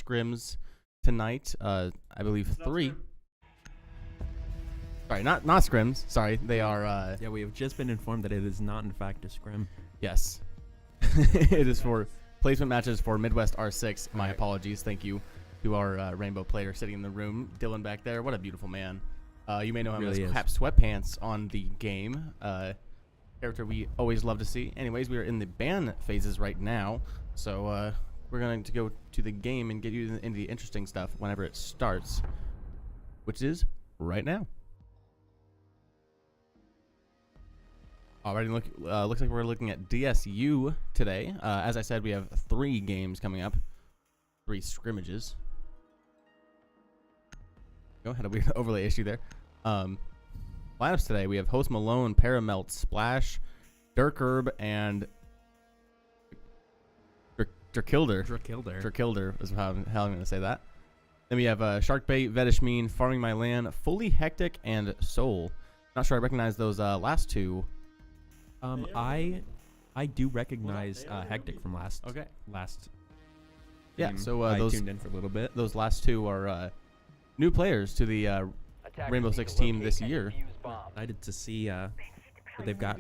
scrims tonight. I believe 3. Sorry, not scrims. Sorry, they are. Yeah, we have just been informed that it is not in fact a scrim. Yes, it is for placement matches for MWR6. My apologies. Thank you to our rainbow player sitting in the room, Dylan back there. What a beautiful man. You may know him Really as is. Cap Sweatpants on the game. Character we always love to see. Anyways, we are in the ban phases right now, so we're going to go to the game and get you into the interesting stuff whenever it starts, which is right now. Alrighty, looks like we're looking at DSU today. As I said, we have 3 games coming up, 3 scrimmages. Go ahead, a weird overlay issue there. Lineups today, we have Host Malone, Paramelt, Splash, Dirkherb, and Drakilder is how I'm going to say that. Then we have Sharkbait, Vedishmeen, Farming My Land, Fully Hectic, and Soul. Not sure I recognize those last 2. I do recognize Hectic from last. Yeah, game. so I those tuned in for a little bit. Those last 2 are new players to the Rainbow Six team this year. Excited to see what they've got.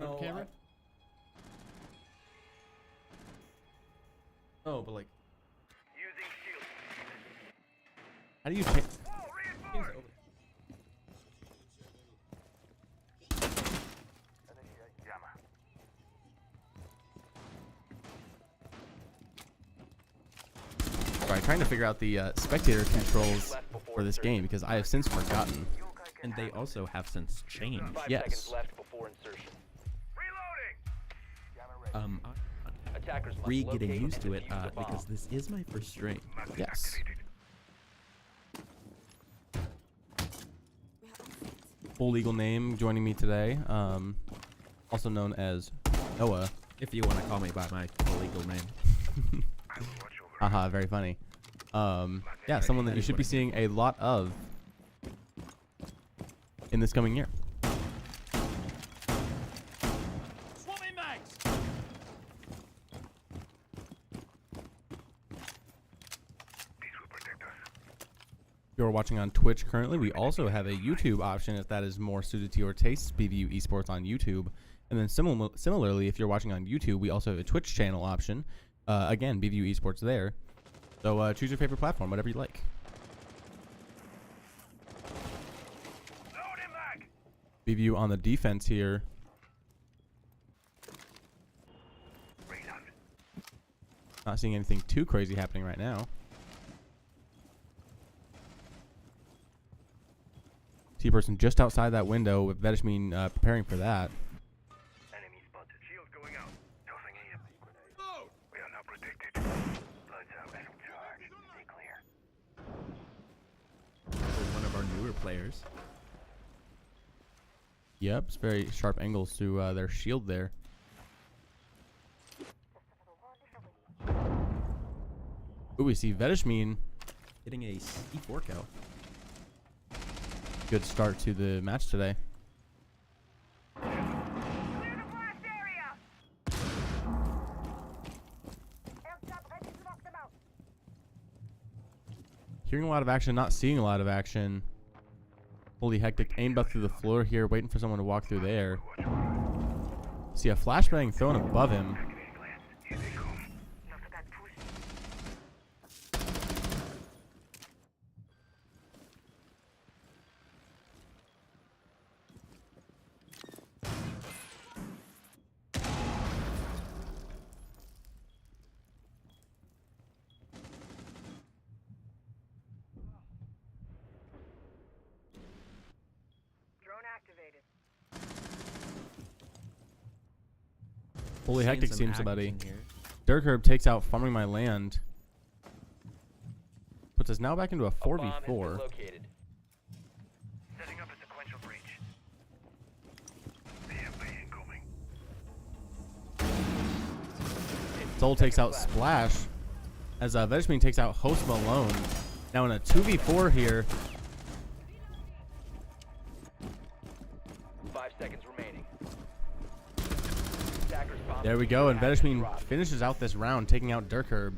Oh, camera? Oh, but like, how do you change? Sorry, trying to figure out the spectator controls for this game because I have since forgotten. And they also have since changed. Yes. Getting used to it because this is my first stream. Yes. Full legal name joining me today, also known as Noah. If you want to call me by my full legal name. Haha, very funny. Yeah, someone that you should be seeing a lot of in this coming year. If you're watching on Twitch currently, we also have a YouTube option if that is more suited to your tastes, BVU Esports on YouTube. And then similarly, if you're watching on YouTube, we also have a Twitch channel option. Again, BVU Esports there. So choose your favorite platform, whatever you like. BVU on the defense here. Not seeing anything too crazy happening right now. T-person just outside that window with Vedishmeen preparing for that. Enemy spotted. Shield going out. Tossing EM. We are now protected. Blood's out. Battle charge. Stay clear. One of our newer players. Yep, it's very sharp angles to their shield there. Ooh, we see Vedishmeen Getting a C4 kill. Good start to the match today. Hearing a lot of action, not seeing a lot of action. Holy hectic, aimbot through the floor here, waiting for someone to walk through there. See a flashbang thrown above him. Holy hectic seems somebody. Dirkherb takes out Farming My Land. Puts us now back into a 4v4. Setting up a sequential breach. PMP incoming. Soul takes out Splash. As Vedishmeen takes out Host Malone. Now in a 2v4 here. 5 seconds remaining. Attackers bomb There we go, and Vedishmin finishes out this round, taking out Dirkherb.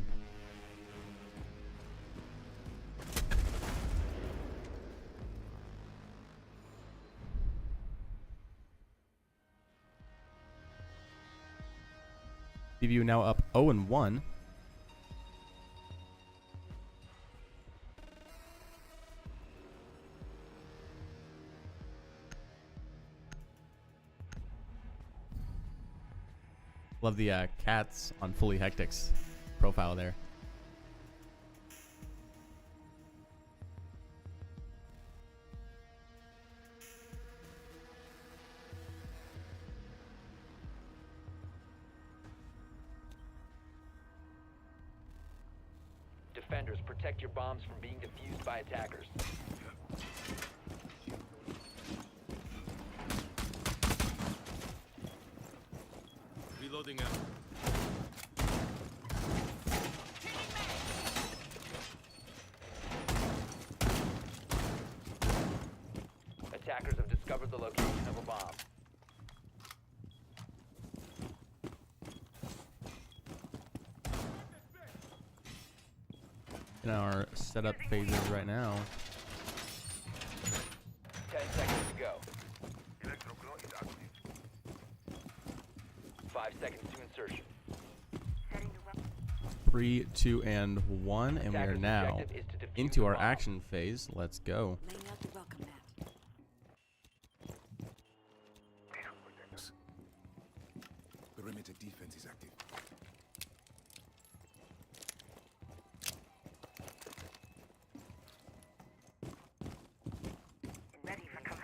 BVU now up 0-1. Love the cats on Fully Hectic's profile there. Defenders, protect your bombs from being defused by attackers. Reloading ammo. Attackers have discovered the location of a bomb. In our setup phases right now. 10 seconds to go. Electroglow is active. 5 seconds to insertion. 3, 2, and 1, and we are Attacker's now objective is to defuse into the our bomb. action phase. Let's go. Laying out the welcome mat. Perimeter defense is active. Ready for command.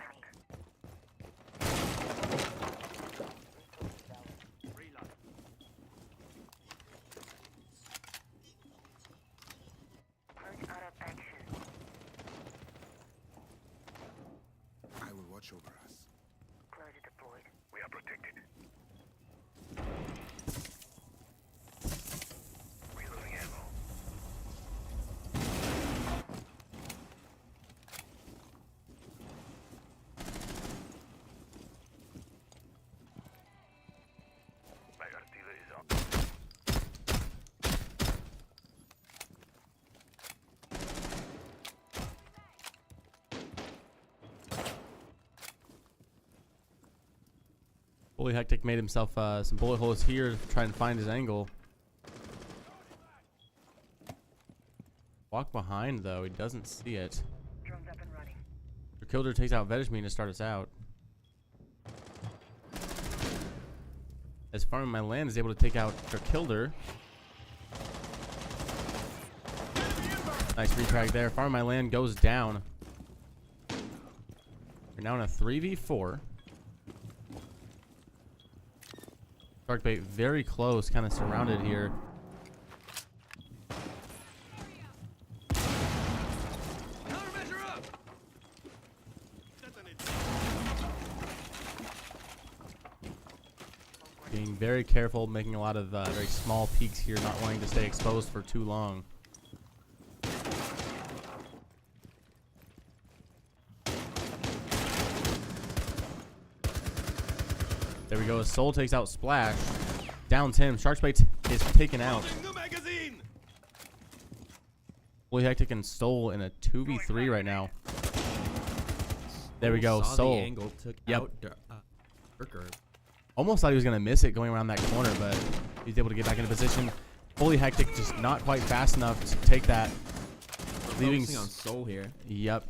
Purge out of action. I will watch over us. Close deployed. We are protected. Reloading ammo. My artillery is on. Fully Hectic made himself some bullet holes here to try and find his angle. Walk behind, though. He doesn't see it. Drones up and running. Kilder takes out Vedishmin to start us out. As Farming My Land is able to take out Kilder. Nice retag there. Farming My Land goes down. We're now in a 3v4. Sharkbait very close, kind of surrounded here. Being very careful, making a lot of very small peaks here, not wanting to stay exposed for too long. There we go. Soul takes out Splash. Downs him. Sharkbait is taken out. Fully Hectic and Soul in a 2v3 right now. There we go. Saw the Soul. angle, took Yep. out Dirkherb. Almost thought he was going to miss it going around that corner, but he's able to get back into position. Fully Hectic just not quite fast enough to take that. Leaving Focusing on Soul here. Yep.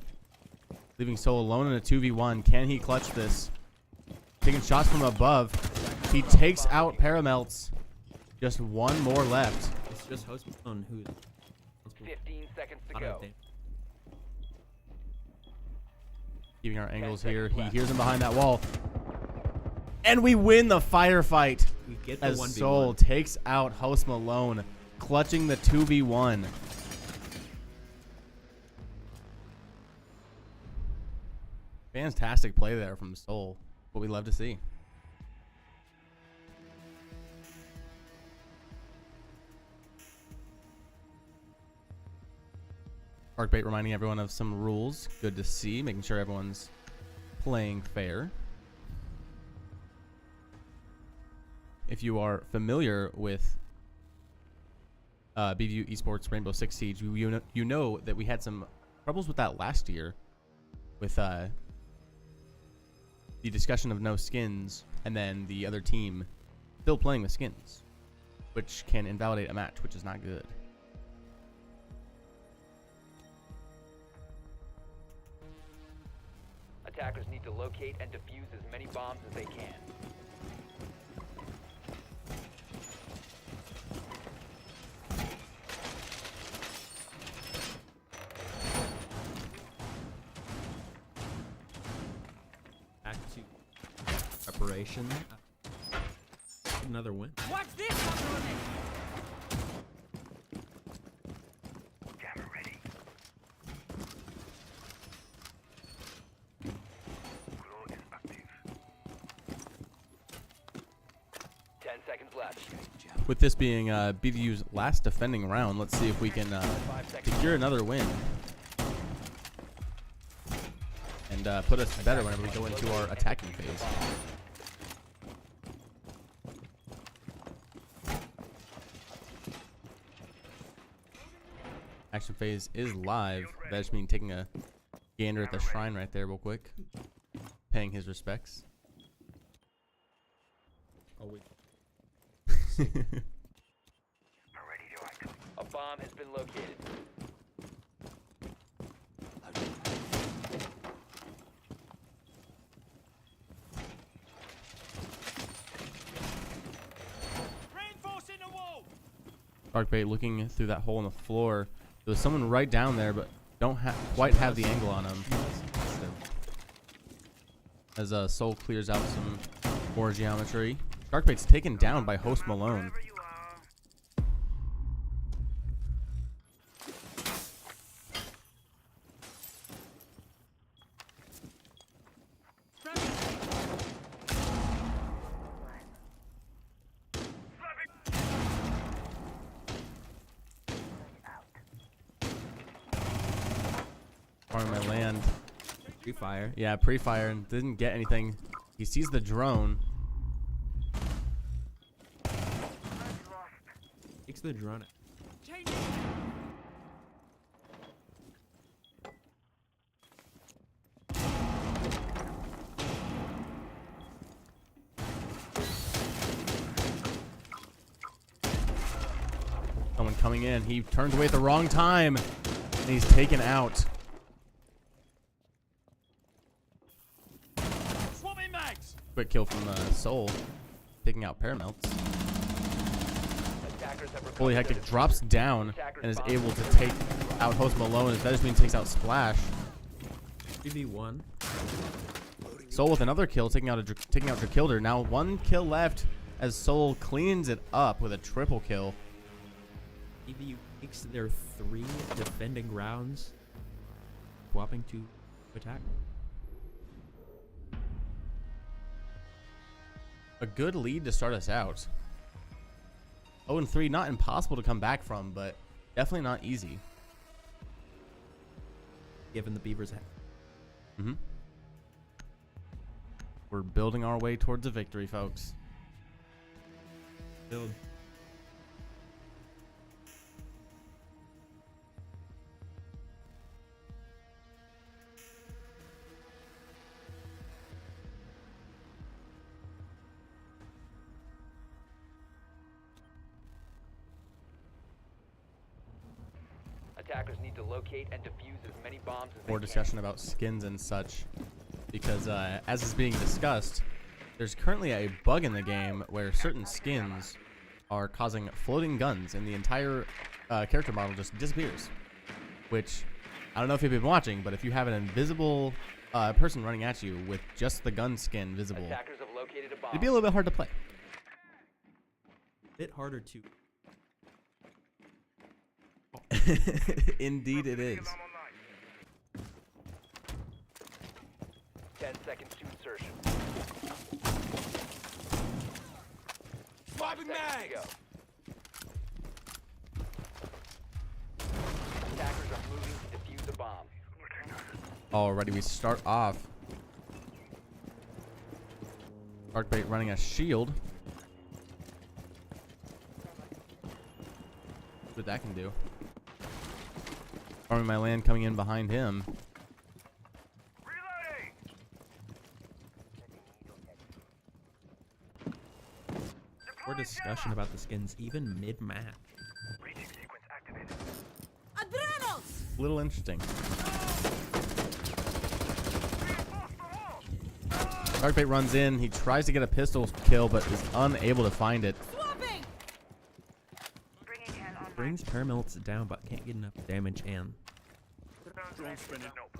Leaving Soul alone in a 2v1. Can he clutch this? Taking shots from above. He takes out Paramelts. Just one more left. It's just Hostman who's 15 seconds to out go. of damage. Keeping our angles 10 here. seconds He left. hears him behind that wall. And we win the firefight We get the as 1v1. Soul takes out Host Malone, clutching the 2v1. Fantastic play there from Soul. What we love to see. Sharkbait reminding everyone of some rules. Good to see. Making sure everyone's playing fair. If if you are familiar with BVU Esports Rainbow Six Siege, you know that we had some troubles with that last year with the discussion of no skins and then the other team still playing with skins, which can invalidate a match, which is not good. Attackers need to locate and defuse as many bombs as they can. Back to preparation. Another win. Watch this, Uncle. Jammer ready. Grow is active. 10 seconds left. With this being BVU's last defending round, let's see if we can 5 seconds. secure another win and put us better whenever we go into our attacking phase. Action phase is live. That just means taking a gander at the shrine right there real quick, paying his respects. Oh, wait. Ready to act. A bomb has been located. Reinforcing the wall. Darkbait looking through that hole in the floor. There's someone right down there, but don't quite have the angle on him. As Soul clears out some more geometry. Darkbait's taken down by Host Malone. Wherever you are. Farming my land. Free fire. Yeah, pre-fire and didn't get anything. He sees the drone. Takes the drone. Someone coming in. He turns away at the wrong time. And he's taken out. Swapping mags. Quick kill from Soul. Taking out Paramelts. Attackers have recovered Holy their Hectic defuse. drops down and is able to take out Host Malone. That just means takes out Splash. 3v1. Soul with another kill, taking out Drakilder. Now 1 kill left as Soul cleans it up with a triple kill. EVU takes their 3 defending rounds, swapping to attack. A good lead to start us out. 0-3, not impossible to come back from, but definitely not easy. Given the Beavers have. Mm-hmm. We're building our way towards a victory, folks. Build. Attackers need to locate and defuse as many bombs as More they discussion about skins and such, because as is being discussed, there's currently a bug in the game where certain skins are causing floating guns and the entire character model just disappears. Which, I don't know if you've been watching, but if you have an invisible person running at you with just the gun skin can. visible, Attackers have located a bomb. it'd be a little bit hard to play. Bit harder to. Indeed it is. Alarm online. 10 seconds to insertion. Swapping mags! Attackers are moving to defuse a bomb. Alrighty, we start off. Darkbait running a shield. What that can do. Farming my land coming in behind him. Reloading! More discussion about the skins even mid-match. Breaching sequence activated. A little interesting. Sharkbait runs in. He tries to get a pistol kill, but is unable to find it. Bringing hand on Brings paramilits down, but can't get enough damage in. Drone spinning. Nope.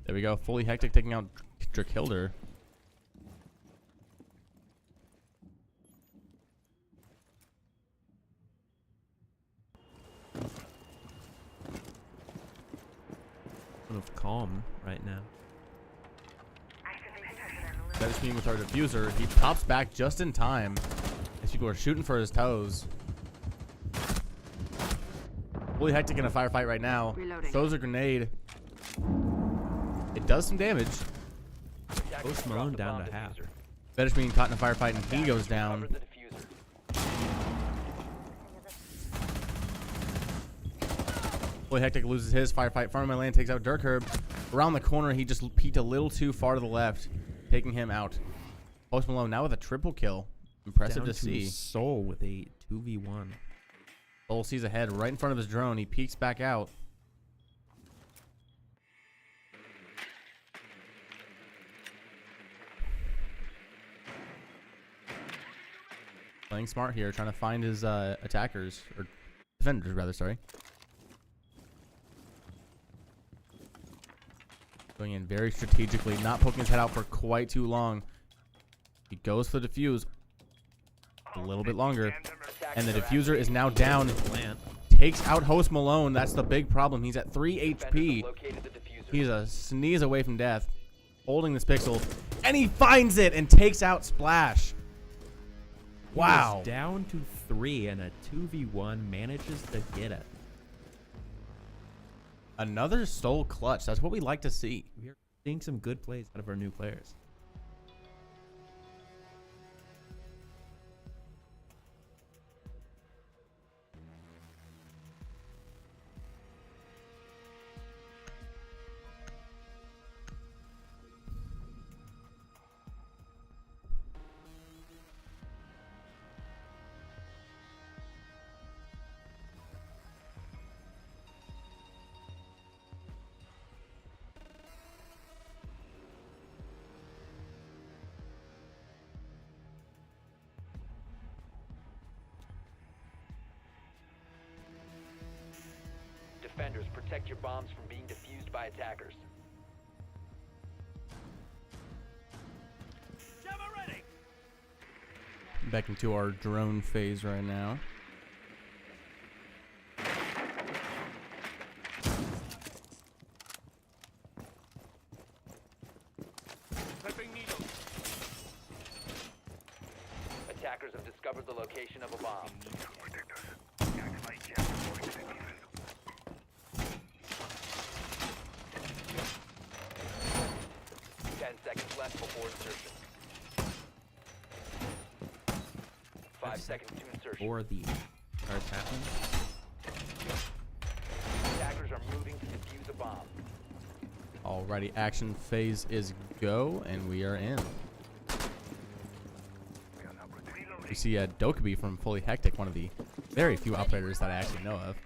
There we go. Fully Hectic taking out Drakilder. Of calm right now. That is me with our diffuser. He pops back just in time as people are shooting for his toes. Fully Hectic in a firefight right now. Reloading. Throws a grenade. It does some damage. Attackers Post dropped Malone the down bomb to half. diffuser. Fetish being caught in a firefight and he Attackers goes down. recovered the diffuser. Fully Hectic loses his firefight. Farm my land takes out Dirk Herb. Around the corner, he just peeked a little too far to the left, taking him out. Post Malone now with a triple kill. Impressive Down to see. Soul with a 2v1. Soul sees ahead right in front of his drone. He peeks back out. Playing smart here, trying to find his attackers, or defenders rather, sorry. Going in very strategically, not poking his head out for quite too long. He goes for the defuse a little bit longer. And the diffuser is now down. Plant. Takes out Host Malone. That's the big problem. He's at 3 Defenders HP. have located the diffuser. He's a sneeze away from death. Holding this pixel. And he finds it and takes out Splash. He Wow. was down to 3 and a 2v1 manages to get it. Another Soul clutch. That's what we like to see. We're seeing some good plays out of our new players. Defenders, protect your bombs from being defused by attackers. Jammer ready. Back into our drone phase right now. Clipping needles. Attackers have discovered the location of a bomb. Protect us. Activate jet reporting to the defense. 10 seconds left before insertion. 5 seconds to insertion. Or the starts happening. Attackers are moving to defuse a bomb. Alrighty, action phase is go, and we are in. We are now protected. We see Dokubi from Fully Hectic, one of the very few operators that I actually know of.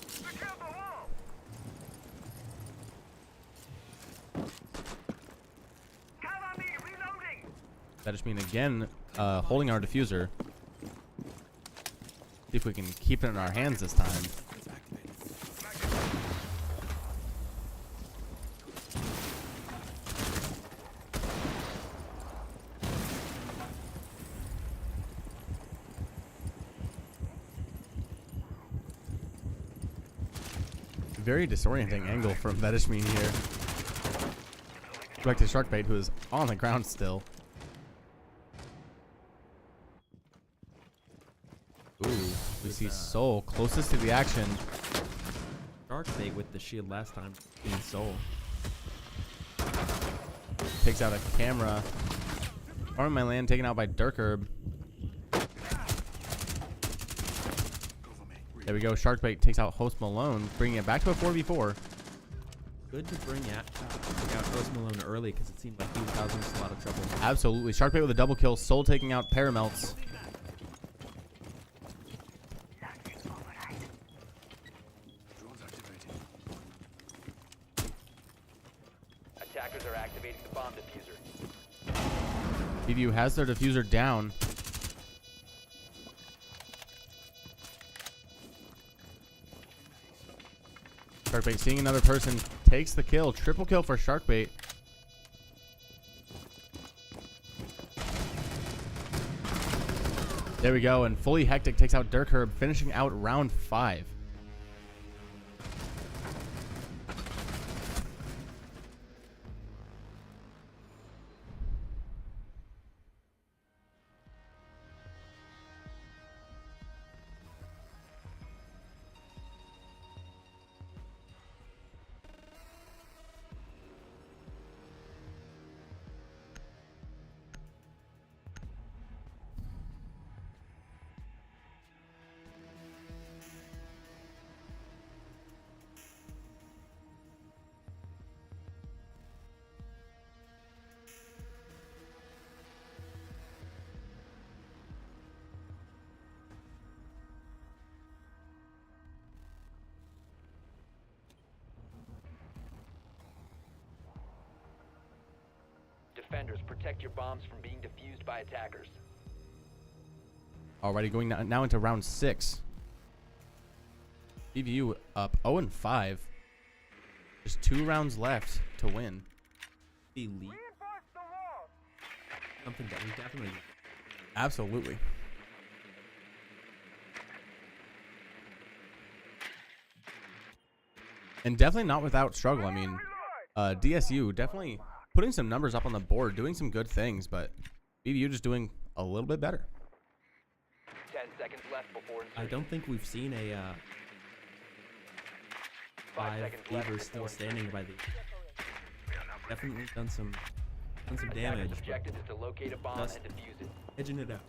Secure the wall. Cover me. Reloading. That just means again, holding our diffuser. See if we can keep it in our hands this time. Very disorienting angle from Vedishmin here. Back to Sharkbait, who is on the ground still. Ooh, we see Soul closest to the action. Dark Fate with the shield last time being Soul. takes out a camera. Arming my land taken out by Dirkherb. There we go. Sharkbait takes out Host Malone, bringing it back to a 4v4. Good to bring out Host Malone early because it seemed like he was causing us a lot of trouble. Absolutely. Sharkbait with a double kill. Soul taking out Paramelts. Drones activated. Attackers are activating the bomb diffuser. BVU has their diffuser down. Sharkbait seeing another person, takes the kill. Triple kill for Sharkbait. There we go, and Fully Hectic takes out Dirkherb, finishing out round 5. Defenders, protect your bombs from being defused by attackers. Alrighty, going now into round 6. BVU up 0-5. Just 2 rounds left to win. Elite. Something that we definitely. Absolutely. And definitely not without struggle. I mean, DSU definitely putting some numbers up on the board, doing some good things, but BVU just doing a little bit better. 10 seconds left before I don't think we've seen a 5 5 seconds left Beavers still before standing by the. Definitely done some Attackers' damage. objective is to locate a bomb Just- and defuse it. Edging it out.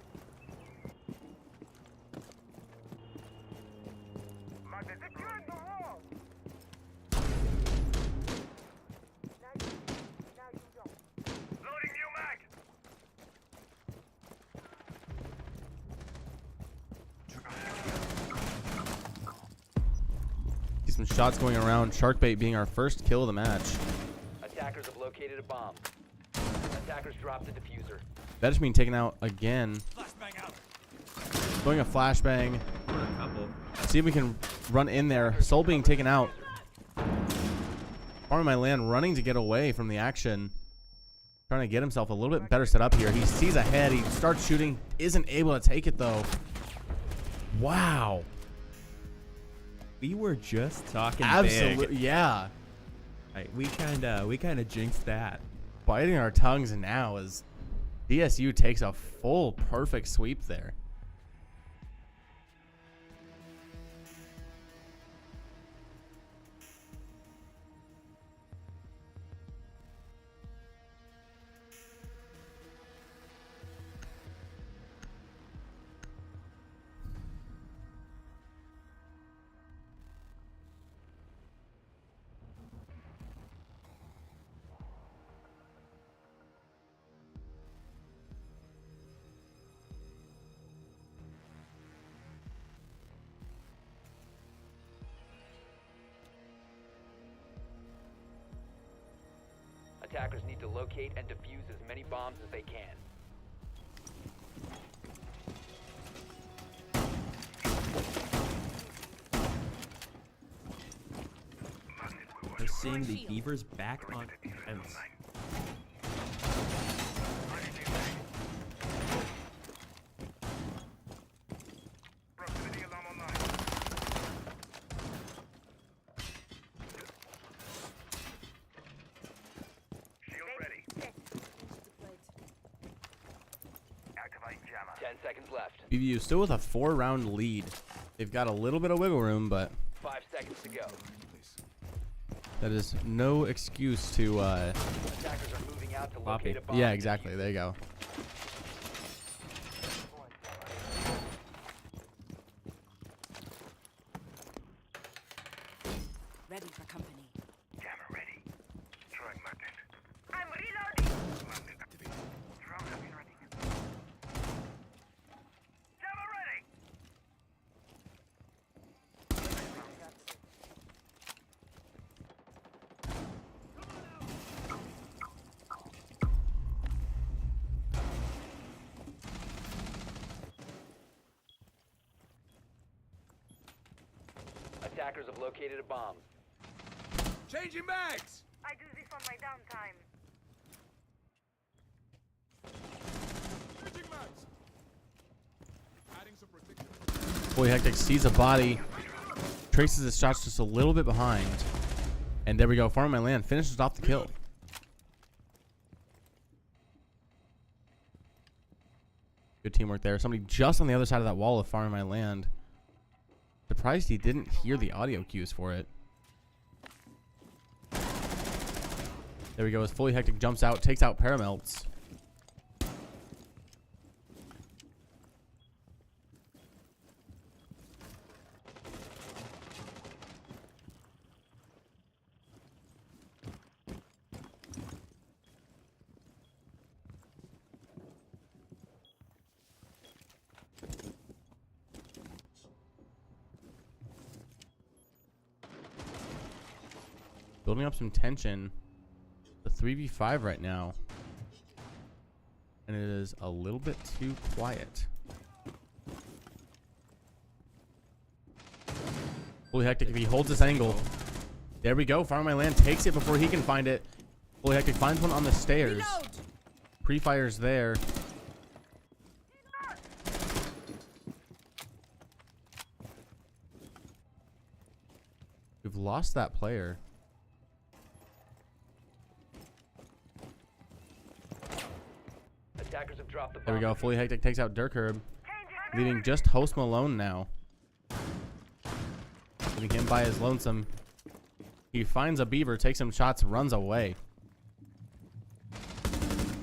Loading new mag. See some shots going around. Sharkbait being our first kill of the match. Attackers have located a bomb. Attackers dropped the diffuser. That just being taken out again. Flashbang out. Going a flashbang. Or a couple. See if we can run in there. Soul being taken out. Farming my land, running to get away from the action. Trying to get himself a little bit better set up here. He sees ahead. He starts shooting. Isn't able to take it though. Wow. We were just talking Absolutely. big. Yeah. Right, we kinda jinxed that. Biting our tongues now as DSU takes a full perfect sweep there. Attackers need to locate and defuse as many bombs as they can. We're seeing the Beavers back on defense. Proximity alarm online. Shield ready. Activate jammer. 10 seconds left. BVU still with a 4-round lead. They've got a little bit of wiggle room, but 5 seconds to go. that is no excuse to Attackers are moving out out to Floppy. locate a bomb. Yeah, and exactly. defuse There it. you go. Ready for company. Jammer ready. Throwing magnet. I'm reloading. Magnet activated. Drone up and running. Jammer ready. Attackers have located a bomb. Changing mags! I do this on my downtime. Changing mags! Adding some protection. Fully Hectic sees a body, traces his shots just a little bit behind, and there we go. Farming my land finishes off the kill. Good teamwork there. Somebody just on the other side of that wall of farming my land. Surprised he didn't hear the audio cues for it. There we go. As Fully Hectic jumps out, takes out Paramelts. Building up some tension. The 3v5 right now. And it is a little bit too quiet. Fully Hectic, if he holds this angle. There we go. Farming my land takes it before he can find it. Fully Hectic finds one on the stairs. Pre-fires there. We've lost that player. Attackers have dropped the bomb. There we go. Fully Hectic takes out Dirkherb, leaving just Host Malone now. Leaving him by his lonesome. He finds a beaver, takes some shots, runs away.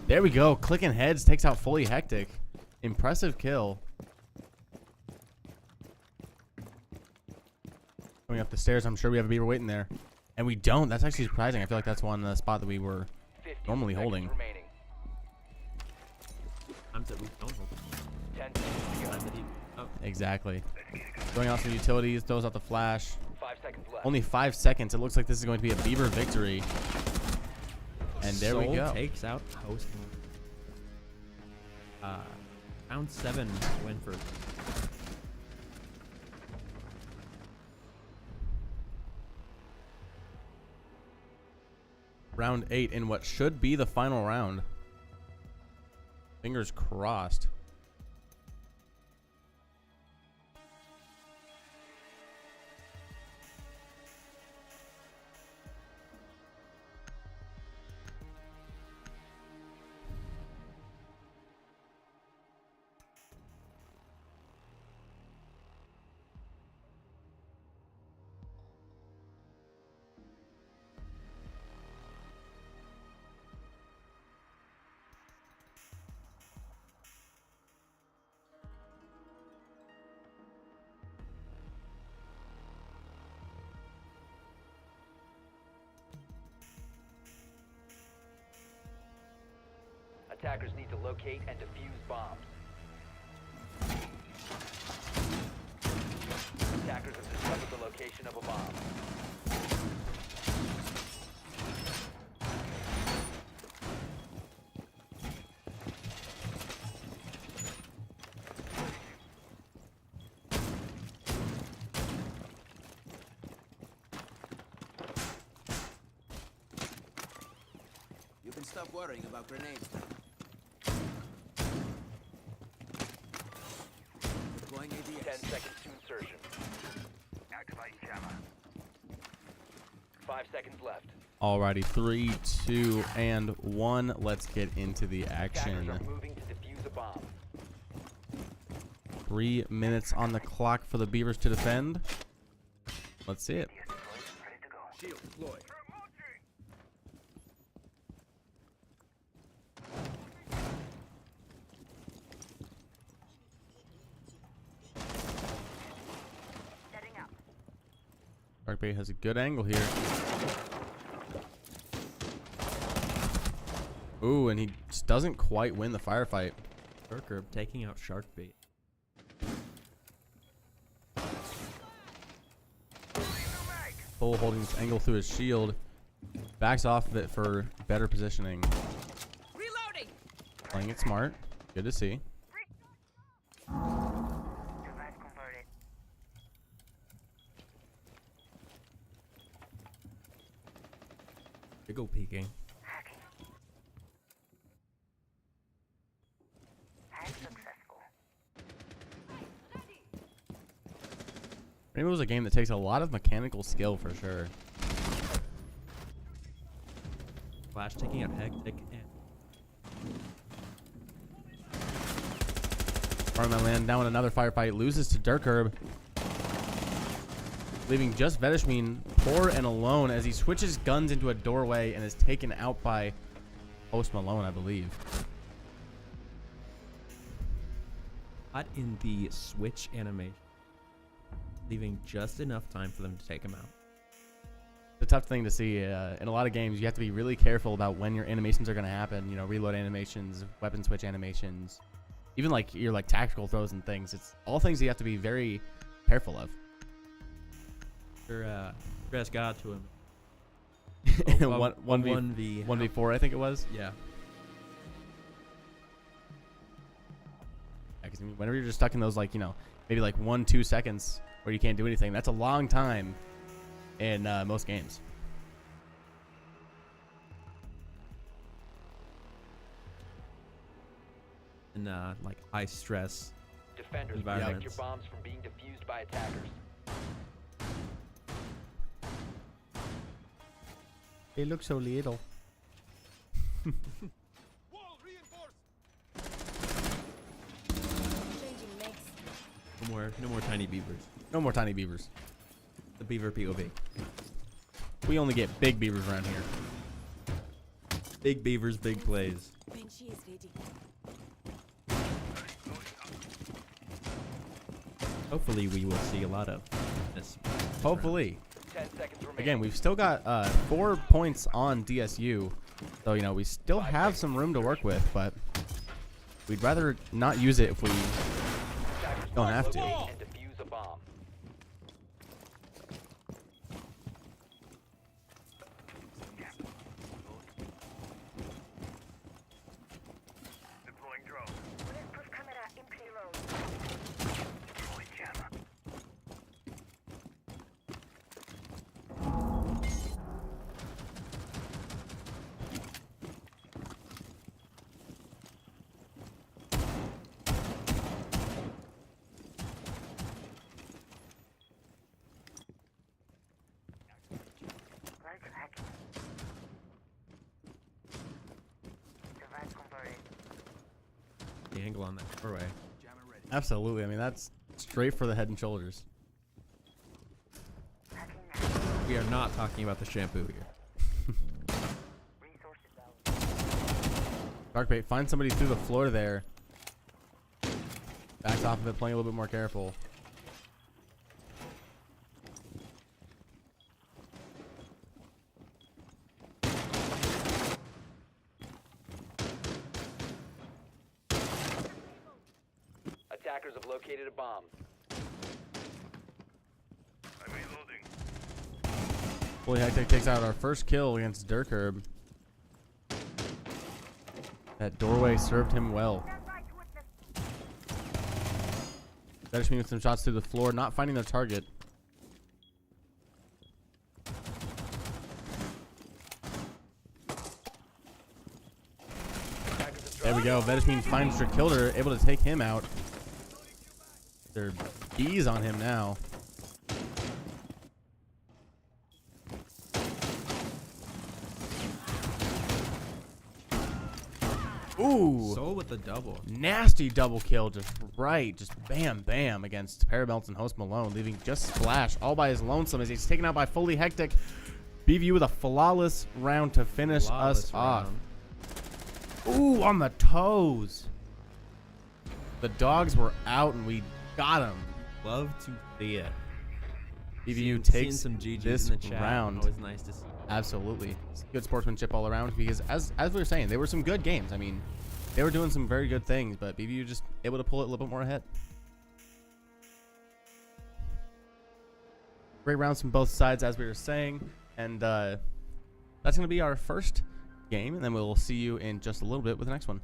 There we go. Clicking heads, takes out Fully Hectic. Impressive kill. Coming up the stairs, I'm sure we have a beaver waiting there. And we don't. That's actually surprising. I feel like that's one spot that we were 15 normally seconds holding. remaining. I'm that we don't hold. 10 seconds to go. I'm that he. Oh, Exactly. Going out some utilities, throws out the flash. 5 seconds left. Only 5 seconds. It looks like this is going to be a beaver victory. And there we Soul go. takes out Host. Round 7 win for. Round 8 in what should be the final round. Fingers crossed. Attackers need to locate and defuse bombs. Attackers have discovered the location of a bomb. You can stop worrying about grenades now. Deploying 10 ADS. seconds to insertion. Activating jammer. 5 seconds left. Alrighty, 3, 2, and 1. Let's get into the Attackers action. are moving to defuse a bomb. 3 minutes on the clock for the Beavers to defend. Let's see it. Ready to go. Shield deployed. Sharkbait has a good angle here. Ooh, and he just doesn't quite win the firefight. Burker taking out Sharkbait. Bull holding this angle through his shield. Backs off of it for better positioning. Reloading. Playing it smart. Good to see. Device converted. Wiggle peeking. Hacking. Hack successful. Rainbow is a game that takes a lot of mechanical skill for sure. Flash taking out Hectic and Farman land down in another firefight, loses to Dirkherb, leaving just Vedishmin poor and alone as he switches guns into a doorway and is taken out by Post Malone, I believe. hot in the switch animation, leaving just enough time for them to take him out. It's a tough thing to see. In a lot of games, you have to be really careful about when your animations are going to happen. You know, reload animations, weapon switch animations, even like your like tactical throws and things. It's all things you have to be very careful of. Stress got to him. 1v4, I think it was. Yeah. Because whenever you're just stuck in those, like, you know, maybe like 1-2 seconds where you can't do anything, that's a long time in most games. And like high stress Defenders, environments. protect your bombs from being defused by attackers. They look so little. Wall reinforced. Changing mix. No more tiny beavers. No more tiny beavers. The beaver POV. We only get big beavers around here. Big beavers, big plays. Benchy is ready. Hopefully we will see a lot of this. Hopefully. 10 seconds remaining. Again, we've still got 4 points on DSU. So, you know, we still have some room to work with, but we'd rather not use it if we Attackers don't must have to. locate and defuse a bomb. Deploying drone. Bulletproof camera in payload. Deploying jammer. Large hacking. Device converted. The angle on that doorway. Jammer ready. Absolutely. I mean, that's straight for the head and shoulders. Hacking now. We are not talking about the shampoo here. Resources out. Darkbait, find somebody through the floor there. Backs off of it, playing a little bit more careful. Attackers have located a bomb. I'm reloading. Fully Hectic takes out our first kill against Dirkherb. That doorway served him well. Stand by to witness. Vedishmin with some shots through the floor, not finding their target. There we go. Vedishmin finds Drakilder, able to take him out. They're bees on him now. Ooh. Soul with the double. Nasty double kill, just right, just bam, bam against Paramelts and Host Malone, leaving just Splash all by his lonesome as he's taken out by Fully Hectic. BVU with a flawless round to finish us off. Ooh, on the toes. The dogs were out and we got him. Love to see it. BVU Seeing takes some GGs this in the chat. round. Always nice to see. Absolutely. It's good sportsmanship all around because as we were saying, they were some good games. I mean, they were doing some very good things, but BVU just able to pull it a little bit more ahead. Great rounds from both sides, as we were saying, and that's going to be our first game, and then we'll see you in just a little bit with the next one.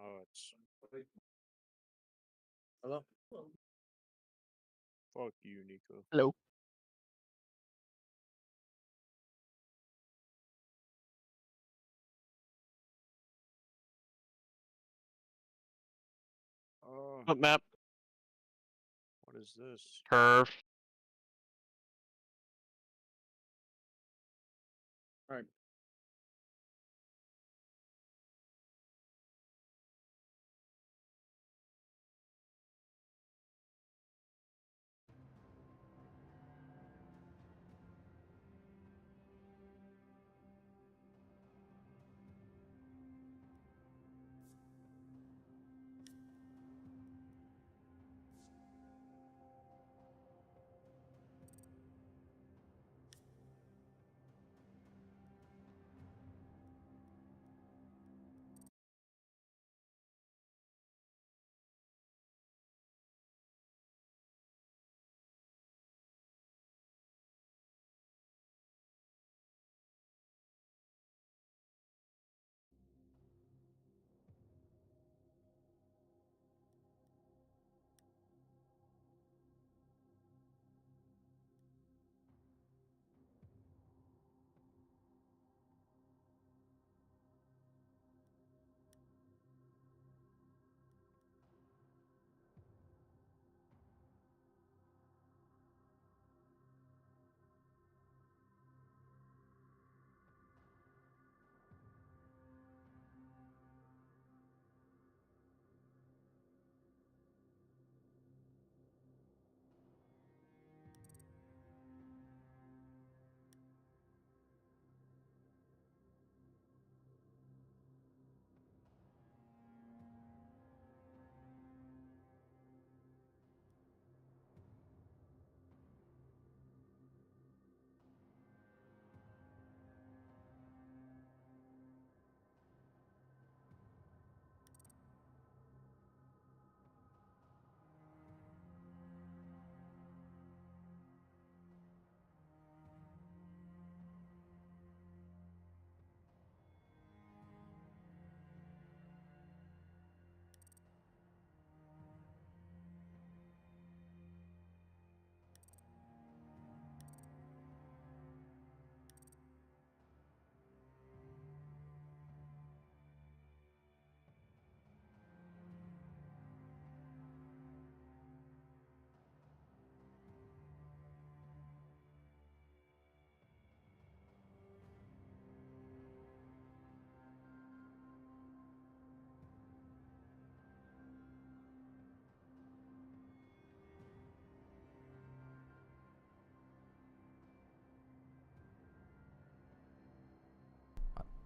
Oh, it's. Hello? Fuck you, Nico. Hello. Oh, What map? what is this? Turf. Alright.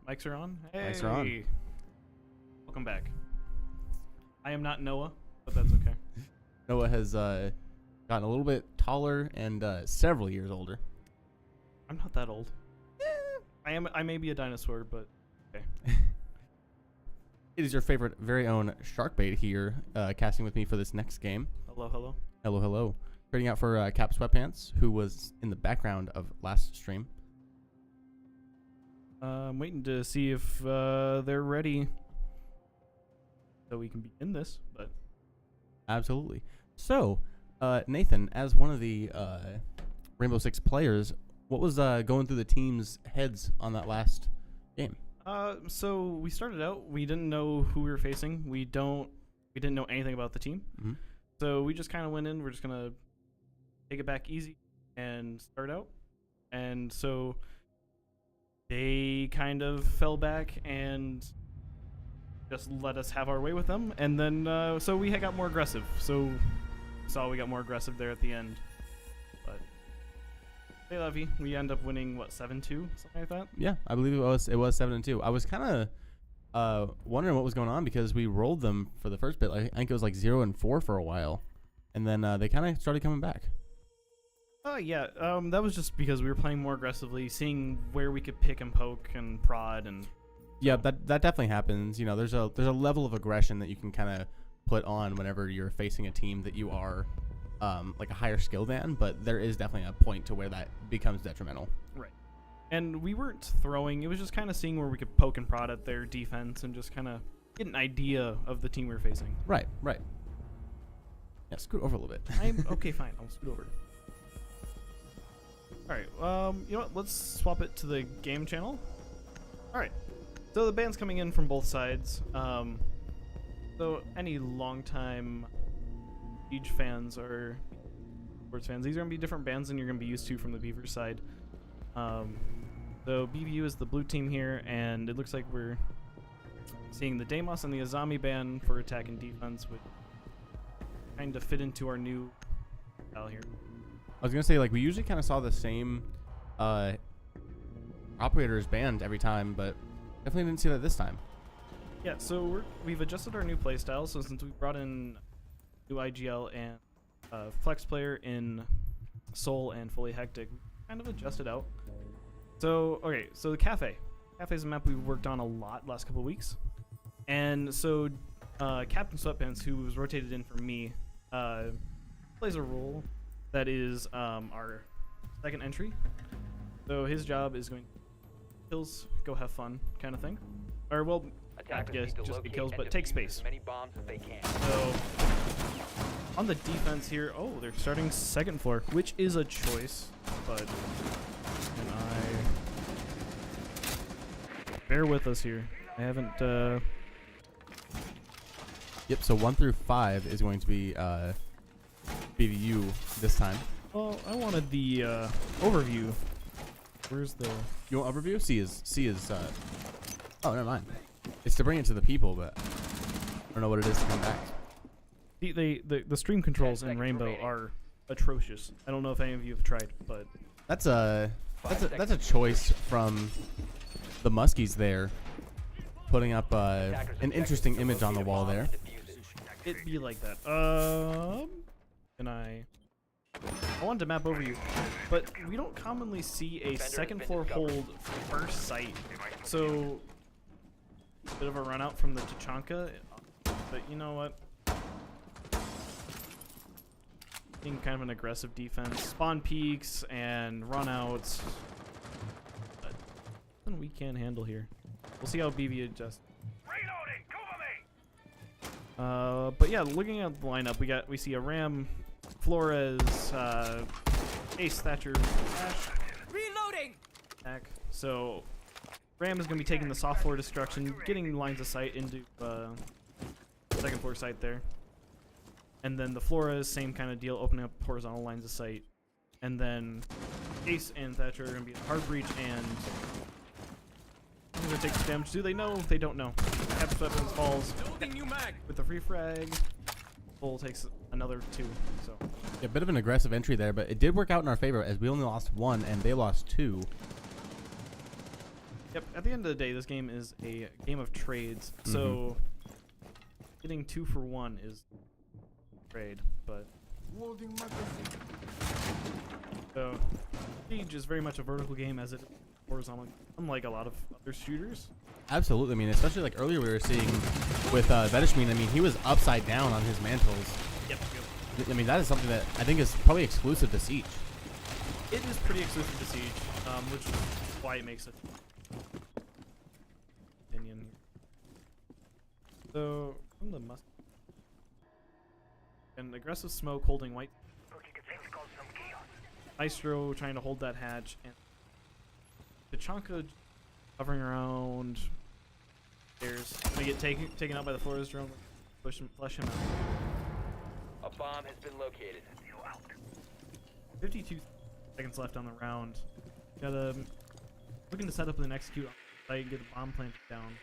Mics are on? Hey! Mics are on. Welcome back. I am not Noah, but that's okay. Noah has gotten a little bit taller and several years older. I'm not that old. I may be a dinosaur, but okay. It is your favorite very own Sharkbait here, casting with me for this next game. Hello, hello. Hello, hello. Trading out for Cap Sweatpants, who was in the background of last stream. I'm waiting to see if they're ready so we can begin this, but Absolutely. So, Nathan, as one of the Rainbow Six players, what was going through the team's heads on that last game? so we started out, we didn't know who we were facing. We didn't know anything about the team. Mhm. So we just kind of went in, we're just going to take it back easy and start out. And so they kind of fell back and just let us have our way with them. And then, so we got more aggressive. So we got more aggressive there at the end. But hey, Levy, we end up winning, what, 7-2? Something like that? Yeah, I believe it was 7-2. I was kind of wondering what was going on because we rolled them for the first bit. I think it was like 0-4 for a while. And then they kind of started coming back. Oh, yeah. That was just because we were playing more aggressively, seeing where we could pick and poke and prod and... Yeah, that definitely happens. You know, there's a level of aggression that you can kind of put on whenever you're facing a team that you are like a higher skill than, but there is definitely a point to where that becomes detrimental. Right. And we weren't throwing. It was just kind of seeing where we could poke and prod at their defense and just kind of get an idea of the team we're facing. Right. Yeah, scoot over a little bit. I'm okay. Fine, I'll scoot over. All right. You know what? Let's swap it to the game channel. All right. So the band's coming in from both sides. So any longtime Siege fans or sports fans, these are gonna be different bands than you're gonna be used to from the Beaver side. So BVU is the blue team here, and it looks like we're seeing the Deimos and the Azami band for attack and defense, which kind of fit into our new style here. I was gonna say, like, we usually kind of saw the same operators band every time, but definitely didn't see that this time. Yeah, so we've adjusted our new playstyle. So since we brought in new IGL and Flex player in Soul and Fully Hectic, we kind of adjusted out. So, okay, so the Cafe. Cafe is a map we've worked on a lot last couple of weeks. And so Captain Sweatpants, who was rotated in for me, plays a role that is our second entry. So his job is going to kills, go have fun kind of thing. Or, well, not Attackers need to just be locate kills, and but take defuse space. as many bombs as they can. So on the defense here, oh, they're starting second floor, which is a choice, but can I bear with us here? I haven't Yep. So 1 through 5 is going to be BVU this time. well, I wanted the overview. Where's the You want overview? C is oh, never mind. It's to bring it to the people, but I don't know what it is to come back. the stream controls in 10 seconds Rainbow remaining. are atrocious. I don't know if any of you have tried, but That's a choice from the Muskies there, putting up an interesting image on the wall there. it'd be like that. Can I wanted to map over you, but we don't commonly see a second floor hold first sight. So, bit of a run out from the Tachanka, but you know what? Being kind of an aggressive defense, spawn peaks and run outs. But something we can handle here. We'll see how BV adjusts. Reloading! Cover me! But yeah, looking at the lineup, we see a Ram, Flores, Ace, Thatcher, Ash, Reloading! attack. So Ram is going to be taking the soft floor destruction, getting lines of sight into second floor site there. And then the Flores, same kind of deal, opening up horizontal lines of sight. And then Ace and Thatcher are going to be in hard breach, and I'm going to take the damage. Do they know? They don't know. Captain Weapons falls with the free frag. Bull takes another 2. So A bit of an aggressive entry there, but it did work out in our favor as we only lost 1 and they lost 2. yep, at the end of the day, this game is a game of trades. So getting 2 for 1 is trade, but so Siege is very much a vertical game as it is horizontal, unlike a lot of other shooters. Absolutely. I mean, especially like earlier we were seeing with Vedishmin, I mean, he was upside down on his mantles. Yep. I mean, that is something that I think is probably exclusive to Siege. It is pretty exclusive to Siege, which is why it makes it opinion. So from the must and aggressive smoke holding white. Let's cause some chaos. Maestro trying to hold that hatch, and Tachanka hovering around. There's gonna get taken out by the Flores drone. Flush him out. A bomb has been located. You out. 52 seconds left on the round. Gotta looking to set up and then execute on the site and get the bomb planted down.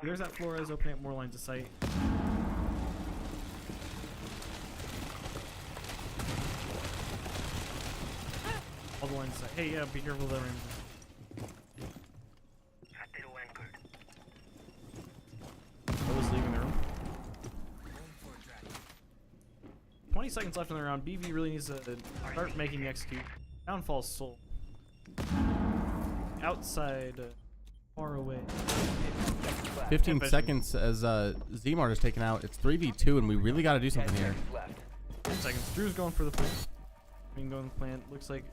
There's that Flores opening up more lines of sight. All the lines of sight. Hey, yeah, be careful of that range. I was leaving the room. 20 seconds left in the round. BV really needs to start making the execute. Downfall Soul. Outside, far away. 15 Yeah, seconds as Zmart is taken out. It's 3v2, and we really got to do 10 something here. seconds left. 10 seconds. Drew's going for the plant. Going the plant. Looks like.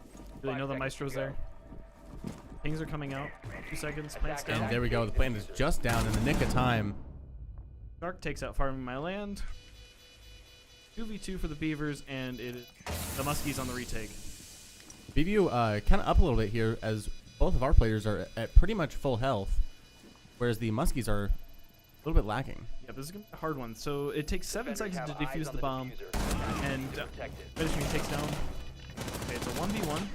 Do they 5 know the seconds to Maestro's go. there? Pings are coming out. 2 seconds. Plant's Attack down. And there we go. The plant is just down in the nick of time. Shark takes out Farming My Land. 2v2 for the Beavers, and the Muskies on the retake. BVU kind of up a little bit here as both of our players are at pretty much full health, whereas the Muskies are a little bit lacking. Yeah, this is going to be a hard one. So it takes 7 Defenders seconds to have eyes defuse on the bomb, diffuser. and Protected. Vedishmin takes down. Okay, it's a 1v1.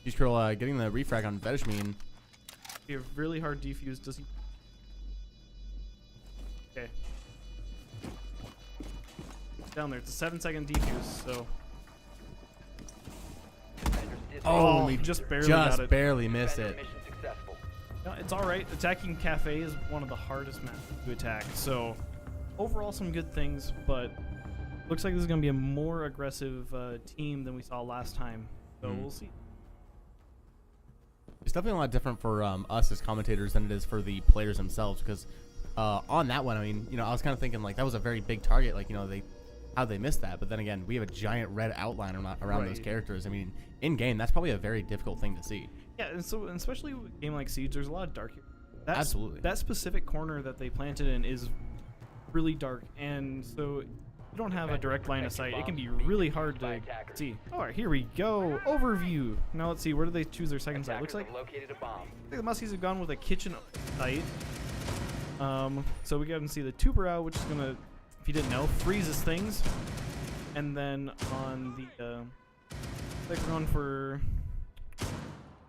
He's getting the refrag on Vedishmin. Be a really hard defuse. Does he? Okay. Down there. It's a 7-second defuse, so. Defenders Oh, we just barely got it. barely missed Defender it. mission successful. No, it's all right. Attacking Cafe is one of the hardest maps to attack. So, overall, some good things, but looks like this is going to be a more aggressive team than we saw last time. So we'll see. It's definitely a lot different for us as commentators than it is for the players themselves, because on that one, I mean, I was kind of thinking like that was a very big target, like how they missed that, but then again, we have a giant red outline around those Right. characters. I mean, in game, that's probably a very difficult thing to see. Yeah, and so and especially with a game like Siege, there's a lot of dark here. Absolutely. That specific corner that they planted in is really dark, and so you don't have a direct line of sight. It can be really hard to see. All right, here we go. Overview. Now let's see. Where do they choose their second site? Looks Attackers like have located a bomb. the Muskies have gone with a kitchen site. So we can see the tuber which is gonna, if you didn't know, freezes things. And then on the, they're going for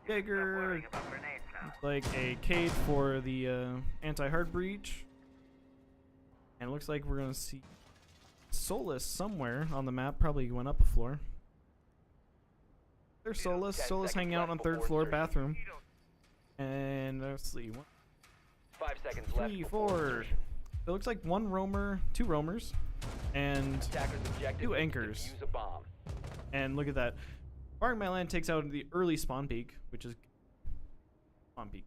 Jaeger. Worrying about grenades now. Looks like a Cade for the anti-hard breach. And it looks like we're gonna see Solus somewhere on the map. Probably went up a floor. There's Solus. 10 Solus seconds hanging out left on 3rd before floor insertion. bathroom. And let's see. 1, 5 seconds left. 3, before 4. insertion. It looks like 1 roamer, 2 roamers, and Attackers objective 2 is to anchors. defuse a bomb. And look at that. Farming My Land takes out the early spawn peak, which is spawn peak.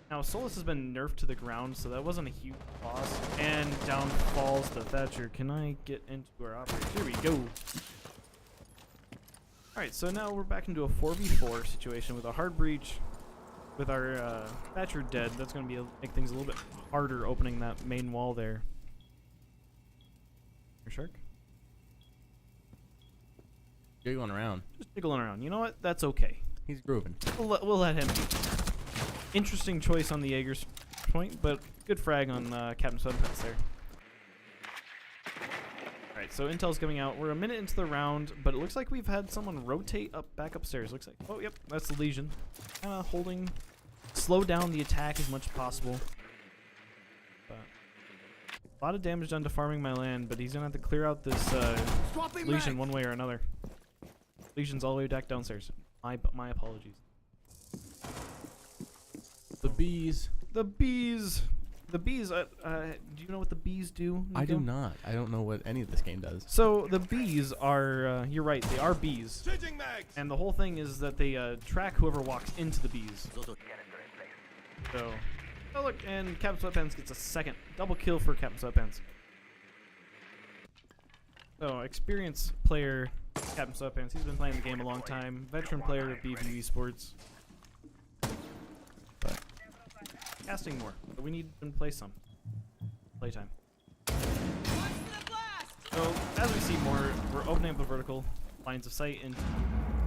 Now Solus has been nerfed to the ground, so that wasn't a huge loss. And down falls the Thatcher. Can I get into our operator? Here we go. Alright, so now we're back into a 4v4 situation with a hard breach. With our Thatcher dead, that's going to make things a little bit harder opening that main wall there. Your shark? Jiggling around. Just jiggling around. You know what? That's okay. He's grooving. We'll let him be. Interesting choice on the Jaeger's point, but good frag on Captain Suddenpets there. Alright, so intel's coming out. We're a minute into the round, but it looks like we've had someone rotate back upstairs. Looks like, oh, yep, that's the Legion. Kind of holding, slow down the attack as much as possible. But a lot of damage done to Farming My Land, but he's going to have to clear out this Legion one way or another. Legion's all the way back downstairs. My apologies. The bees. The bees. The bees. Do you know what the bees do? I do Nico? not. I don't know what any of this game does. So the bees are. You're right. They are bees. Changing mags! And the whole thing is that they track whoever walks into the bees. So, oh look, and Captain Sweatpants gets a second double kill for Captain Sweatpants. So experienced player, Captain Sweatpants. He's been playing the game a long time. Veteran player of BVU Esports. But casting more. But we need to play some. Playtime. So as we see more, we're opening up the vertical lines of sight, and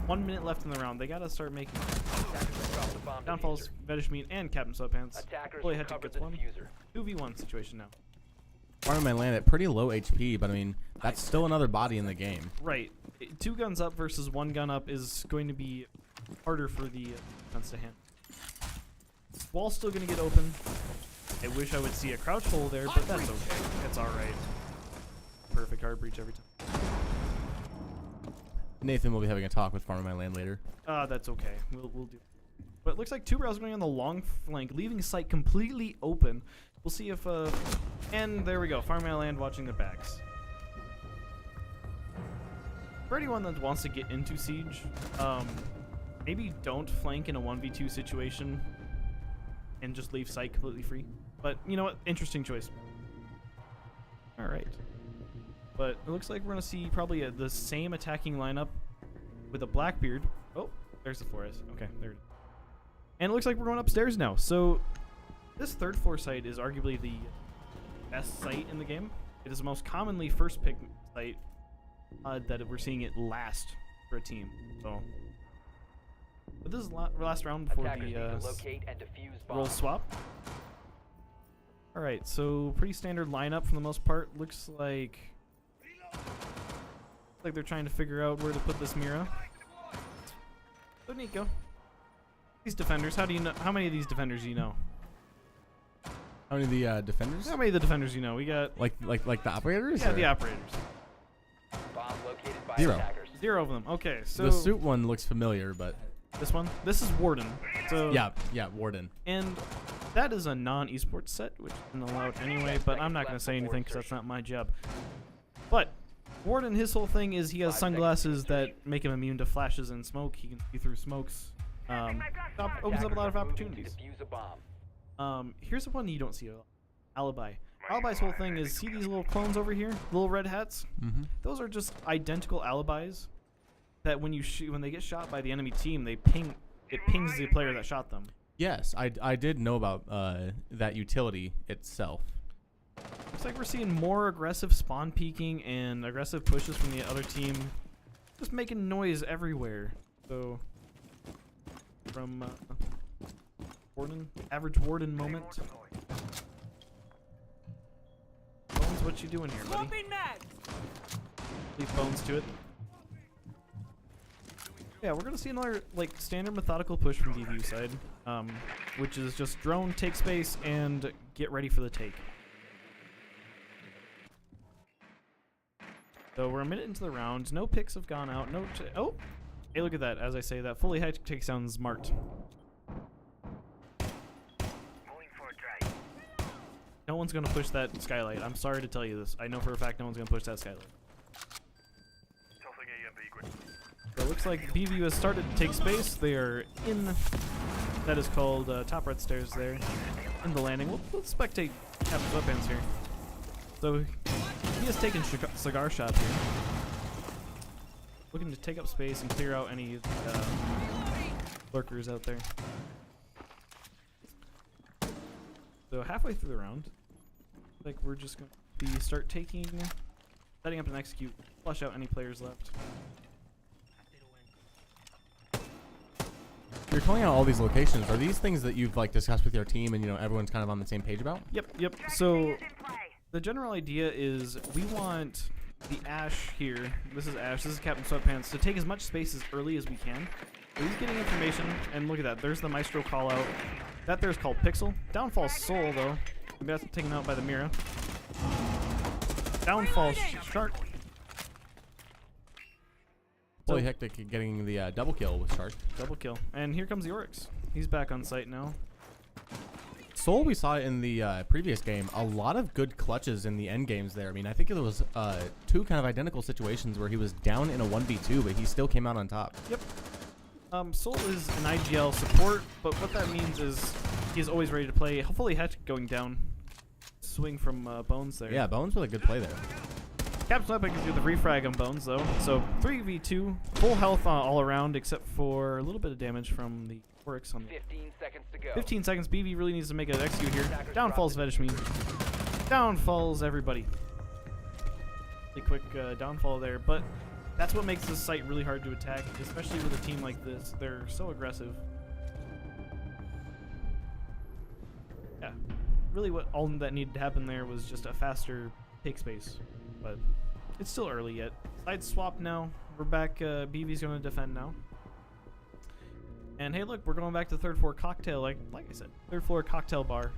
1 minute left in the round. They gotta start making Attackers have dropped the bomb downfalls. diffuser. Vedishmeat and Captain Sweatpants. Attackers Fully had to recovered get the one. diffuser. 2v1 situation now. Farming My Land at pretty low HP, but I mean, that's still another body in the game. Right. 2 guns up versus 1 gun up is going to be harder for the guns to handle. Wall's still going to get open. I wish I would see a crouch hole there, but that's okay. It's alright. Perfect hard breach every time. Nathan will be having a talk with Farming My Land later. That's okay. We'll do. But it looks like 2 rounds going on the long flank, leaving sight completely open. We'll see if and there we go. Farming My Land watching the backs. For anyone that wants to get into Siege, maybe don't flank in a 1v2 situation and just leave sight completely free. But you know what? Interesting choice. Alright. But it looks like we're going to see probably the same attacking lineup with a Blackbeard. Oh, There's the forest. Okay, there. And it looks like we're going upstairs now. So this third floor site is arguably the best site in the game. It is the most commonly first pick site that we're seeing it last for a team. So, but this is last round before Attackers need to the locate and defuse roll bombs. swap. All right, so pretty standard lineup for the most part. Looks like they're trying to figure out where to put this Mira. So Nico, these defenders. How do you know? How many of these defenders do you know? How many of the defenders? How many of the defenders do you know? We got Like the operators? yeah, or- the operators. Bomb located by 0. attackers. 0 of them. Okay, so The suit one looks familiar, but this one. This is Warden. So yeah, Warden. and that is a non-esports set, which isn't allowed anyway. But I'm not going to say anything because that's not my job. But Warden, his whole thing is he has 5 sunglasses seconds to that make him immune to flashes and smoke. He can see through smokes. Opens up a lot of Attackers are moving to opportunities. defuse a bomb. Here's the one you don't see. Alibi. Alibi's whole thing is, see these little clones over here, little red hats? Mm-hmm. Those are just identical alibis that when you when they get shot by the enemy team, it pings the player that shot them. Yes, I did know about that utility itself. Looks like we're seeing more aggressive spawn peeking and aggressive pushes from the other team, just making noise everywhere. So, from Warden, average Warden moment. Bones, what you doing here, buddy? Swapping mags. Leave Bones to it. Yeah, we're gonna see another like standard methodical push from DVU side, which is just drone, take space, and get ready for the take. So we're a minute into the round. No picks have gone out. No. Oh, hey, look at that. As I say that, fully high take sounds marked. Going for a drive. No one's gonna push that skylight. I'm sorry to tell you this. I know for a fact no one's gonna push that skylight. Tossing AMP grid. So it looks like BVU has started to take space. They are in. That is called top red stairs there, in the landing. Let's spectate Captain Sweatpants here. So he has taken cigar shop here, looking to take up space and clear out any lurkers out there. So halfway through the round, like we're just going to start setting up and execute, flush out any players left. You're calling out all these locations. Are these things that you've like discussed with your team and everyone's kind of on the same page about? Yep. So the general idea is we want the Ash here. This is Ash. This is Captain Sweatpants to take as much space as early as we can. So he's getting information, and look at that. There's the Maestro call out. That there's called Pixel. Downfall Soul though. Maybe that's taken out by the Mira. Downfall Shark. Holy hectic getting the double kill with Shark. Double kill. And here comes the Oryx. He's back on site now. Soul, we saw in the previous game, a lot of good clutches in the end games there. I mean, I think there was 2 kind of identical situations where he was down in a 1v2, but he still came out on top. Yep. Soul is an IGL support, but what that means is he's always ready to play. Hopefully Hatch going down. Swing from Bones there. Yeah, Bones with a good play there. Captain Sweatpants can do the refrag on Bones though. So 3v2, full health all around except for a little bit of damage from the Oryx on the 15 seconds to go. 15 seconds. BB really needs to make an execute here. Downfalls Vedishmin. Downfalls everybody. Really quick downfall there, but that's what makes this site really hard to attack, especially with a team like this. They're so aggressive. Yeah, really what all that needed to happen there was just a faster take space, but it's still early yet. Side swap now. We're back. BV's going to defend now. And hey, look, we're going back to third floor cocktail, like I said, third floor cocktail bar.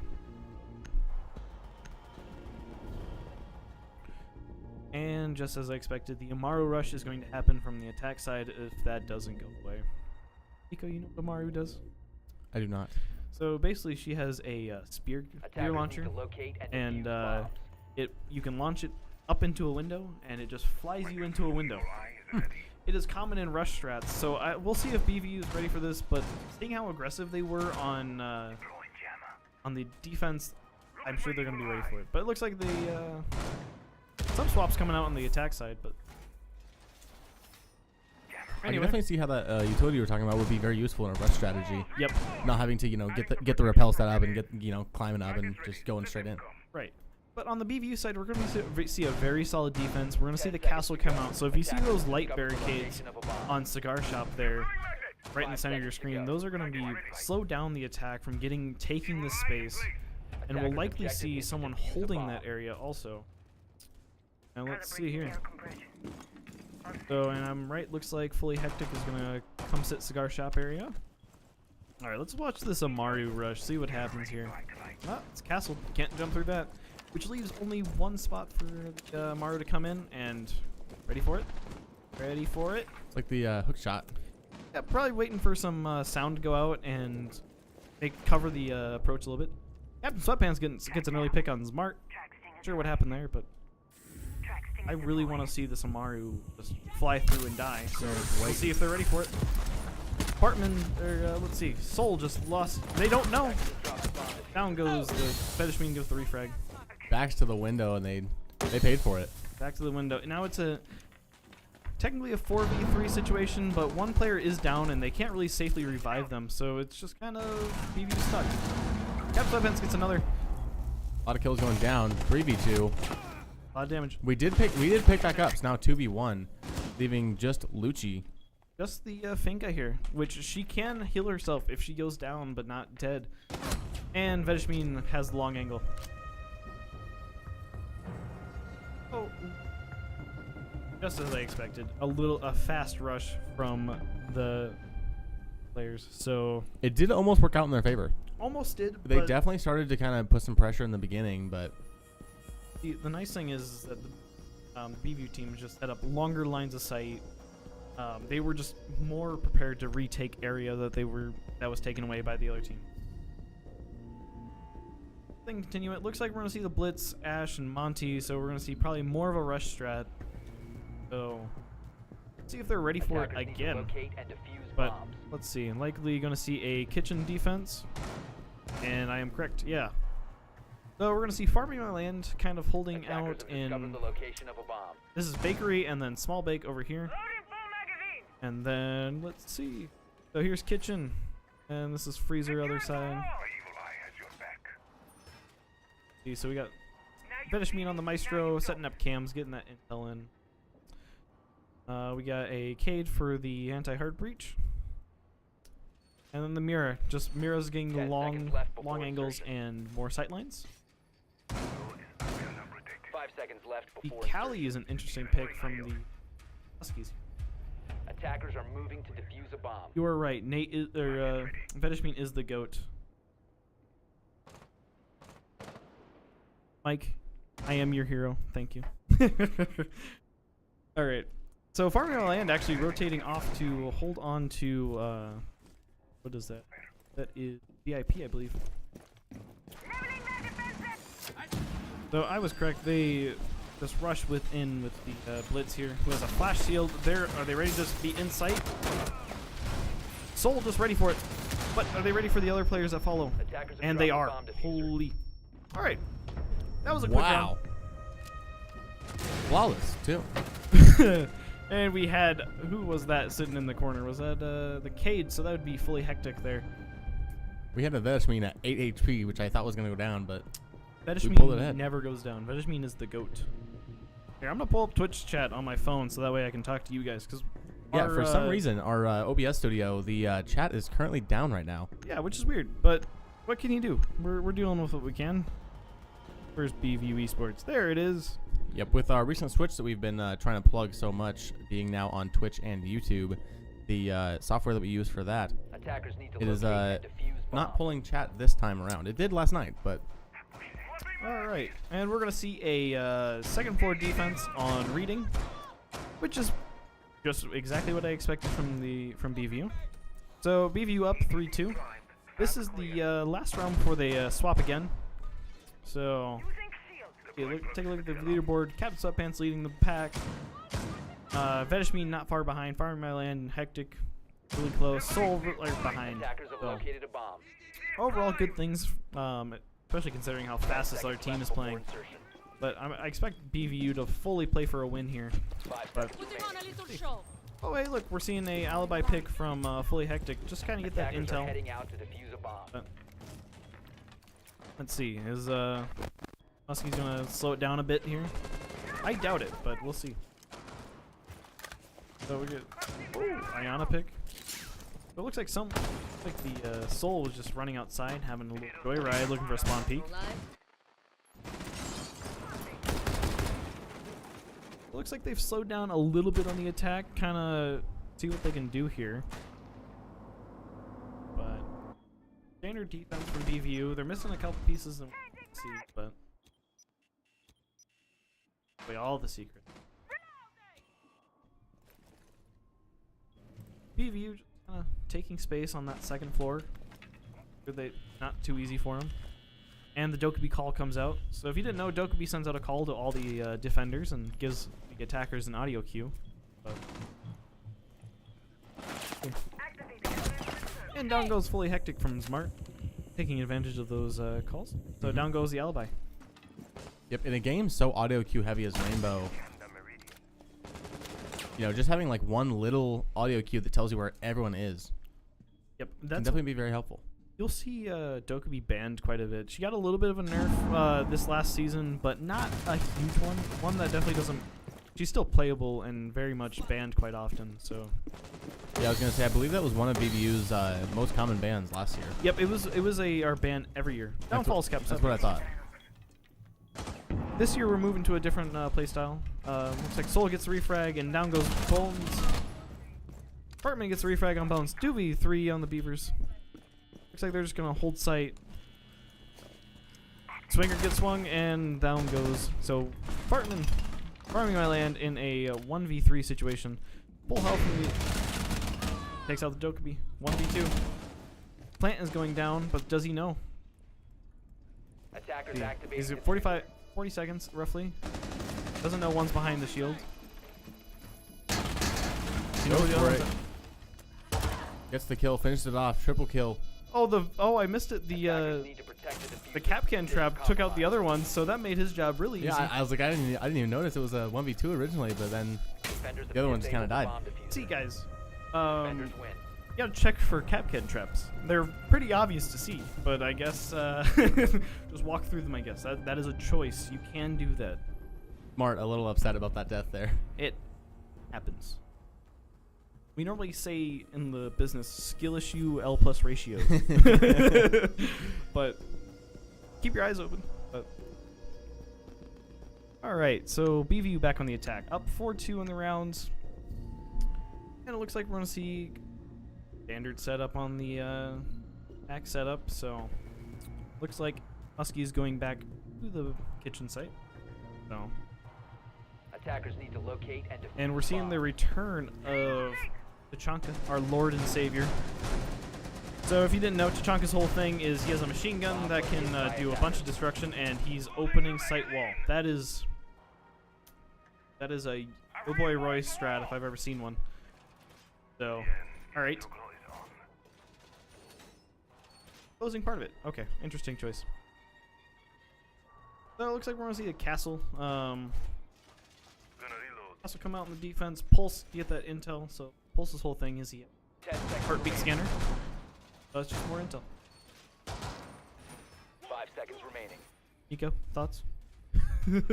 And just as I expected, the Amaru rush is going to happen from the attack side if that doesn't go away. Nico, you know what Amaru does? I do not. So basically, she has a spear Attackers launcher, need to locate and and defuse bombs. you can launch it up into a window, and it just flies you into a window. It is common in rush strats, so we'll see if BVU is ready for this. But seeing how aggressive they were on the defense, I'm sure they're going to be ready for it. But it looks like some swaps coming out on the attack side, but I can Anyway. definitely see how that utility you were talking about would be very useful in a rush strategy. Yep. Not having to, get the rappel set up and get, climbing up and just going straight in. Right. But on the BVU side, we're going to see a very solid defense. We're going to see the castle come out. So if you see those light barricades on Cigar Shop there, right in the center of your screen, those are going to be slow down the attack from taking this space. And we'll likely see someone holding that area also. Now let's see here. So, and I'm right, looks like Fully Hectic is going to come sit Cigar Shop area. Alright, let's watch this Amaru rush, see what happens here. Ah, it's castle, can't jump through that. Which leaves only one spot for Amaru to come in, and ready for it? Ready for it? It's like the hook shot. Yeah, probably waiting for some sound to go out and cover the approach a little bit. Captain Sweatpants gets an early pick on Smart. Not sure what happened there, but I really want to see this Amaru just fly through and die. So we'll see if they're ready for it. Partman, or let's see, Soul just lost. They don't know. Down goes the Fetish Mean, gives the refrag. Backs to the window, and they paid for it. Back to the window. Now it's technically a 4v3 situation, but one player is down and they can't really safely revive them, so it's just kind of BV stuck. Captain Sweatpants gets another. A lot of kills going down. 3v2. A lot of damage. We did pick back up. It's now 2v1, leaving just Lucci. Just the Finka here, which she can heal herself if she goes down, but not dead. And Vedishmin has the long angle. Oh, just as I expected, a fast rush from the players. So It did almost work out in their favor. almost did. They but definitely started to kind of put some pressure in the beginning, but the nice thing is that the BVU team just set up longer lines of sight. They were just more prepared to retake area that was taken away by the other team. Then continue. It looks like we're gonna see the Blitz, Ash, and Monty. So we're gonna see probably more of a rush strat. So let's see if they're ready for it again. But let's see. Likely gonna see a kitchen defense, and I am correct. Yeah. So we're gonna see Farming My Land kind of holding out in. This is bakery and then small bake over here. And then let's see. So here's kitchen, and this is freezer other side. See, so we got Vedishmin on the Maestro, setting up cams, getting that intel in. We got a Cade for the anti-hard breach. And then the Mira. Just Mira's getting the long angles and more sight lines. 5 seconds left The before Kali is an interesting pick from the Huskies. attackers are moving to defuse a bomb. You are right. Vedishmin is the GOAT. Mike, I am your hero. Thank you. All right. So Farming Our Land actually rotating off to hold on to what is that? That is VIP, I believe. So I was correct. They just rush within with the Blitz here, who has a flash shield. Are they ready to just be in sight? Soul just ready for it. But are they ready for the other players that follow? And they are. Holy. All right. That was a quick wow. Flawless, too. round. And we had, who was that sitting in the corner? Was that the Cade? So that would be Fully Hectic there. We had a Vedishmin at 8 HP, which I thought was going to go down, but pulled it Vedishmin ahead. never goes down. Vedishmin is the GOAT. Here, I'm going to pull up Twitch chat on my phone so that way I can talk to you guys. Cause yeah, for some reason, our OBS studio, the chat is currently down right now. Yeah, which is weird. But what can you do? We're dealing with what we can. Where's BVU Esports? There it is. Yep, with our recent switch that we've been trying to plug so much, being now on Twitch and YouTube, the software that we use for that, Attackers need to it is locate and defuse not bombs. pulling chat this time around. It did last night, but All right, and we're gonna see a second floor defense on reading, which is just exactly what I expected from BVU. So BVU up 3-2. This is the last round before they swap again. So okay, take a look at the leaderboard. Captain Sweatpants leading the pack. Vedishmin not far behind. Farming My Land, Hectic really close. Soul right behind. Attackers have So located a bomb. overall, good things. Especially considering how fast this other team is playing. But I expect BVU to fully play for a win here. 5 But seconds remaining. Oh, hey, look, we're seeing a alibi pick from Fully Hectic. Just kind of get that Attackers are intel. heading out to defuse a bomb. Let's see. Is Husky's gonna slow it down a bit here? I doubt it, but we'll see. So we get Iana pick. It looks like the Soul was just running outside, having a little joyride, looking for a spawn peek. It looks like they've slowed down a little bit on the attack, kind of see what they can do here. But standard defense from BVU. They're missing a couple pieces, and see, but wait, all the secrets. BVU just kind of taking space on that second floor. They not too easy for them. And the Dokkaebi call comes out. So if you didn't know, Dokkaebi sends out a call to all the defenders and gives the attackers an audio cue. But and down goes Fully Hectic from Smart, taking advantage of those calls. So down goes the alibi. Yep, in a game so audio cue heavy as Rainbow, you know, just having like one little audio cue that tells you where everyone is Yep, can that's definitely be very helpful. you'll see Dokkaebi banned quite a bit. She got a little bit of a nerf this last season, but not a huge one. One that definitely doesn't. She's still playable and very much banned quite often. So. Yeah, I was gonna say I believe that was one of BBU's most common bans last year. Yep, it was our ban every year. Downfall's kept. That's what I thought. This year we're moving to a different playstyle. Looks like Soul gets the refrag and down goes Bones. Apartment gets the refrag on Bones. 2v3 on the Beavers. Looks like they're just gonna hold sight. Swinger gets swung and down goes. So Fartman farming my land in a 1v3 situation. Full health from the takes out the Dokkaebi. 1v2. Plant is going down, but does he know? Attackers He's activating. at 40 seconds roughly. Doesn't know one's behind the shield. You know Goes the for other it. one's Gets the kill, finished it off, triple kill. Oh, I missed it. Attackers need to protect the diffuser. The Capcan trap took out the other one, so that made his job really easy. Yeah, I was like, I didn't even notice it was a 1v2 originally, but then Defenders have the other one just kind of disabled died. the bomb diffuser. See, guys, Defenders win. you gotta check for Capcan traps. They're pretty obvious to see, but I guess just walk through them. I guess that is a choice. You can do that. Smart, a little upset about that death there. It happens. We normally say in the business skill issue L plus ratio, but keep your eyes open. But all right, so BVU back on the attack, up 4-2 in the rounds, and it looks like we're gonna see standard setup on the attack setup. So looks like Husky's going back to the kitchen site. So. Attackers need to locate and defuse And we're seeing the return of Tachanka, our Lord and Savior. So if you didn't know, Tachanka's whole thing is he has a machine gun that can do a bunch of destruction, and he's opening sight wall. That is a oh boy Roy strat if I've ever seen one. So, all right. Closing part of it. Okay, interesting choice. So it looks like we're gonna see a castle. Also come out in the defense. Pulse, get that intel. So Pulse's whole thing is he 10 seconds heartbeat remaining. scanner. So that's just more intel. 5 seconds remaining. Nico, thoughts? You're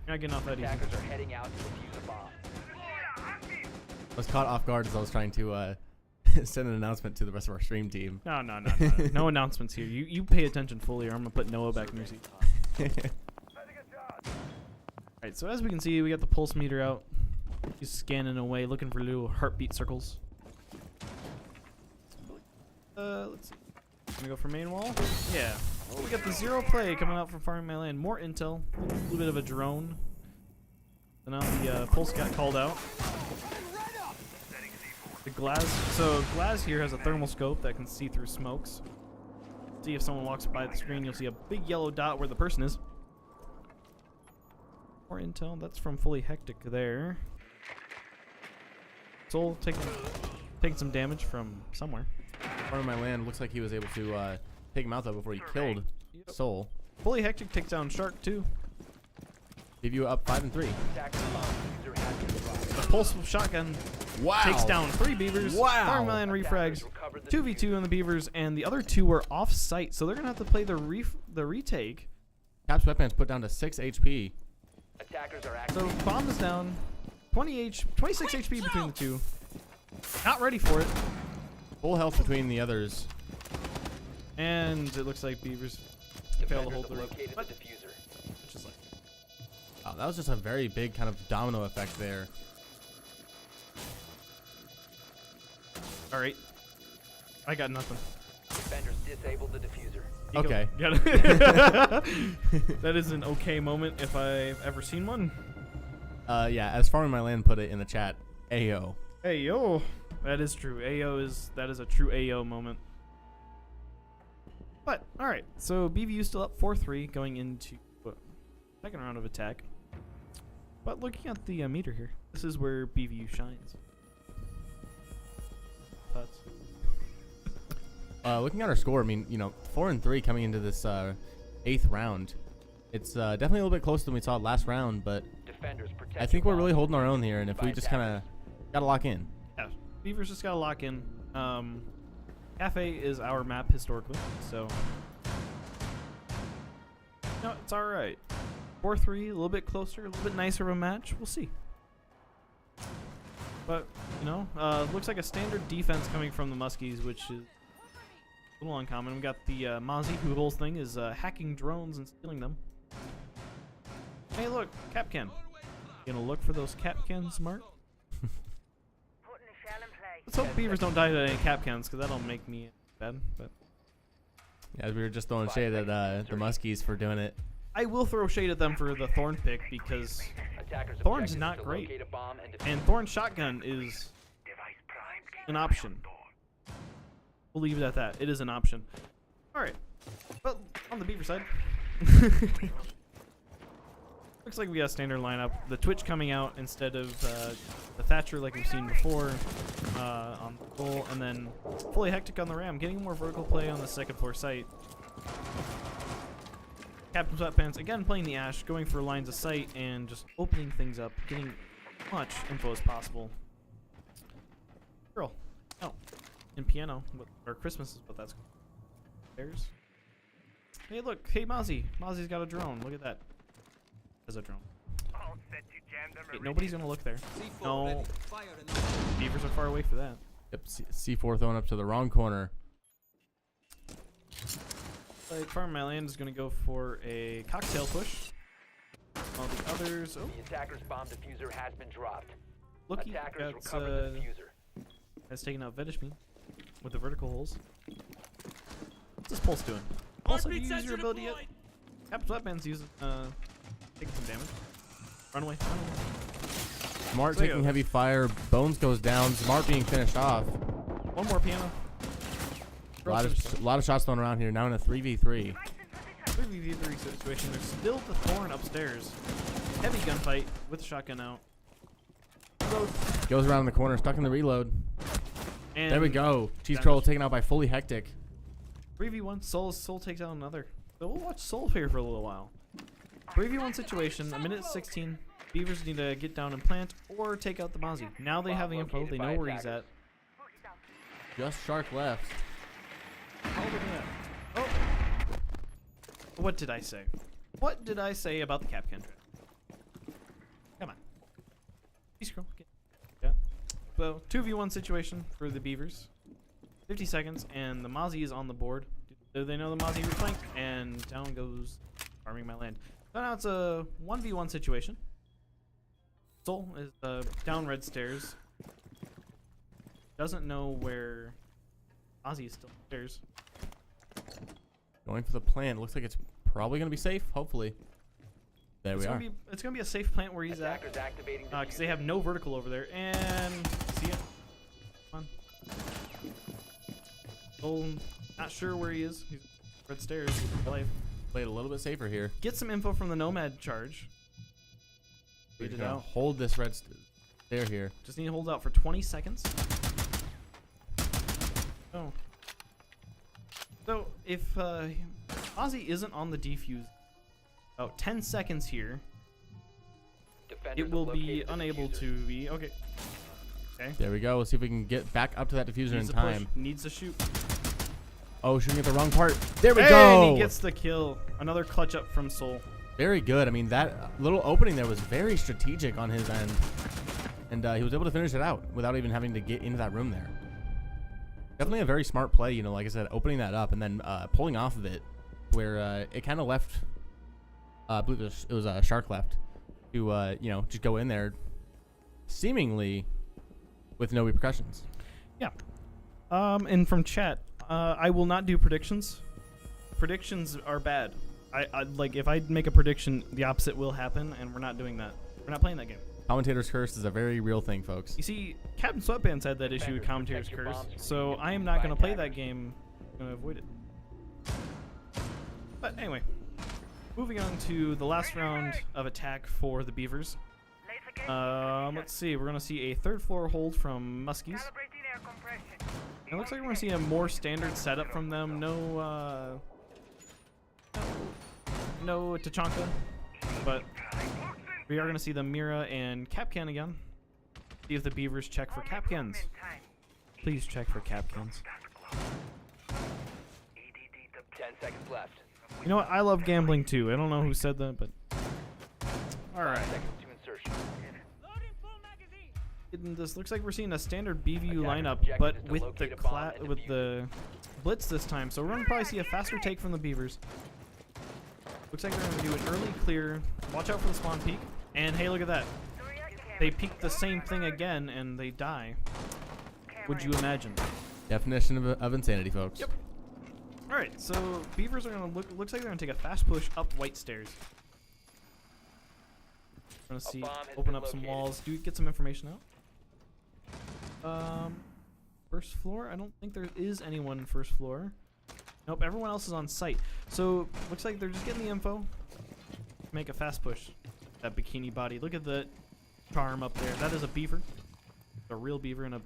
not getting off that easy. Attackers are heading out to defuse a bomb. I was caught off guard as I was trying to send an announcement to the rest of our stream team. No. No announcements here. You pay attention fully, or I'm gonna put Noah back in your seat. Alright, so as we can see, we got the pulse meter out. He's scanning away, looking for little heartbeat circles. Let's see. Gonna go for main wall? Yeah. Oh, we got the zero play coming out from farming my land. More intel. A little bit of a drone. So now the pulse got called out. The Glaz here has a thermal scope that can see through smokes. See if someone walks by the screen, you'll see a big yellow dot where the person is. More intel. That's from Fully Hectic there. Soul taking some damage from somewhere. Part of my land looks like he was able to take him out though before he killed Soul. Fully Hectic takes down Shark too. Give you up 5-3. Attackers bomb diffuser has been dropped. Pulse shotgun Wow. takes down 3 beavers. Wow. Fireman refrags. 2v2 on the beavers, and the other 2 were off site, so they're gonna have to play the retake. Cap sweatpants put down to 6 HP. Attackers are So active. bomb is down. 26 HP between the 2. Not ready for it, Full health between the others. and it looks like beavers fail to Defenders hold have the located the but diffuser. which is like Oh, that was just a very big kind of domino effect there. all right. I got nothing. Defenders disabled the diffuser. You go. Okay. Got it. That is an okay moment if I've ever seen one. Yeah, as Farming My Land put it in the chat, Ayo. Hey yo, that is true. That is a true AO moment. But all right, so BVU still up 4-3 going into second round of attack. But looking at the meter here, this is where BVU shines. Tuts. Looking at our score, I mean, 4-3 coming into this 8th round. It's definitely a little bit closer than we saw last round, but Defenders protect I think your we're really bombs holding our from own being here, and if defused we by just kind attackers. of gotta lock in. Yeah, Beavers just gotta lock in. Cafe is our map historically, so no, it's all right. 4-3, a little bit closer, a little bit nicer of a match. We'll see. But looks like a standard defense coming from the Muskies, which is a little uncommon. We got the Mozzie, who whole thing is hacking drones and stealing them. Hey, look, Capcan. Gonna look for those Capcans, Mark? Putting a shell in place. Let's hope beavers don't die to any Capcans, because that'll make me bad. But Yeah, we were just throwing shade at the Muskies for doing it. I will throw shade at them for the Thorn pick, because Attackers' Thorn's objective not is to great. locate a bomb and and defuse Thorn's shotgun is Device primed. an option. We'll leave it at that. It is an option. All right, but on the beaver side, looks like we got a standard lineup. The Twitch coming out instead of the Thatcher like we've seen before on the goal, and then fully hectic on the Ram, getting more vertical play on the second floor site. Captain Sweatpants again playing the Ash, going for lines of sight and just opening things up, getting as much info as possible. Girl, oh, and piano, or Christmas is what that's called. There's. Hey, look, hey Mozzie, Mozzie's got a drone. Look at that. There's a drone. All set to jam them. Wait, nobody's gonna look there. C4 No. ready. Fire in the Beavers are far away for that. Yep, C4 thrown up to the wrong corner. Like Farm My Land is gonna go for a cocktail push. All the others. Oh, The attacker's bomb diffuser has been dropped. looky, Attackers that's recover the diffuser. that's taking out Vedishme with the vertical holes. What's this Pulse doing? Pulse, have you used your ability yet? Captain Sweatpants using taking some damage. Run away, run away. Smart So, taking yeah. heavy fire. Bones goes down. Smart being finished off. One more piano. A lot of shots thrown around here. Now in a 3v3. 3v3 situation. There's still the Thorn upstairs. Heavy gunfight with the shotgun out. Goes around the corner, stuck in the reload. And There we go. Cheese damage. Troll taken out by Fully Hectic. 3v1. Soul takes out another. So we'll watch Soul here for a little while. 3v1 situation. A minute 16. Beavers need to get down and plant or take out the Mozzie. Now they have the info. They know where he's at. Just Shark left. Oh, look at that. Oh. What did I say? What did I say about the Capcan trap? Come on. Peace girl. Yeah. So 2v1 situation for the Beavers. 50 seconds and the Mozzie is on the board. Do they know the Mozzie reflank? And down goes Farming My Land. So now it's a 1v1 situation. Soul is down red stairs. Doesn't know where Ozzy is still upstairs. Going for the plant. Looks like it's probably going to be safe. Hopefully. There we are. It's gonna be a safe plant where he's at, Attackers activating because diffuser. they have no vertical over there. And see it. Come on. Oh, not sure where he is. He's red stairs. Life. Played a little bit safer here. Get some info from the Nomad charge. We're Wait it gonna out. hold this red stair here. Just need to hold out for 20 seconds. Oh. So if Ozzy isn't on the defuse, about 10 seconds here. Defenders It will have be located the unable diffuser. to be. Okay. Okay. There we go. Let's see if we can get back up to that diffuser in Needs to time. push. Needs to shoot. Oh, shooting at the wrong part. There we And go. he gets the kill. Another clutch up from Soul. Very good. I mean, that little opening there was very strategic on his end. And he was able to finish it out without even having to get into that room there. Definitely a very smart play, you know, like I said, opening that up and then pulling off of it where it kind of left, I believe it was Shark left to, you know, just go in there seemingly with no repercussions. Yeah. And from chat, I will not do predictions. Predictions are bad. I like if I make a prediction, the opposite will happen, and we're not doing that. We're not playing that game. Commentator's curse is a very real thing, folks. You see, Captain Sweatpants had that issue with Commentator's Curse, so I am not going to play that game. I'm going to avoid it. But anyway, moving on to the last round of attack for the Beavers. Let's see, we're going to see a third floor hold from Muskies. Calibrating air compression. It looks like we're going to see a more standard setup from them. No Tachanka, but we are going to see the Mira and Capcan again. See if the Beavers check for Capcans. Please check for Capcans. 10 seconds left. You know what? I love gambling too. I don't know who said that, but 5 alright. seconds to insertion. Loading full magazine. This looks like we're seeing a standard BVU Attacker's lineup, objective but is to with locate the a bomb and with defuse the blitz this time. So we're gonna probably see a faster take from the Beavers. Looks like they're gonna do an early clear. Watch out for the spawn peek. And hey, look at that. They peek the same thing again, and they die. Would you imagine? Definition of insanity, folks. Yep. All right, so Beavers are gonna looks like they're gonna take a fast push up White Stairs. We're gonna see bomb has open been up some located. walls. Do we get some information out? First floor. I don't think there is anyone first floor. Nope, everyone else is on site. So looks like they're just getting the info. Make a fast push. That bikini body. Look at the charm up there. That is a beaver. A real beaver and a.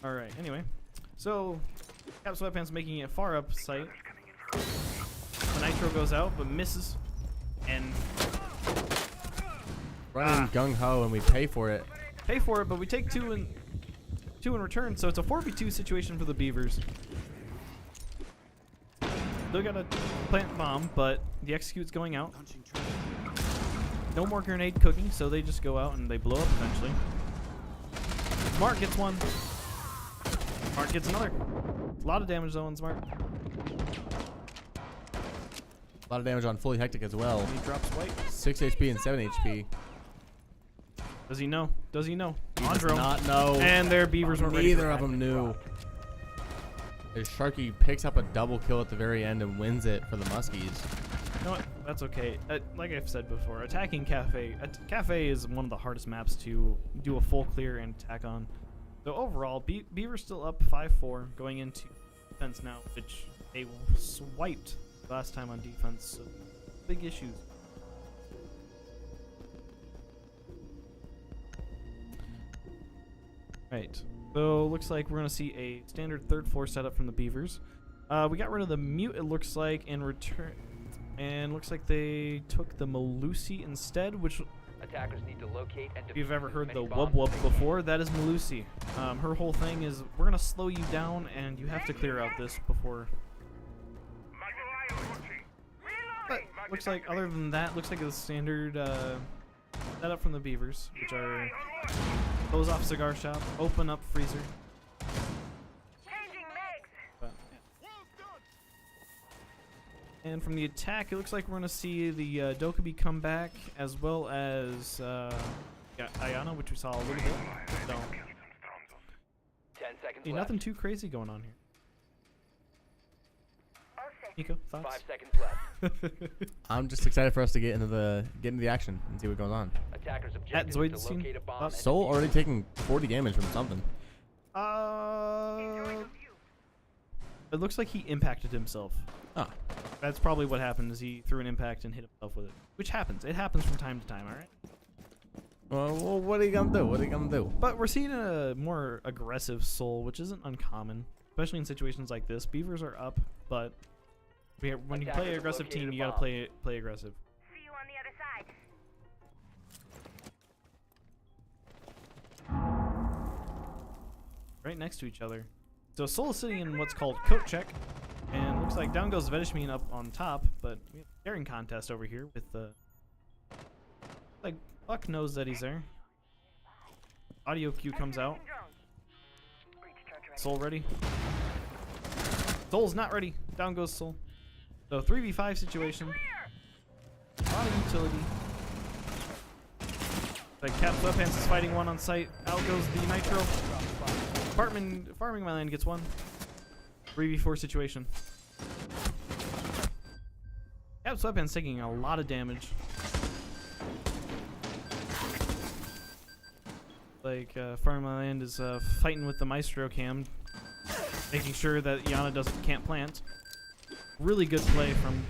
All right. Anyway, so Cap Sweatpants making it far up site. The nitro goes out, but misses, and Running gung ho, and we pay for it. pay for it. But we take two in return, so it's a 4v2 situation for the Beavers. Still got a plant bomb, but the execute's going out. No more grenade cooking, so they just go out and they blow up eventually. Smart gets one. Smart gets another. A lot of damage though on Smart. A lot of damage on Fully Hectic as well. And he drops White. 6 HP and 7 HP. Does he know? Does he know? He does Andro. not know. And their Beavers weren't ready for Neither of that. them knew. As Sharky picks up a double kill at the very end and wins it for the Muskies. You know what? That's okay. Like I've said before, attacking Cafe. Cafe is one of the hardest maps to do a full clear and attack on. So overall, Beaver's still up 5-4 going into defense now, which they swiped last time on defense. So big issues. Right. So looks like we're gonna see a standard third floor setup from the Beavers. We got rid of the mute, it looks like, in return. And looks like they took the Malusi instead, which Attackers need to locate and if you've defuse ever as heard many the bombs wub as wub they can. before, that is Malusi. Her whole thing is we're gonna slow you down and you have to clear out this before. But looks like other than that, looks like a standard setup from the Beavers, which are close off cigar shop, open up freezer. Changing legs. But, yeah. And from the attack, it looks like we're gonna see the Dokkaebi come back, as well as Ayana, which we saw a little bit. So, 10 seconds see, left. nothing too crazy going on here. Nico, 5 thoughts? seconds left. I'm just excited for us to get into the action and see what goes on. Attackers objective is to Zoidstein, locate a bomb and Soul defuse already taking 40 damage from something. It looks like he impacted himself. Ah, That's probably what happened. Is he threw an impact and hit himself with it, which happens. It happens from time to time. All right. well, what are you gonna do? What are you gonna do? But we're seeing a more aggressive Soul, which isn't uncommon, especially in situations like this. Beavers are up, but When you Attackers play have aggressive located team, a you gotta bomb. play aggressive. See you on the other side. Right next to each other. So Soul is sitting in what's called coat check, and looks like down goes Vedishmin up on top. But we have a staring contest over here with the like Buck knows that he's there. Audio cue comes out. Soul ready? Soul's not ready. Down goes Soul. So 3v5 situation. A lot of utility. Like Cap Sweatpants is fighting one on site. Out goes the Nitro. Farming my land gets one. 3v4 situation. Cap Sweatpants taking a lot of damage. Like Farming my land is fighting with the Maestro cam, making sure that Yana can't plant. Really good play from,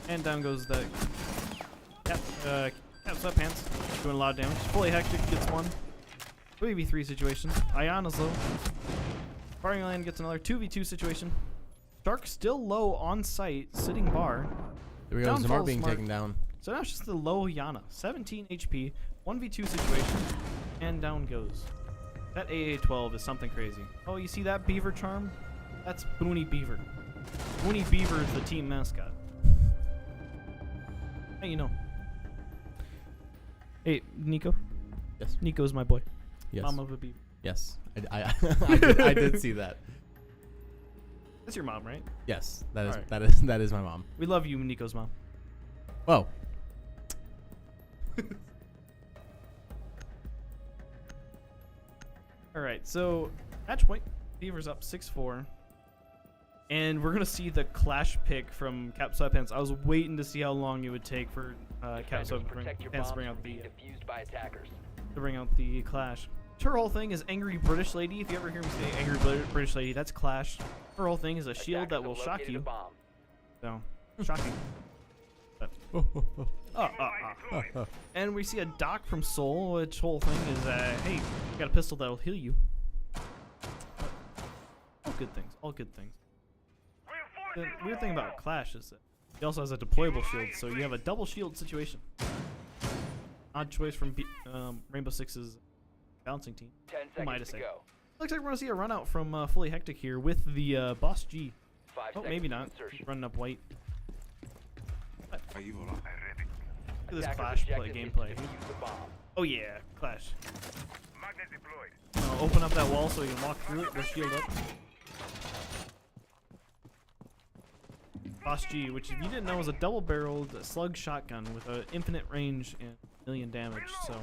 and down goes the Cap Sweatpants, doing a lot of damage. Fully Hectic gets one. 3v3 situation. Ayana's low. Farming land gets another 2v2 situation. Shark still low on site, sitting bar. There we go. Down Zamart falls being Smart. taken down. So now it's just the low Yana. 17 HP, 1v2 situation, and down goes. That AA-12 is something crazy. Oh, you see that Beaver charm? That's Booney Beaver. Booney Beaver is the team mascot. Hey, you know. Hey, Nico. Yes. Nico's my boy. Yes. Mom of a beaver. Yes. I did see that. That's your mom, right? Yes. That is Alright. that is my mom. We love you, Nico's mom. Whoa. Alright, so match point. Beaver's up 6-4. And we're going to see the clash pick from Cap Sweatpants. I was waiting to see how long it would take for Cap Defenders, protect your Sweatpants bombs to bring from out being the defused by attackers. clash. Her whole thing is Angry British Lady. If you ever hear me say Angry British Lady, that's Clash. Her whole thing is a shield Attackers that will have shock located a you. bomb. So, shocking. But, and we see a doc from Soul, which whole thing is, hey, you got a pistol that'll heal you. All good things. All good things. The weird thing about Clash is that he also has a deployable shield, so you have a double shield situation. Odd choice from Rainbow Six's bouncing team. 10 Who am I to seconds to say? go. Looks like we're gonna see a run out from Fully Hectic here with the Boss G. 5 Oh, seconds maybe to not. insertion. Running up white. Look at this Attackers Clash play objective is to gameplay. defuse the bomb. Oh yeah, Clash. Magnet deployed. Open up that wall so you can walk through it with shield up. Boss G, which if you didn't know is a double-barreled slug shotgun with an infinite range and a million damage. So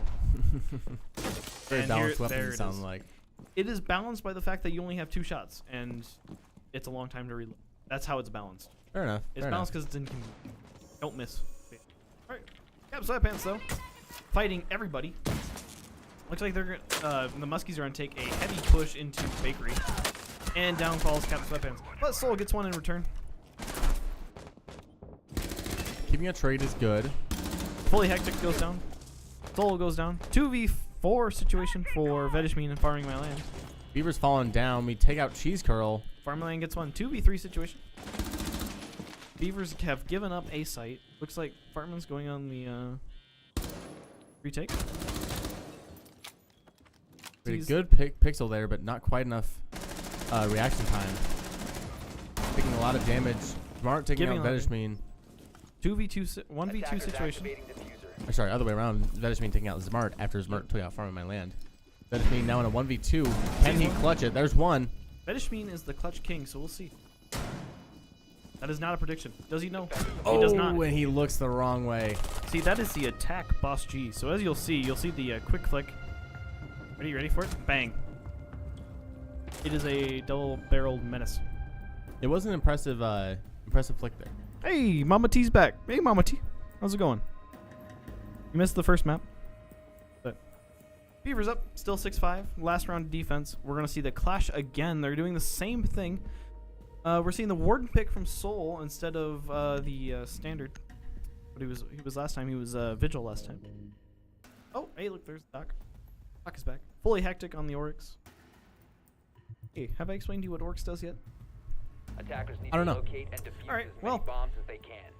Very And balanced here- weapon. there It it sounds is. like. it is balanced by the fact that you only have 2 shots and it's a long time to reload. That's how it's balanced. Fair enough. It's fair balanced because it's inconvenient. Don't miss. Alright. Cap Sweatpants though. Fighting everybody. Looks like they're the Muskies are gonna take a heavy push into Bakery. And down falls Cap Sweatpants. But Soul gets one in return. Keeping a trade is good. Fully Hectic goes down. Soul goes down. 2v4 situation for Vedishmin and Farming My Land. Beaver's falling down. We take out Cheese Curl. Farming My Land gets one. 2v3 situation. Beavers have given up a site. Looks like Fartman's going on the retake. We had a He's- good pixel there, but not quite enough reaction time. Taking a lot of damage. Smart taking Giving out a lot of Vedishmin. 2v2, 1v2 Attackers situation. activating diffuser. Or sorry, other way around. Vedishmin taking out Smart after Smart took out Farming My Land. Vedishmin now in a 1v2. Can he clutch it? There's one. Vedishmin is the clutch king, so we'll see. That is not a prediction. Does he know? Oh, He does not. and he looks the wrong way. See, that is the attack Boss G. So as you'll see the quick flick. Ready for it? Bang. It is a double-barreled menace. It was an impressive flick there. Hey, Mama T's back. Hey, Mama T. How's it going? You missed the first map. But Beaver's up, still 6-5. Last round of defense. We're going to see the clash again. They're doing the same thing. We're seeing the Warden pick from Soul instead of the standard. But he was last time. He was Vigil last time. Oh, hey, look, there's Doc. Doc is back. Fully Hectic on the Oryx. Hey, have I explained to you what Oryx does yet? Attackers need I don't to know. locate and defuse Alright, as many well. bombs as they can.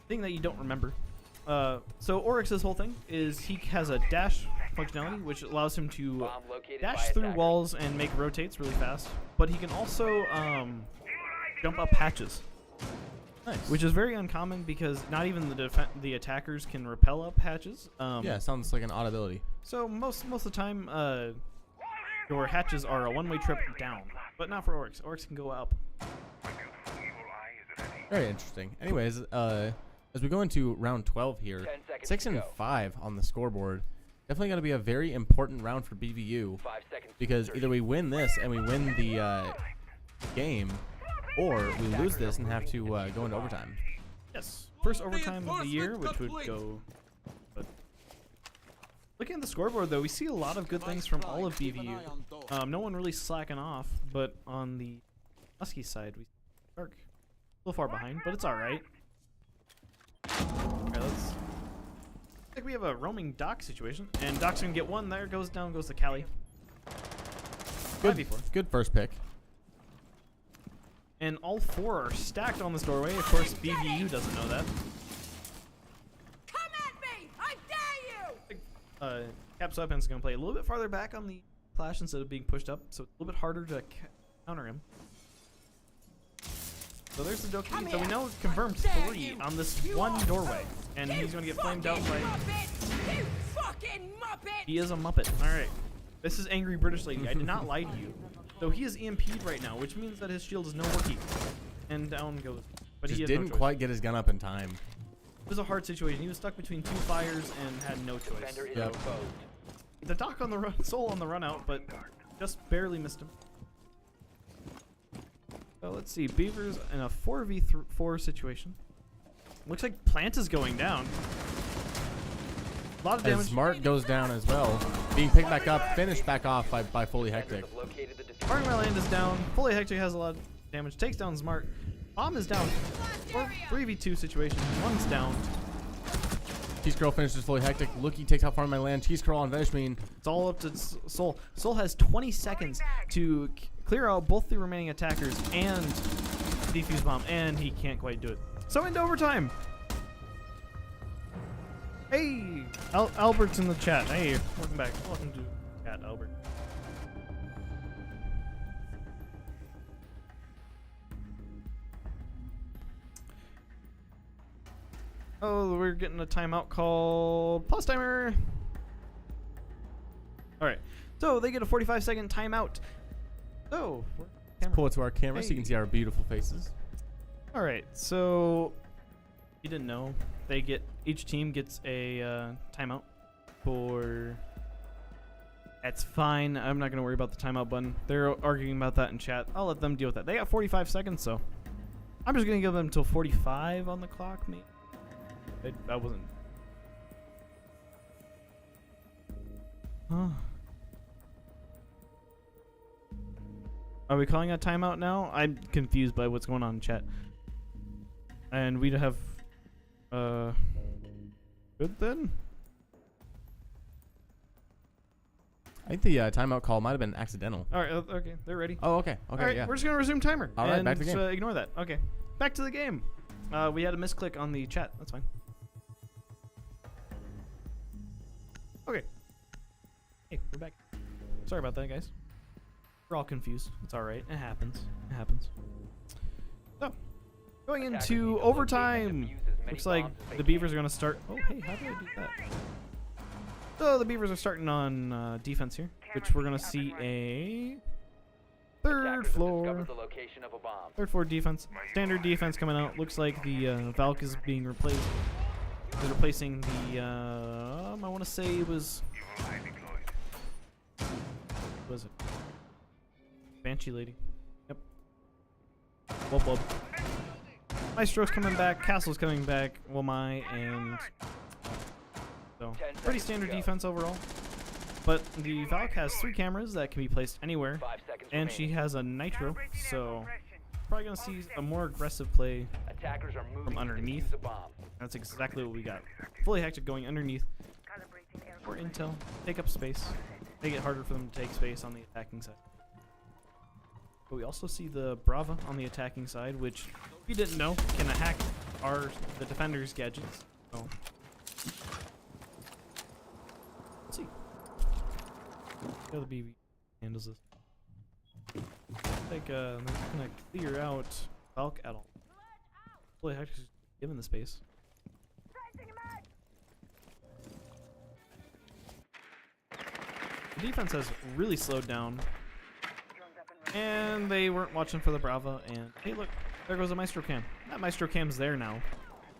Thing that you don't remember. So Oryx's whole thing is he has a dash functionality, which allows him to Bomb located dash by through attackers. walls and make rotates really fast. But he can also jump up hatches, Nice. which is very uncommon because not even the attackers can rappel up hatches. Yeah, sounds like an odd ability. So most of the time, your hatches are a one-way trip down, but not for Oryx. Oryx can go up. Very interesting. Anyways, as we go into round 12 here, 10 seconds 6 to and go. 5 on the scoreboard. Definitely going to be a very important round for BVU 5 seconds. because either we win this and we win the game, or we lose this and have to go into overtime. Yes, first overtime of the year, which would go. But looking at the scoreboard, though, we see a lot of good things from all of BVU. No one really slacking off, but on the Husky side, we Dark a little far behind, but it's all right. Alright, let's. I think we have a roaming Doc situation, and Doc's gonna get one. There goes down, goes to Cali. Good, good first pick. And all four are stacked on this doorway. Of course, BVU doesn't know that. Come at me! I dare you! Cap's weapon's gonna play a little bit farther back on the Clash instead of being pushed up, so it's a little bit harder to counter him. So there's the Doki. So we know confirmed 3 on this one doorway, and he's gonna get flamed out by. You fucking muppet! He is a Muppet. All right. This is Angry British Lady. I did not lie to you. So he is EMP'd right now, which means that his shield is no working. And down goes. But Just he had didn't no choice. quite get his gun up in time. It was a hard situation. He was stuck between 2 fires and had no choice. Defender is Yep. exposed. The Doc on the run, Soul on the run out, but just barely missed him. So let's see. Beavers in a 4v4 situation. Looks like Plant is going down. A lot of As damage. Smart goes down as well. Being picked back up, finished back off by Fully Hectic. Defenders have located the diffuser. Martin Land is down. Fully Hectic has a lot of damage. Takes down Smart. Bomb is down. 3v2 situation. One's down. Cheese Curl finishes Fully Hectic. Looky takes out Farm My Land. Cheese Curl on Vanish Mean. It's all up to Soul. Soul has 20 seconds to clear out both the remaining attackers and defuse bomb, and he can't quite do it. So into overtime. Hey, Albert's in the chat. Hey, welcome back. Welcome to chat, Albert. Oh, we're getting a timeout called pause timer. All right, so they get a 45-second timeout. So, Pull it to our camera so you can see our beautiful faces. all right, so you didn't know each team gets a timeout for. That's fine. I'm not gonna worry about the timeout button. They're arguing about that in chat. I'll let them deal with that. They got 45 seconds, so I'm just gonna give them till 45 on the clock, maybe. I wasn't. Huh. Are we calling a timeout now? I'm confused by what's going on in chat. And we'd have good then? I think the timeout call might have been accidental. Alright, okay, they're ready. Oh, okay. Okay, Alright, yeah. we're just gonna resume timer. All right, and back to the game. ignore that. Okay. Back to the game. We had a misclick on the chat. That's fine. Okay. Hey, we're back. Sorry about that, guys. We're all confused. It's alright. It happens. It happens. So, going Attackers into need to locate and overtime. defuse as many Looks like bombs as they the can. Beavers are going to start. Oh, hey, how did I do that? So, the Beavers are starting on defense here, which we're going to see a third Attackers have floor. discovered the location of a bomb. Third floor defense. Standard defense coming out. Looks like the Valk is being replaced. They're replacing the, I want to say it was it? Banshee lady. Yep. Wub wub. Maestro's coming back. Castle's coming back. Womai and so 10 pretty seconds standard to go. defense overall. But the Valk has 3 cameras that can be placed anywhere, 5 seconds and she remaining. has a nitro, so probably gonna see a more aggressive play. Attackers are moving from to underneath. defuse a bomb. That's exactly what we got. Fully Hectic going underneath for intel. Take up space. Make it harder for them to take space on the attacking side. But we also see the Brava on the attacking side, which, if you didn't know, can hack the defenders' gadgets. So, let's see. How the BV handles this. Like, they're not gonna clear out Valk at all. Well, actually, given the space. The defense has really slowed down. And they weren't watching for the Brava, and hey, look, there goes a Maestro Cam. That Maestro Cam's there now.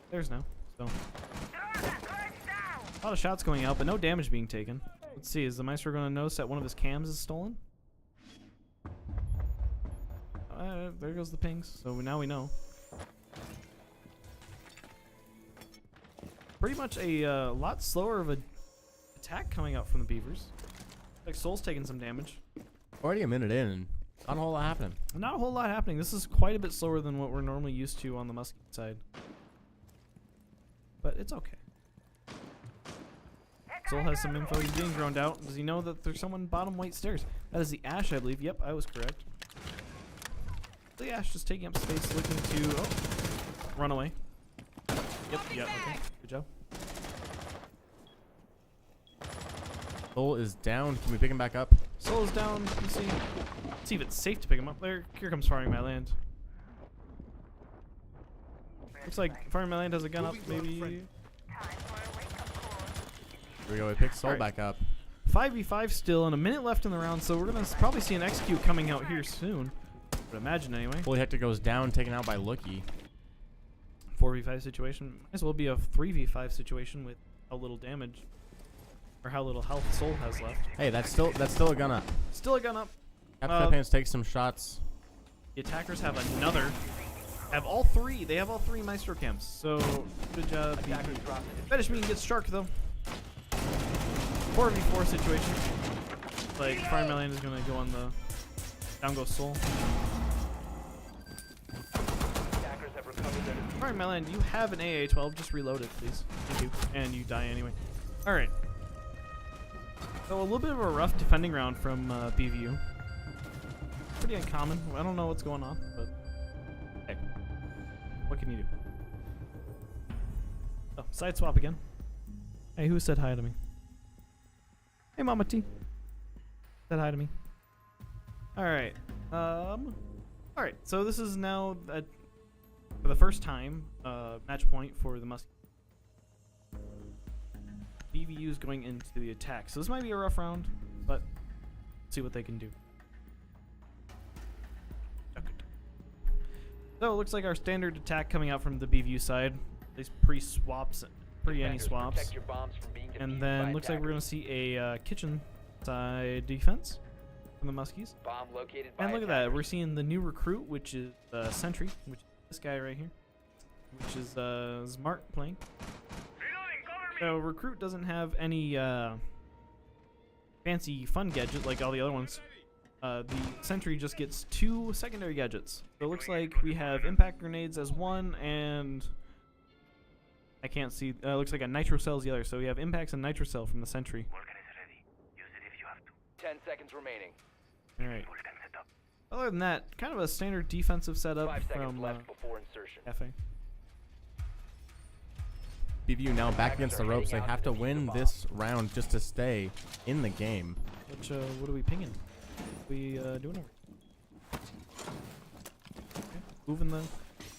There's now. So, a lot of shots going out, but no damage being taken. Let's see, is the Maestro going to notice that one of his cams is stolen? There goes the pings, so now we know. Pretty much a lot slower of a attack coming out from the Beavers. Like Soul's taking some damage. Already a minute in, and not a whole lot happening. Not a whole lot happening. This is quite a bit slower than what we're normally used to on the Muskie side. But it's okay. Soul has some info. He's being droned out. Does he know that there's someone bottom white stairs? That is the Ash, I believe. Yep, I was correct. The Ash just taking up space, looking to run away. Yep, okay. Good job. Soul is down. Can we pick him back up? Soul is down. Let's see if it's safe to pick him up. There, here comes Firing My Land. Looks like Firing My Land has a gun up, maybe. Here we go. We pick Soul back up. 5v5 still, and a minute left in the round, so we're gonna probably see an execute coming out here soon. I would imagine anyway. Fully Hector goes down, taken out by Lookie. 4v5 situation. Might as well be a 3v5 situation with how little damage or how little health Soul has left. Hey, that's still a gun up. Still a gun up. Captain Pants takes some shots. The attackers have another. Have all three. They have all three Maestro camps. So good job. Fetish Mean gets Shark though. 4v4 situation. Like Fire Million is gonna go on the down goes Soul. Fire Million, you have an AA-12. Just reload it, please. Thank you. And you die anyway. All right. So a little bit of a rough defending round from BVU. Pretty uncommon. I don't know what's going on, but hey, what can you do? Oh, side swap again. Hey, who said hi to me? Hey, Mama T. Said hi to me. All right. All right. So this is now for the first time match point for the Muskie. BVU is going into the attack, so this might be a rough round, but let's see what they can do. So it looks like our standard attack coming out from the BVU side, at least pre-swaps, pre-any swaps, and then looks like we're going to see a kitchen side defense from the Muskies. Bomb located and look at that, we're seeing the new recruit, which is Sentry, which is this guy right here, which is Smart playing. So recruit doesn't have any fancy fun gadget like all the other ones. The Sentry just gets 2 secondary gadgets. So it looks like we have impact grenades as one, and I can't see. Looks like a nitro cell is the other. So we have impacts and nitro cell from the Sentry. 10 seconds remaining. All right. Other than that, kind of a standard defensive setup 5 seconds from left before insertion. Cafe. BVU now back against the ropes. They have to win this round just to stay in the game. Which what are we pinging? We doing over. Okay. Moving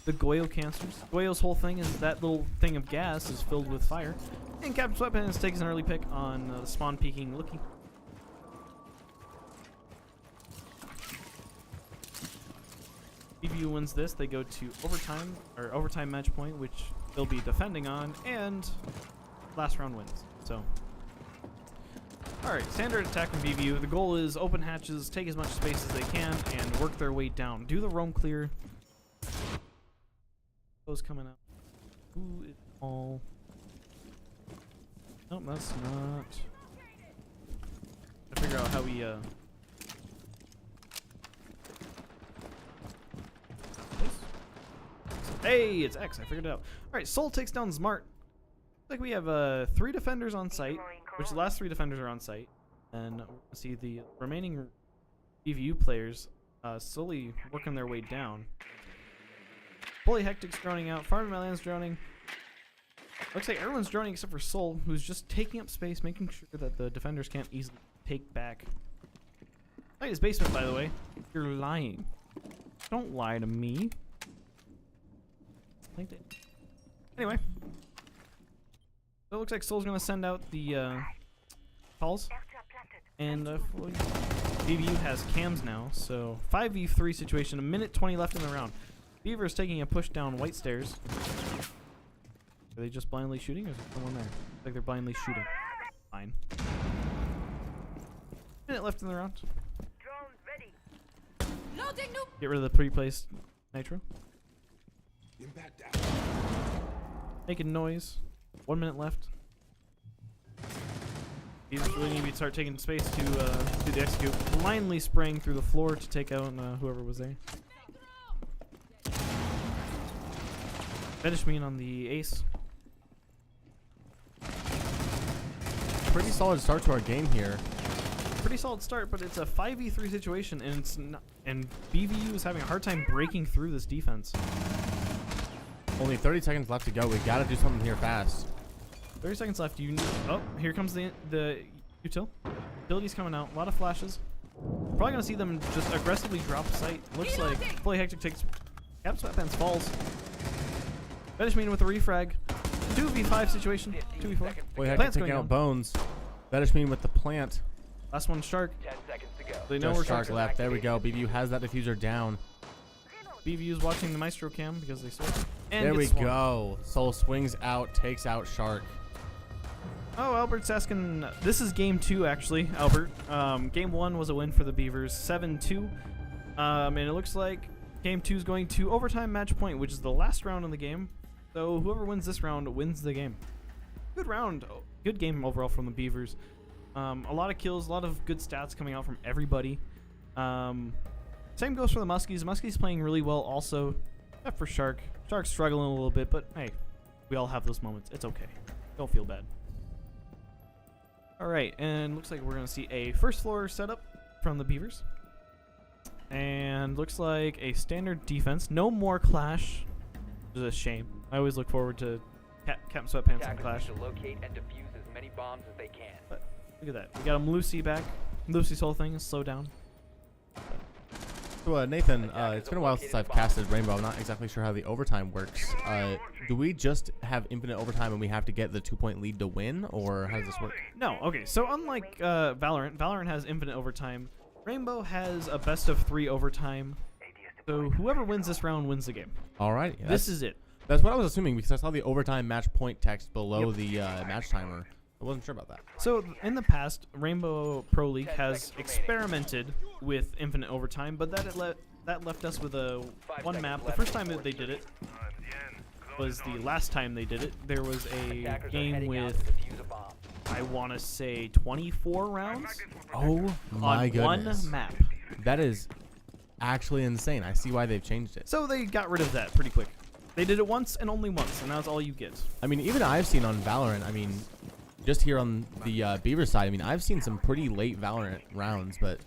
the Goyo canisters. Goyo's whole thing is that little thing of gas is filled with fire. And Captain Sweatpants takes an early pick on the spawn peeking Lookie. BVU wins this. They go to overtime match point, which they'll be defending on, and last round wins. So, all right, standard attack from BVU. The goal is open hatches, take as much space as they can, and work their way down. Do the roam clear. Those coming out. Who is all? Nope, that's not. I figure out how we Hey, it's X. I figured it out. All right, Soul takes down Smart. Looks like we have 3 defenders on site, which the last 3 defenders are on site. And we'll see the remaining BVU players slowly working their way down. Fully Hectic's droning out. Farmer Milan's droning. Looks like everyone's droning except for Soul, who's just taking up space, making sure that the defenders can't easily take back. Like his basement, by the way. You're lying. Don't lie to me. Anyway. So it looks like Soul's gonna send out the calls. And BBU has cams now, so 5v3 situation, a minute 20 left in the round. Beaver's taking a push down White Stairs. Are they just blindly shooting, or is there someone there? Looks like they're blindly shooting. Fine. Minute left in the round. Drone ready. Loading new. Get rid of the pre-placed nitro. Impact out. Making noise. 1 minute left. Beavers really need to start taking space to do the execute. Blindly spraying through the floor to take out whoever was there. Finish me on the ace. Pretty solid start to our game here. Pretty solid start, but it's a 5v3 situation, and it's not, and BVU is having a hard time breaking through this defense. Only 30 seconds left to go. We gotta do something here fast. 30 seconds left. You need, oh, here comes the util. Utility's coming out. A lot of flashes. Probably gonna see them just aggressively drop sight. Looks like Fully Hectic takes cap sweatpants falls. Finish me with a refrag. 2v5 situation. 2v4. We had to Plant's take going out down. Bones. Fetish me with the plant. Last one, Shark. 10 seconds to go. They know Just where Shark Shark's at. left. There we go. BBU has that diffuser down. BVU's watching the Maestro cam because they saw it. And There we gets swarmed. go. Soul swings out, takes out Shark. Oh, Albert's asking. This is game 2, actually, Albert. Game 1 was a win for the Beavers, 7-2. And it looks like game 2 is going to overtime match point, which is the last round in the game. So whoever wins this round wins the game. Good round. Good game overall from the Beavers. A lot of kills, a lot of good stats coming out from everybody. Same goes for the Muskies. Muskies playing really well also, except for Shark. Shark's struggling a little bit, but hey, we all have those moments. It's okay. Don't feel bad. All right, and looks like we're going to see a first floor setup from the Beavers. And looks like a standard defense. No more Clash. Which is a shame. I always look forward to Captain Sweatpants and Attackers Clash. need to locate and defuse as many bombs as they can. But look at that. We got him Lucy back. Lucy's whole thing is slow down. So Nathan, it's been a while since I've casted Rainbow. I'm not exactly sure how the overtime works. Do we just have infinite overtime and we have to get the 2-point lead to win, or how does this work? No, okay. So unlike Valorant has infinite overtime. Rainbow has a best of 3 overtime. So whoever wins this round wins the game. All right. This is it. That's what I was assuming because I saw the overtime match point text below the match timer. I wasn't sure about that. So in the past, Rainbow Pro League has experimented with infinite overtime, but that left us with a one map. The first time that they did it was the last time they did it. There was a Attackers are game heading out with, to defuse a bomb. I want to say, 24 rounds Oh my on goodness. one map. That is actually insane. I see why they've changed it. So they got rid of that pretty quick. They did it once and only once, and that's all you get. I mean, even I've seen on Valorant, I mean, just here on the Beaver side, I mean, I've seen some pretty late Valorant rounds, but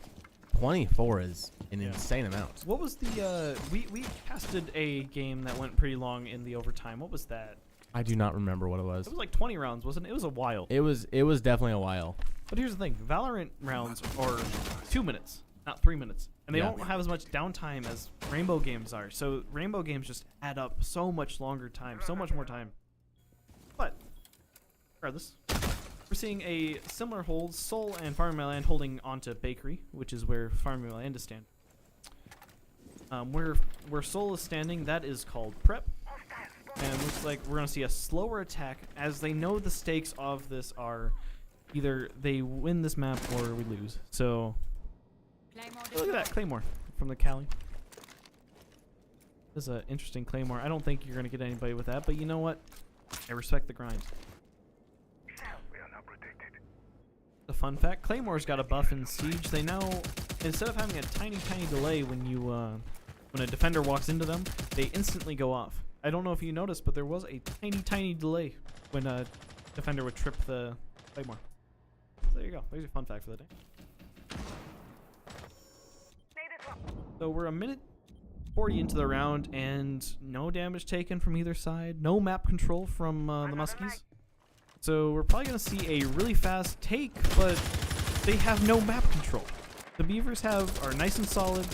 24 is an insane amount. What was the, we casted a game that went pretty long in the overtime. What was that? I do not remember what it was. It was like 20 rounds, wasn't it? It was a while. It was definitely a while. But here's the thing. Valorant rounds are 2 minutes, not 3 minutes. And they Yeah. don't have as much downtime as Rainbow games are. So Rainbow games just add up so much longer time, so much more time. But regardless, we're seeing a similar hold. Soul and Farming My Land holding onto Bakery, which is where Farming My Land is standing. Where Soul is standing, that is called Prep. And it looks like we're going to see a slower attack as they know the stakes of this are either they win this map or we lose. So look at that Claymore from the Cali. This is an interesting Claymore. I don't think you're going to get anybody with that, but you know what? I respect the grind. We are now protected. The fun fact, Claymore's got a buff in Siege. They now, instead of having a tiny delay when you when a defender walks into them, they instantly go off. I don't know if you noticed, but there was a tiny delay when a defender would trip the Claymore. So there you go. There's your fun fact for the day. Made it up. So we're a minute 40 into the round, and no damage taken from either side. No map control from the Muskies. So we're probably going to see a really fast take, but they have no map control. The Beavers are nice and solid.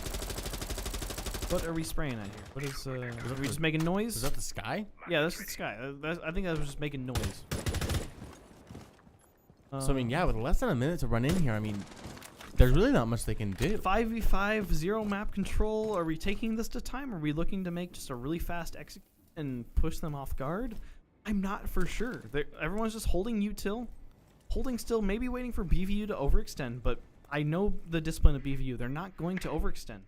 What are we spraying at here? What is, are we just making noise? Is that the sky? Yeah, that's the sky. I think that was just making noise. So, I mean, yeah, with less than a minute to run in here, I mean, there's really not much they can do. 5v5, 0 map control. Are we taking this to time? Are we looking to make just a really fast execute and push them off guard? I'm not for sure. Everyone's just holding util, holding still, maybe waiting for BVU to overextend, but I know the discipline of BVU. They're not going to overextend.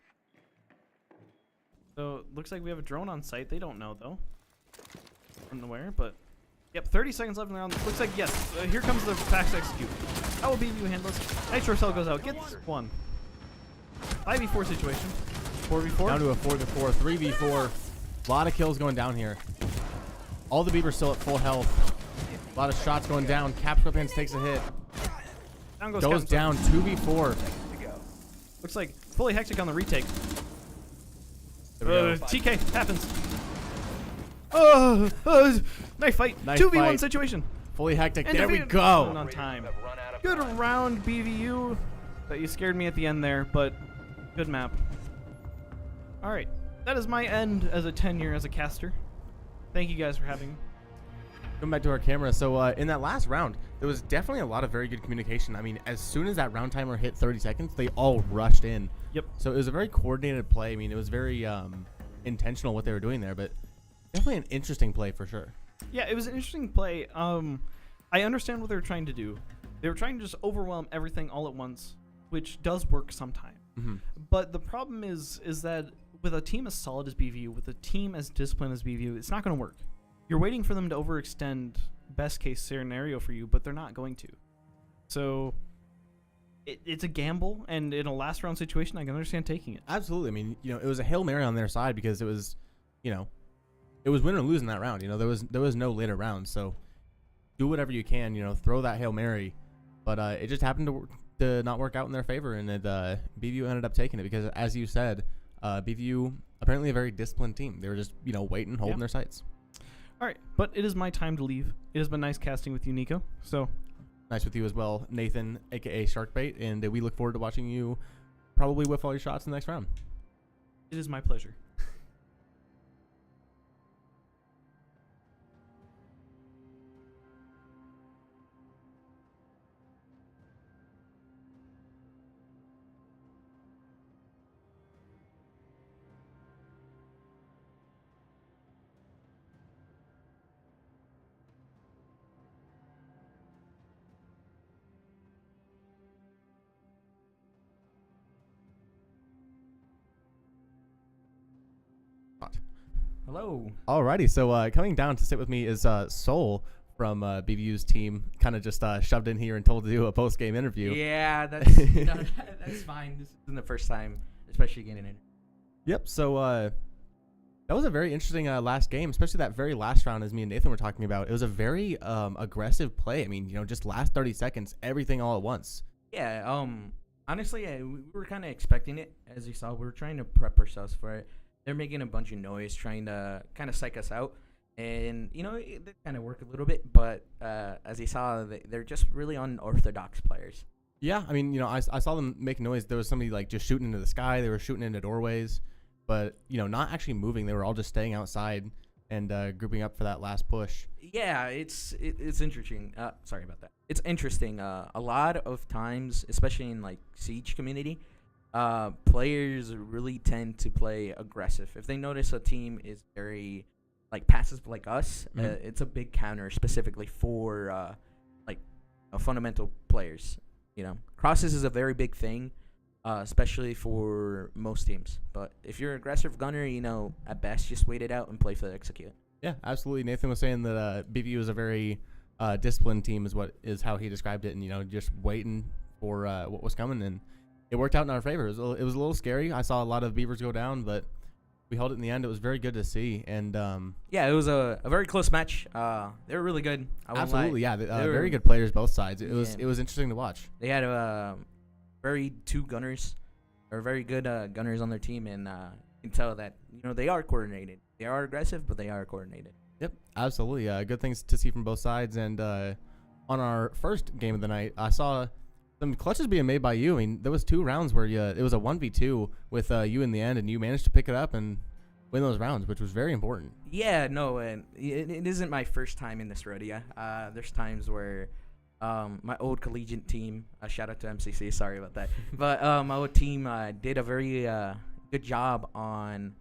So, it looks like we have a drone on site. They don't know, though. Unaware, but... Yep, 30 seconds left in the round. Looks like, yes, here comes the fast execute. How will BVU handle this? Nitro Cell goes out. Gets one. 5v4 situation. 4v4. Down to a 4v4, 3v4. A lot of kills going down here. All the Beavers still at full health. A lot of shots going down. Cap Weapons takes a hit. Down goes Goes down 2v4. Looks like fully hectic on the retake. There we go. TK happens. Knife fight. Knife 2v1 fight. situation. Fully hectic. And There we defeated. go. On time. Have run out of Good time. round, BVU. But you scared me at the end there, but good map. All right. That is my end as a tenure as a caster. Thank you guys for having me. Going back to our camera. So in that last round, there was definitely a lot of very good communication. I mean, as soon as that round timer hit 30 seconds, they all rushed in. Yep. So it was a very coordinated play. I mean, it was very intentional what they were doing there, but definitely an interesting play for sure. Yeah, it was an interesting play. I understand what they were trying to do. They were trying to just overwhelm everything all at once, which does work sometimes. Mm-hmm. But the problem is that with a team as solid as BVU, with a team as disciplined as BVU, it's not going to work. You're waiting for them to overextend, best case scenario for you, but they're not going to. So it's a gamble, and in a last round situation, I can understand taking it. Absolutely. I mean, it was a Hail Mary on their side because it was, it was win or lose in that round. There was no later rounds. So do whatever you can, throw that Hail Mary. But it just happened to not work out in their favor, and BVU ended up taking it because, as you said, BVU apparently a very disciplined team. They were just, waiting, holding their sights. All right, but it is my time to leave. It has been nice casting with you, Nico. So Nice with you as well, Nathan, a.k.a. Sharkbait, and we look forward to watching you probably whiff all your shots in the next round. it is my pleasure. Hello. Alrighty, so coming down to sit with me is Soul from BVU's team. Kind of just shoved in here and told to do a post-game interview. Yeah, that's that's fine. This isn't the first time, especially getting in. Yep. So that was a very interesting last game, especially that very last round, as me and Nathan were talking about. It was a very aggressive play. I mean, just last 30 seconds, everything all at once. Yeah. Honestly, we were kind of expecting it. As you saw, we were trying to prep ourselves for it. They're making a bunch of noise, trying to kind of psych us out. And, it kind of worked a little bit. But as you saw, they're just really unorthodox players. Yeah, I mean, I saw them make noise. There was somebody, just shooting into the sky. They were shooting into doorways. But, not actually moving. They were all just staying outside and grouping up for that last push. Yeah, it's interesting. Sorry about that. It's interesting. A lot of times, especially in, Siege community, players really tend to play aggressive. If they notice a team is very passive like us, it's a big counter specifically for fundamental players. Crosses is a very big thing, especially for most teams. But if you're an aggressive gunner, at best just wait it out and play for the execute. Yeah, absolutely. Nathan was saying that BVU is a very disciplined team, is how he described it, and just waiting for what was coming, and it worked out in our favor. It was a little scary. I saw a lot of Beavers go down, but we held it in the end. It was very good to see, and yeah, it was a very close match. They were really good. I won't absolutely, lie. yeah, very good players both sides. It was interesting to watch. They had two gunners, are very good gunners on their team, and you can tell that they are coordinated. They are aggressive, but they are coordinated. Yep, absolutely. Good things to see from both sides. And on our first game of the night, I saw some clutches being made by you. I mean, there was 2 rounds where it was a 1v2 with you in the end, and you managed to pick it up and win those rounds, which was very important. Yeah, no, and it isn't my first time in this rodeo. There's times where my old collegiate team, shout out to MCC, sorry about that, but my old team did a very good job on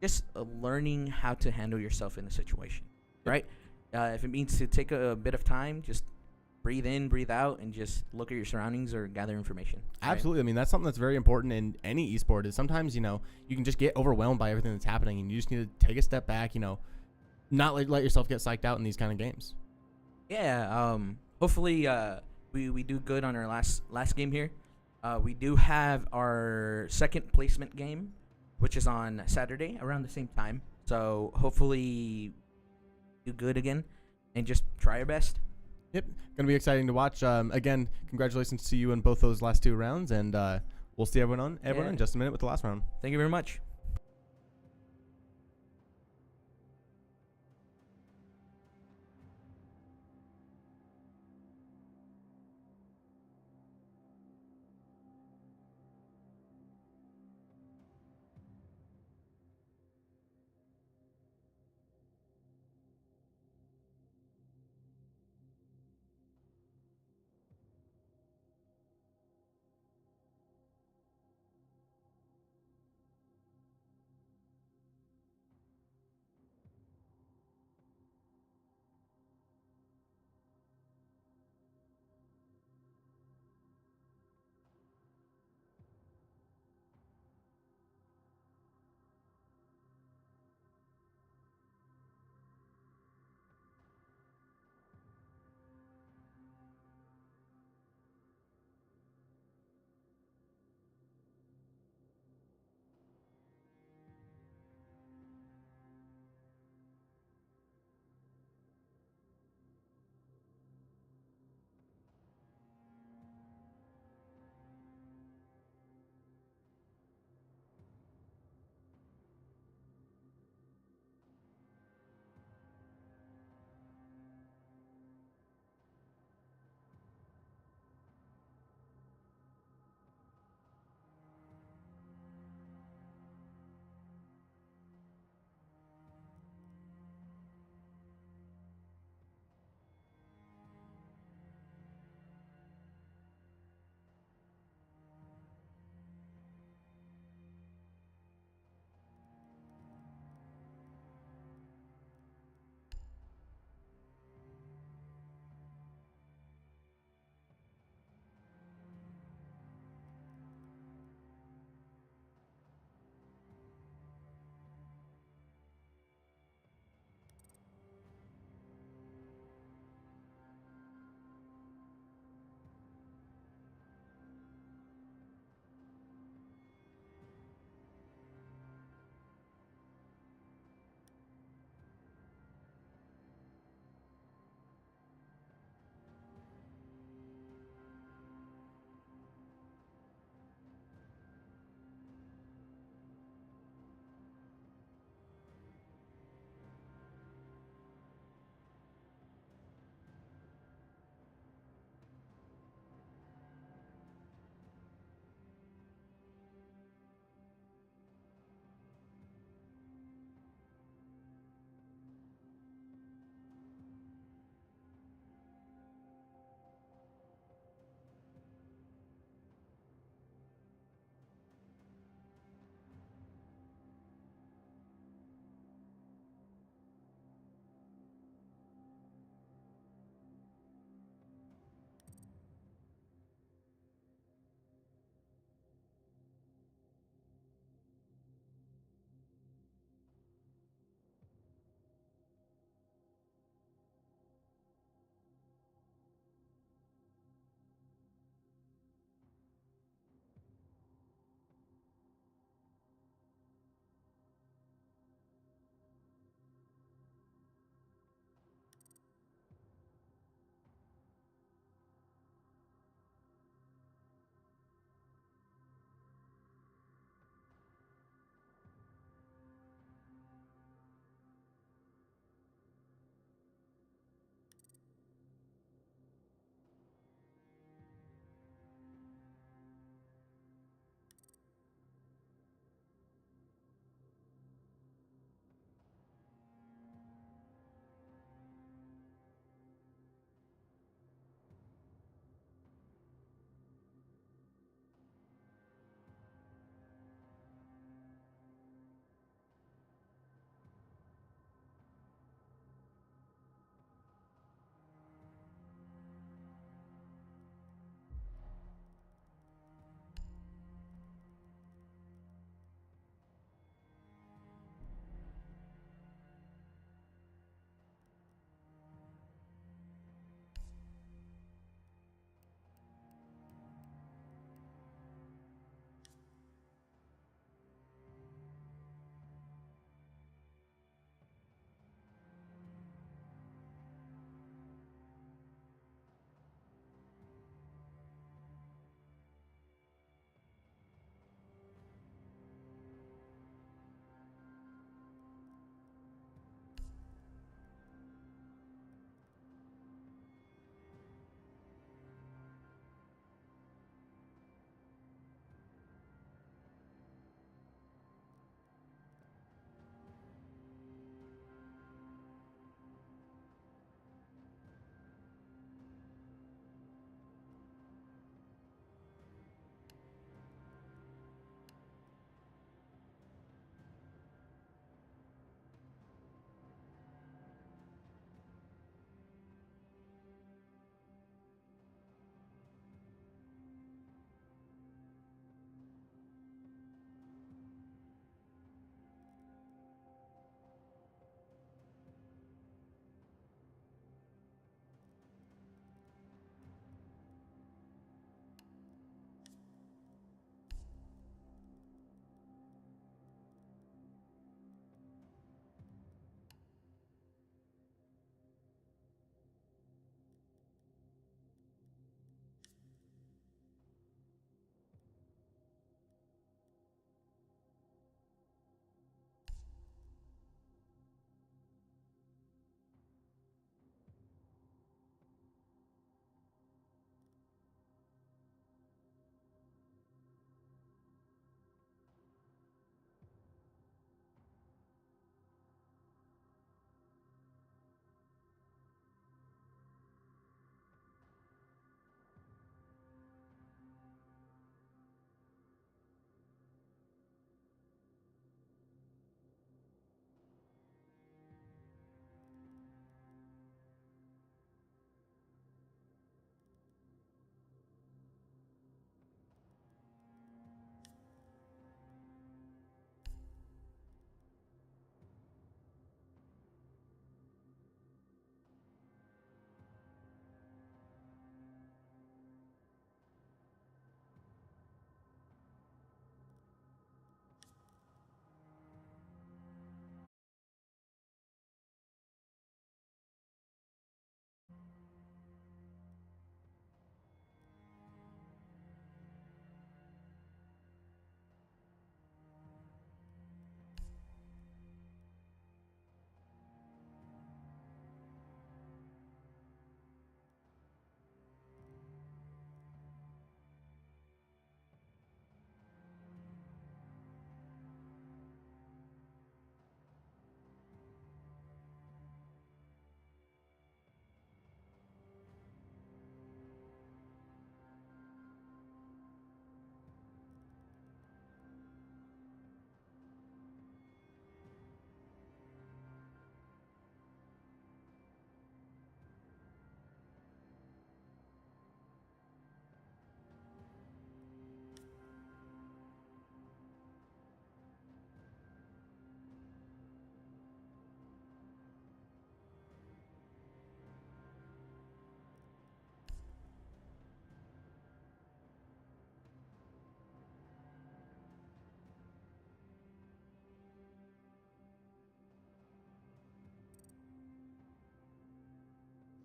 just learning how to handle yourself in a situation, right? If it means to take a bit of time, just breathe in, breathe out, and just look at your surroundings or gather information. Right? Absolutely. I mean, that's something that's very important in any esport. Is sometimes you can just get overwhelmed by everything that's happening, and you just need to take a step back. Not let yourself get psyched out in these kind of games. Yeah. Hopefully, we do good on our last game here. We do have our second placement game, which is on Saturday around the same time. So hopefully, do good again, and just try our best. Yep, gonna be exciting to watch. Again, congratulations to you in both those last 2 rounds, and we'll see everyone in just a minute with the last round. Thank you very much.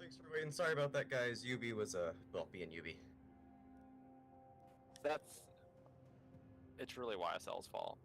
Thanks for waiting. Sorry about that, guys. UB was, well, being UB. It's really YSL's fault.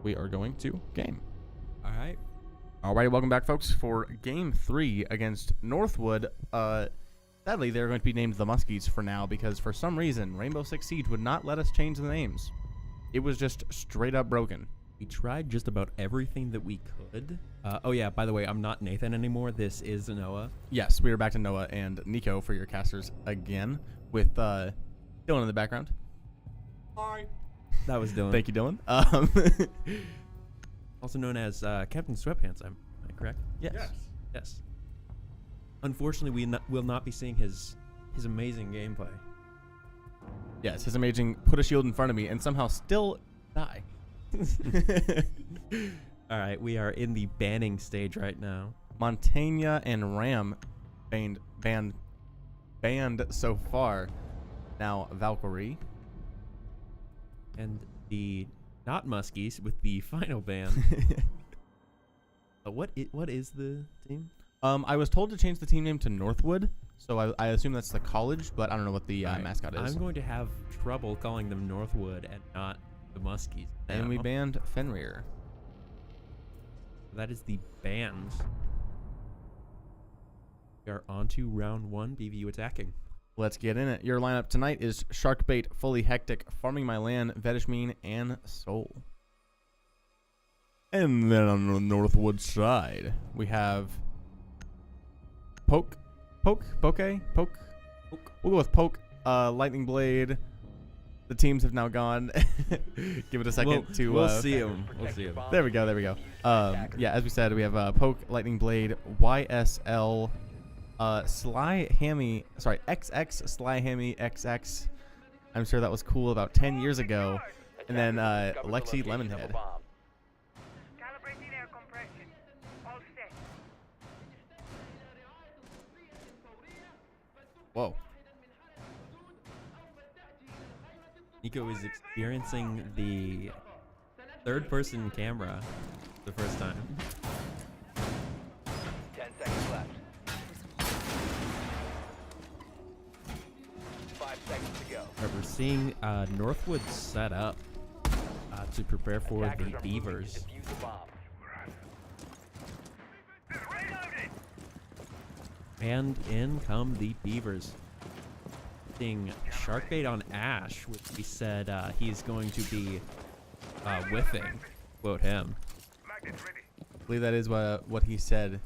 We are going to game. All right. Alrighty, welcome back, folks, for Game 3 against Northwood. Sadly, they're going to be named the Muskies for now because for some reason, Rainbow Six Siege would not let us change the names. It was just straight up broken. We tried just about everything that we could. Oh yeah, by the way, I'm not Nathan anymore. This is Noah. Yes, we are back to Noah and Nico for your casters again with Dylan in the background. Hi. That was Dylan. Thank you, Dylan. Also known as Captain Sweatpants, am I correct? Yes. Yes. Unfortunately, we will not be seeing his amazing gameplay. Yes, his amazing put a shield in front of me and somehow still die. All right, we are in the banning stage right now. Montaigne and Ram banned so far. Now Valkyrie. And the not Muskies with the final ban. What is the team? I was told to change the team name to Northwood, so I assume that's the college, but I don't know what the mascot is. I'm going to have trouble calling them Northwood and not the Muskies. And we banned Fenrir. That is the bans. We are on to round 1, BVU attacking. Let's get in it. Your lineup tonight is Sharkbait, Fully Hectic, Farming My Land, Vedishmeen, and Soul. And then on the Northwood side, we have Poke. We'll go with Poke, Lightning Blade. The teams have now gone. Give it a second to... We'll see him. We'll see him. There we go. Yeah, as we said, we have Poke, Lightning Blade, YSL... XX Sly Hammy XX. I'm sure that was cool about 10 years ago. And then Lexi Lemonhead. Calibrating air compression. All set. Whoa. Nico is experiencing the third-person camera for the first time. 10 seconds left. 5 seconds to go. Right, we're seeing Northwood set up to prepare for Attackers the are moving to Beavers. defuse the bomb. And in come the Beavers. Seeing Sharkbait on Ash, which he said he's going to be whiffing. Quote him. I believe that is what he said.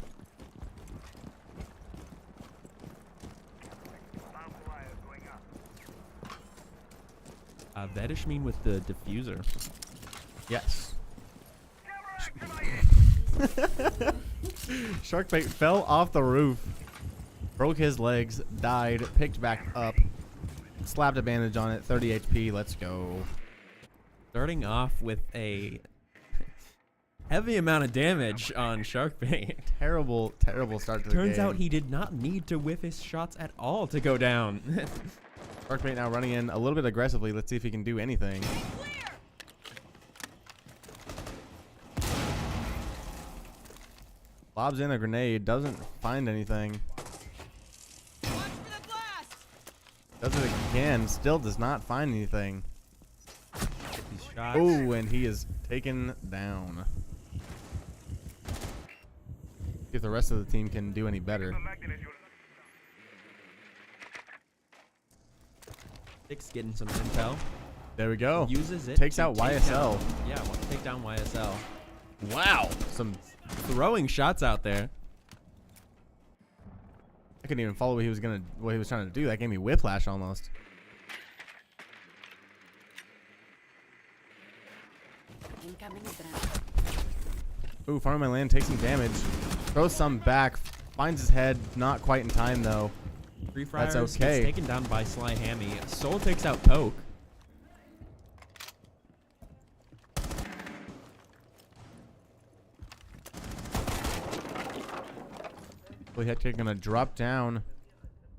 Vedishmeen with the diffuser. Yes. Sharkbait fell off the roof, broke his legs, died, picked back up, slapped a bandage on it, 30 HP, let's go. Starting off with a heavy amount of damage on Sharkbait. Terrible start to the game. Turns out he did not need to whiff his shots at all to go down. Sharkbait now running in a little bit aggressively. Let's see if he can do anything. Lobs in a grenade, doesn't find anything. Does it again, still does not find anything. Oh, and he is taken down. See if the rest of the team can do any better. Six getting some intel. There we go. Uses it. Takes to out take YSL. Down, yeah, take down YSL. Wow, some throwing shots out there. I couldn't even follow what he was trying to do. That gave me whiplash almost. Ooh, farming my land, takes some damage. Throws some back, finds his head, not quite in time though. Free Friars That's okay. gets taken down by Sly Hammy. Soul takes out Poke. Bully Hectic gonna drop down.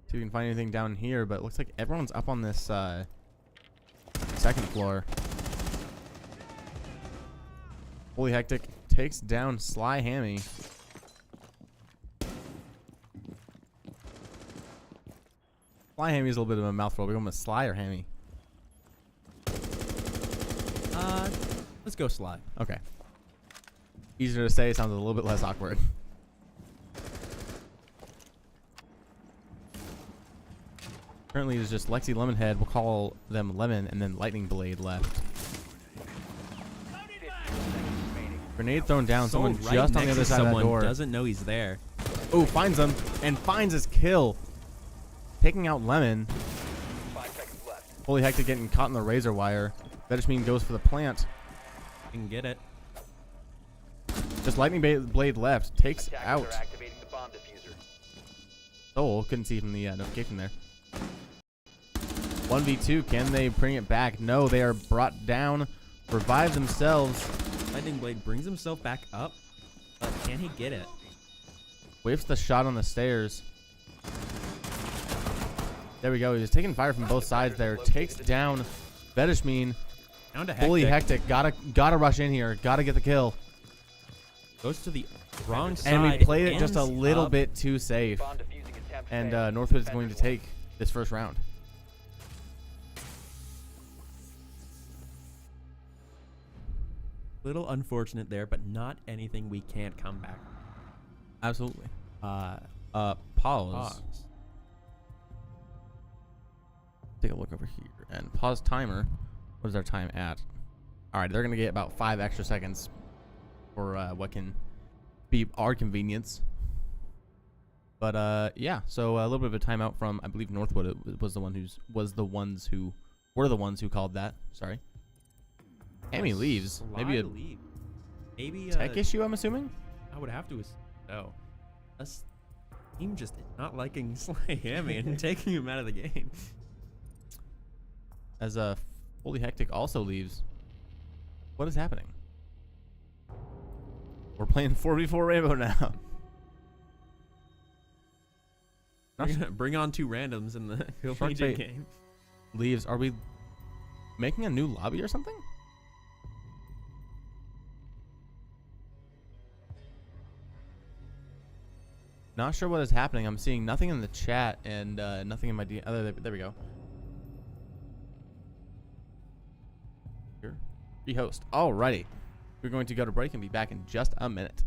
See if we can find anything down here, but it looks like everyone's up on this second floor. Bully Hectic takes down Sly Hammy. Sly Hammy is a little bit of a mouthful. We going with Sly or Hammy? Let's go Sly. Okay. Easier to say, sounds a little bit less awkward. Currently, there's just Lexi Lemonhead. We'll call them Lemon, and then Lightning Blade left. Grenade thrown down. Someone Right just on the next other to side of that someone door. Doesn't know he's there. Oh, finds him and finds his kill. Taking out Lemon. 5 seconds left. Holy Hectic getting caught in the razor wire. Vetishmean goes for the plant. Can get it. Just Lightning Blade left. Takes Attackers out. are activating the bomb diffuser. Soul couldn't see from the notification there. 1v2. Can they bring it back? No, they are brought down. Revive themselves. Lightning Blade brings himself back up, but can he get it? Whiffs the shot on the stairs. There we go. He was taking fire from both sides there. Takes down Vetishmean. Down to Bully Hectic. Gotta rush in here. Gotta get the kill. Goes to the wrong side. And we played it just a ends little up- bit too safe. Bomb defusing attempt And failed. Northwood is going to Defenders take this first round. Little unfortunate there, but not anything we can't come back. Absolutely. Pause. Pause. Take a look over here and pause timer. What is our time at? All right, they're gonna get about 5 extra seconds for what can be our convenience. But yeah, so a little bit of a timeout from I believe Northwood was the ones who called that. Sorry. Hammy leaves. Maybe a Leave. Maybe tech issue. I'm assuming. I would have to. Oh, us team just not liking Sly Hammy and taking him out of the game. As Holy Hectic also leaves. What is happening? We're playing 4v4 Rainbow now. Bring on 2 randoms in the collegiate game. Leaves. Are we making a new lobby or something? Not sure what is happening. I'm seeing nothing in the chat and nothing in my there we go. Here. Rehost. Alrighty. We're going to go to break and be back in just a minute.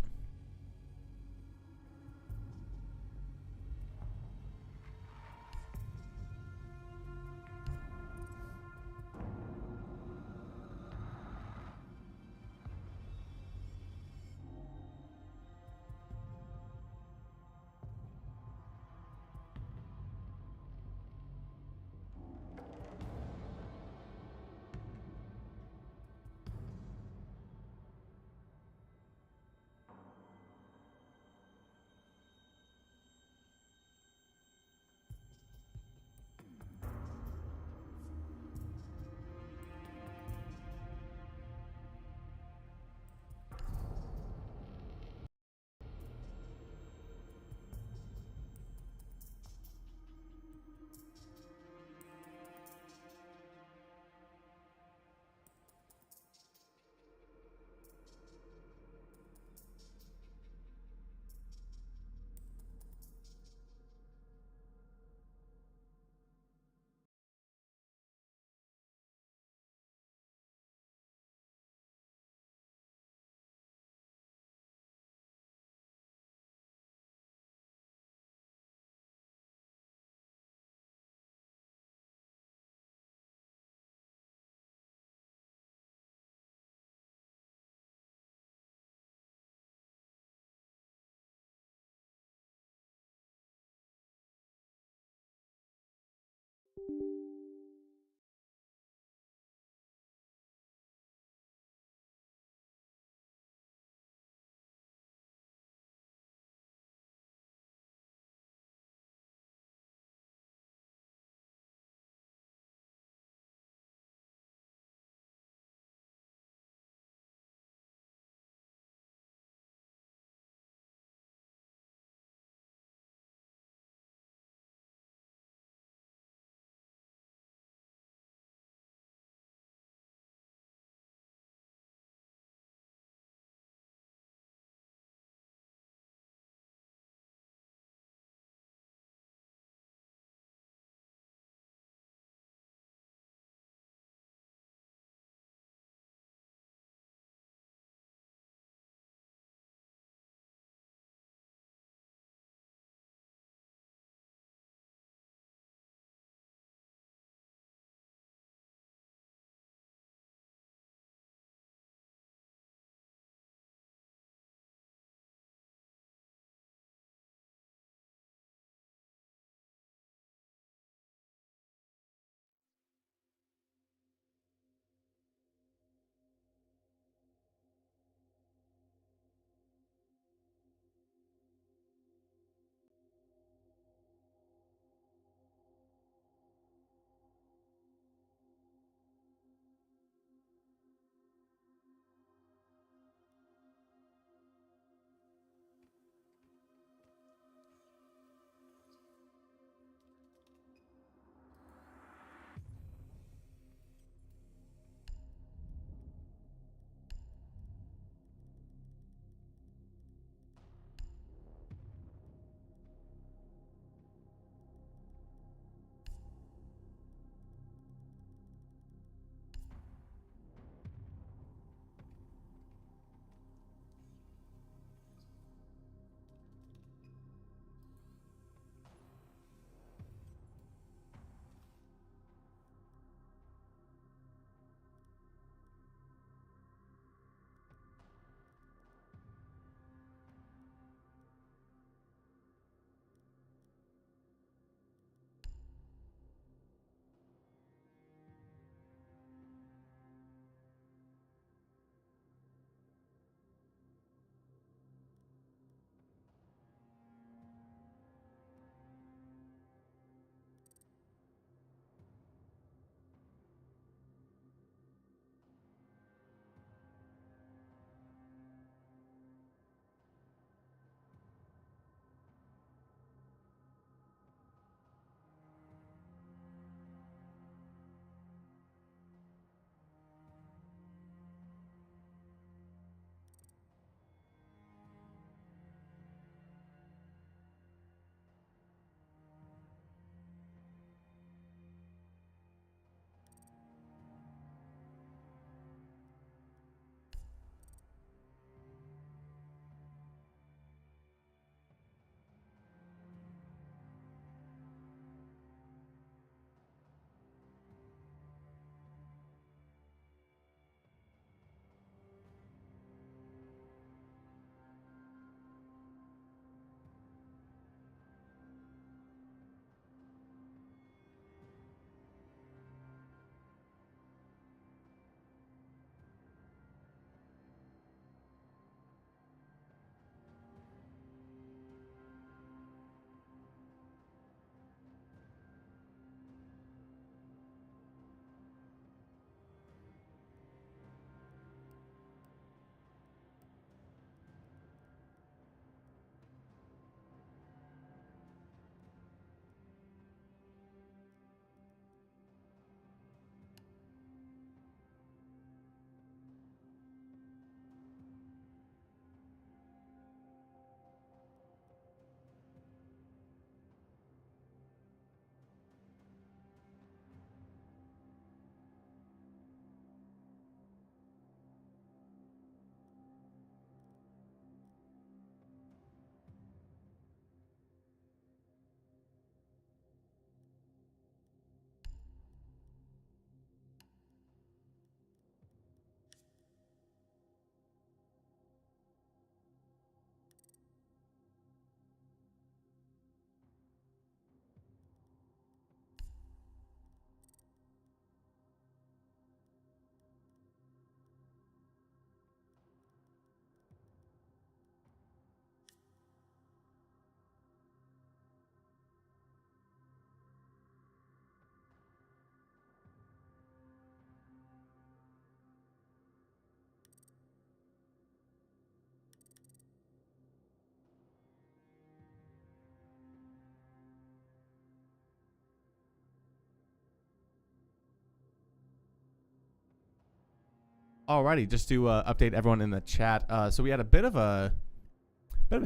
Alrighty, just to update everyone in the chat. So we had a bit of a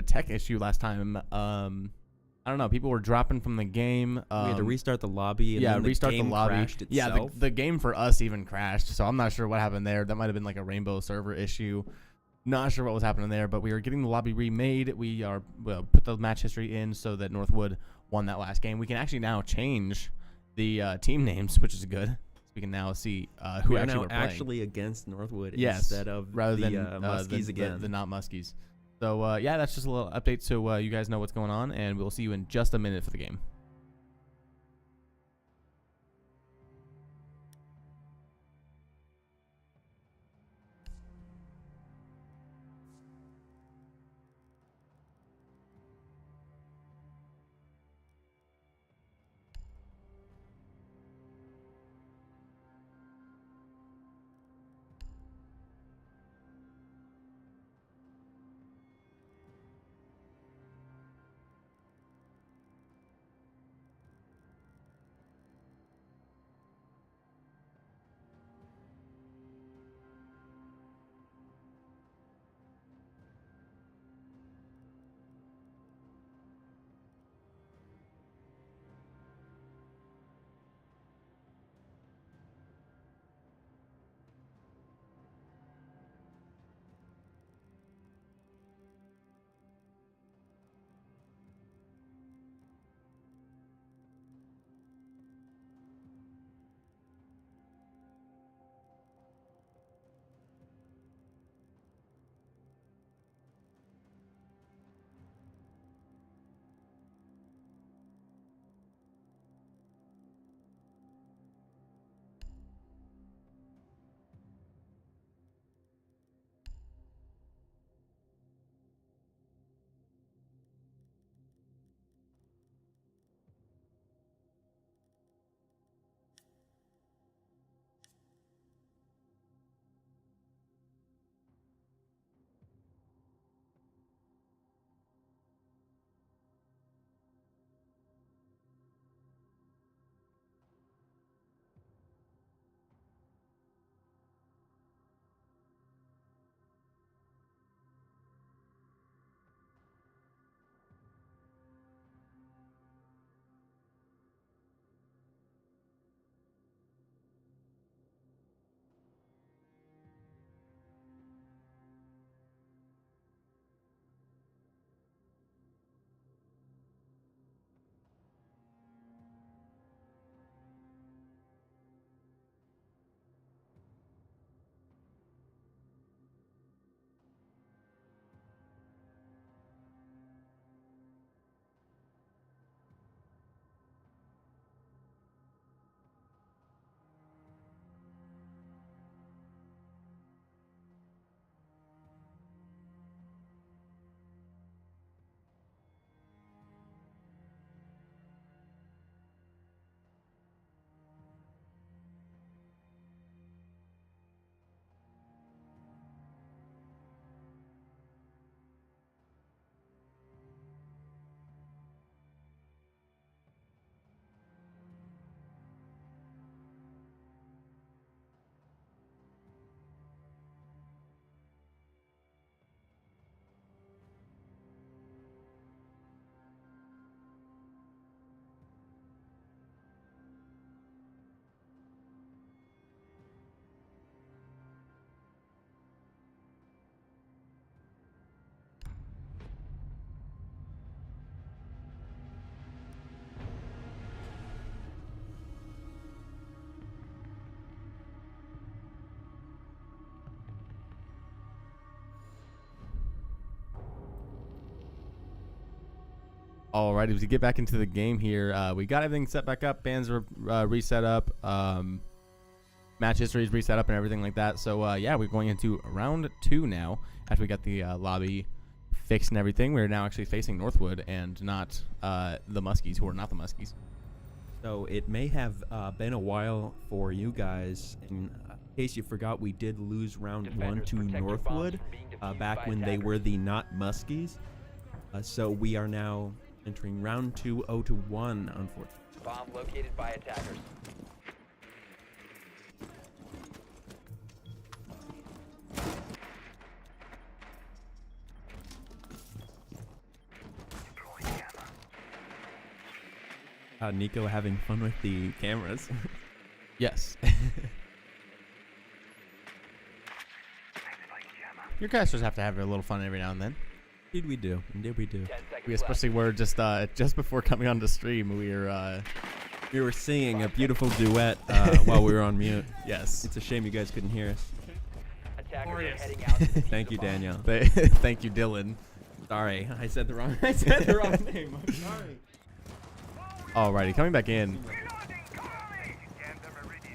tech issue last time. I don't know. People were dropping from the game. We had to restart the lobby. And then restart the game the lobby. crashed itself. Yeah, the game for us even crashed. So I'm not sure what happened there. That might have been like a Rainbow server issue. Not sure what was happening there, but we were getting the lobby remade. We put the match history in so that Northwood won that last game. We can actually now change the team names, which is good. We can now see who we are actually now we're playing. actually against Northwood Yes, instead of rather the than Muskies again. the not Muskies. So yeah, that's just a little update so you guys know what's going on, and we'll see you in just a minute for the game. Alrighty, to get back into the game here, we got everything set back up. Bands were reset up. Match history is reset up and everything like that. So yeah, we're going into round 2 now. After we got the lobby fixed and everything, we're now actually facing Northwood and not the Muskies, who are not the Muskies. So it may have been a while for you guys. In case you forgot, we did lose round 1 to Northwood back when they were the not Muskies. So we are now entering round 2, 0-1, unfortunately. Bomb located by attackers. Nico having fun with the cameras. Yes. Your casters have to have a little fun every now and then. Indeed we do. Indeed we do. We especially were just before coming on the stream, we were singing a beautiful duet while we were on mute. Yes. It's a shame you guys couldn't hear us. Attackers Thank you, Daniel. Thank you, Dylan. Sorry, I said the wrong. I said the wrong name. I'm sorry. Alrighty, coming back in.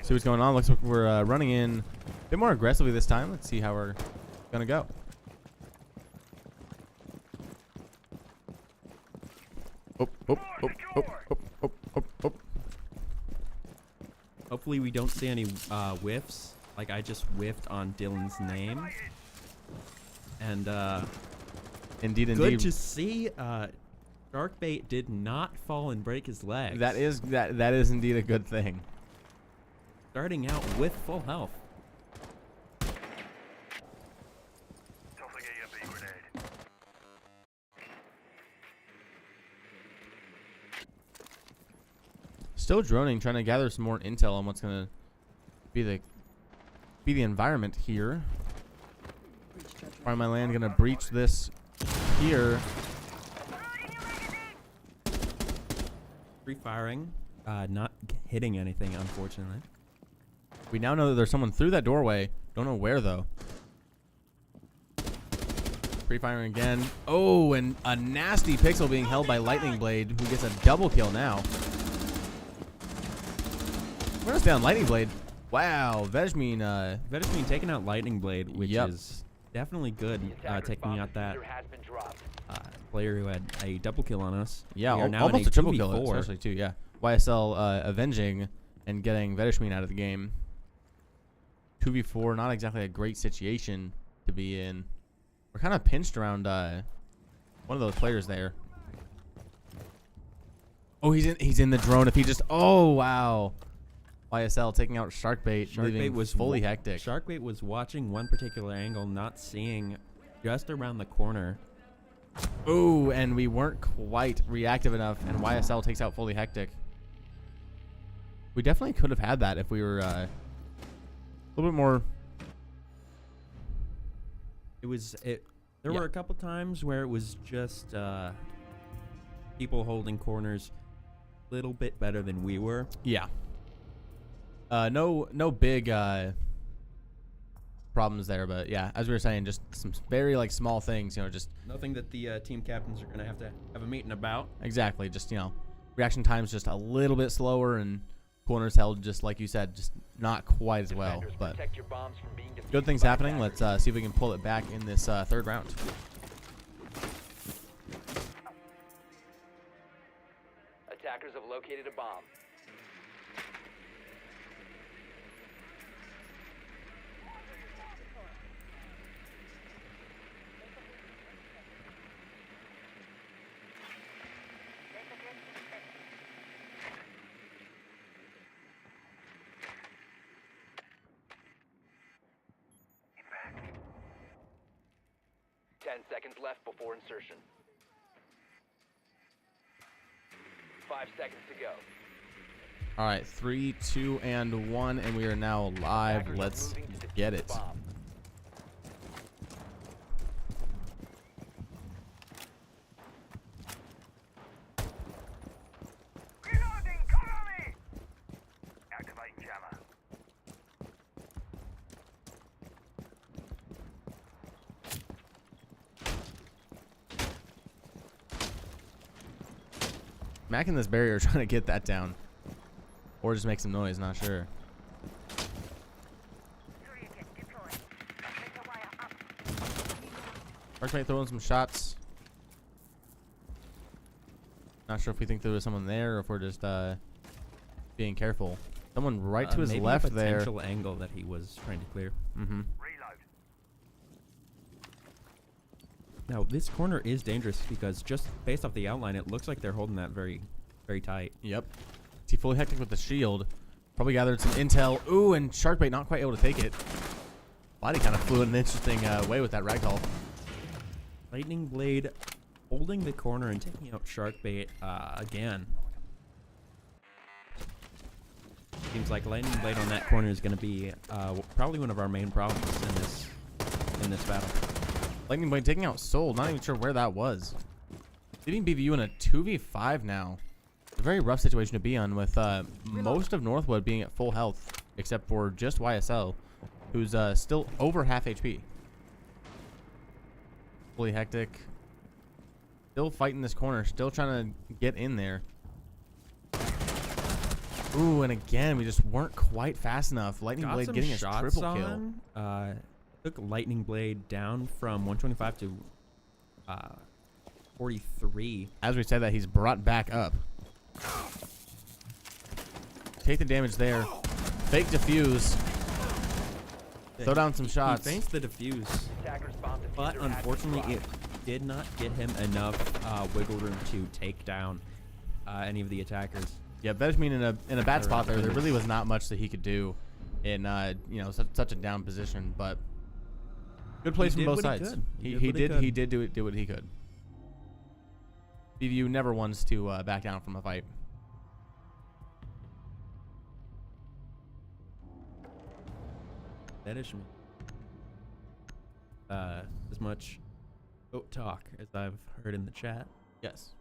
See what's going on. Looks like we're running in a bit more aggressively this time. Let's see how we're gonna go. Hopefully we don't see any whiffs. Like I just whiffed on Dylan's name. And indeed. Good to see. Sharkbait did not fall and break his legs. That is indeed a good thing. Starting out with full health. Still droning, trying to gather some more intel on what's gonna be the environment here. Find my land, gonna breach this here. Free firing, not hitting anything, unfortunately. We now know that there's someone through that doorway. Don't know where though. Free firing again. Oh, and a nasty pixel being held by Lightning Blade, who gets a double kill now. We're gonna stay on Lightning Blade. Wow, Vedashmin taking out Lightning Blade, which is definitely good. Taking out that player who had a double kill on us. Yeah, now almost a triple kill, 2v4. especially too. Yeah, YSL avenging and getting Vedashmin out of the game. 2v4, not exactly a great situation to be in. We're kind of pinched around one of those players there. Oh, he's in the drone. If he just wow. YSL taking out Sharkbait, leaving was fully hectic. Sharkbait was watching one particular angle, not seeing just around the corner. Ooh, and we weren't quite reactive enough, and YSL takes out fully hectic. We definitely could have had that if we were a little bit more. There were a couple times where it was just people holding corners a little bit better than we were. Yeah. No big problems there, but yeah, as we were saying, just some very small things, just nothing that the team captains are going to have a meeting about. Exactly, just reaction times just a little bit slower, and corners held just like you said, just not quite as well, but good things happening. Let's see if we can pull it back in this third round. Attackers have located a bomb. Seconds left before insertion. 5 seconds to go. All right, 3, 2, and 1, and we are now live. Let's get it. Reloading, cover me! Activating jammer. Macking this barrier, trying to get that down, or just make some noise. Not sure. Sharkbait throwing some shots. Not sure if we think there was someone there, or if we're just being careful. Someone right to his maybe left a there. potential angle that he was trying to clear. Mm-hmm. Now, this corner is dangerous because just based off the outline, it looks like they're holding that very, very tight. Yep. See, fully hectic with the shield. Probably gathered some intel. Ooh, and Sharkbait not quite able to take it. Body kind of flew in an interesting way with that ragdoll. Lightning Blade holding the corner and taking out Sharkbait again. Seems like Lightning Blade on that corner is going to be probably one of our main problems in this battle. Lightning Blade taking out Soul. Not even sure where that was. Leaving BVU in a 2v5 now. It's a very rough situation to be on with most of Northwood being at full health, except for just YSL, who's still over half HP. Fully hectic. Still fighting this corner. Still trying to get in there. Ooh, and again, we just weren't quite fast enough. Lightning Blade getting his triple kill. Took Lightning Blade down from 125 to 43. As we said that, he's brought back up. Take the damage there. Fake defuse. Throw down some shots. He feints the defuse, but unfortunately it did not get him enough wiggle room to take down any of the attackers. Yeah, Vedishmin in a bad spot there. There really was not much that he could do in such a down position, but good plays from both sides. He did do what he could. BVU never wants to back down from a fight. Vedishmin. As much goat talk as I've heard in the chat. Yes.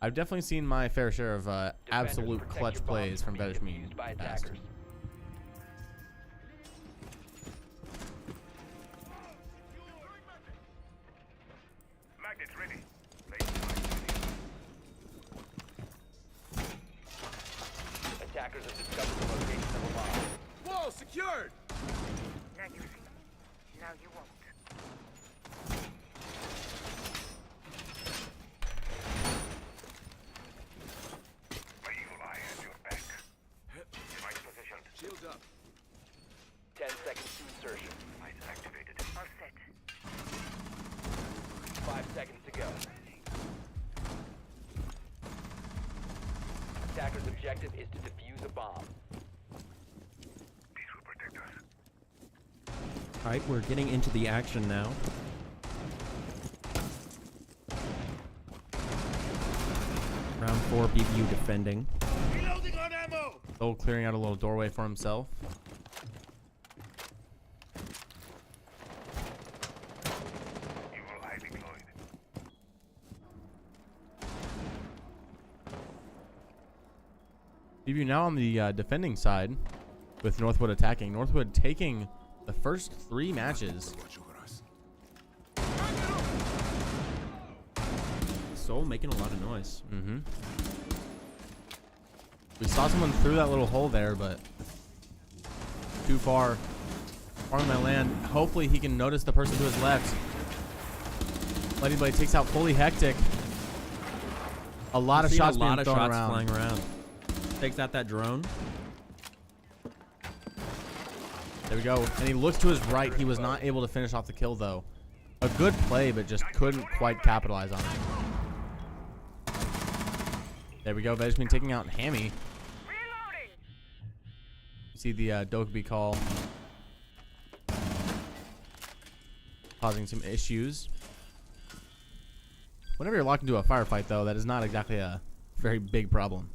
I've definitely seen my fair share of absolute clutch plays from Vedishmin. Magnets ready. Attackers have discovered the location of a bomb. Wall secured! Now you see. Now you won't. My evil eye has your back. Device positioned. Shields up. 10 seconds to insertion. Lights activated. All set. 5 seconds to go. Attacker's objective is to defuse a bomb. These will protect us. Alright, we're getting into the action now. Round 4, BVU defending. Reloading on ammo! Soul clearing out a little doorway for himself. Evil eye deployed. BVU now on the defending side with Northwood attacking. Northwood taking the first 3 matches. Soul making a lot of noise. Mm-hmm. We saw someone through that little hole there, but too far. Far on my land. Hopefully he can notice the person to his left. Lightning Blade takes out Fully Hectic. A lot of shots being thrown around. Flying around. Takes out that drone. There we go. And he looks to his right. He was not able to finish off the kill, though. A good play, but just couldn't quite capitalize on it. There we go. Vedishmin taking out Hammy. You see the Dokkaebi call causing some issues. Whenever you're locked into a firefight, though, that is not exactly a very big problem.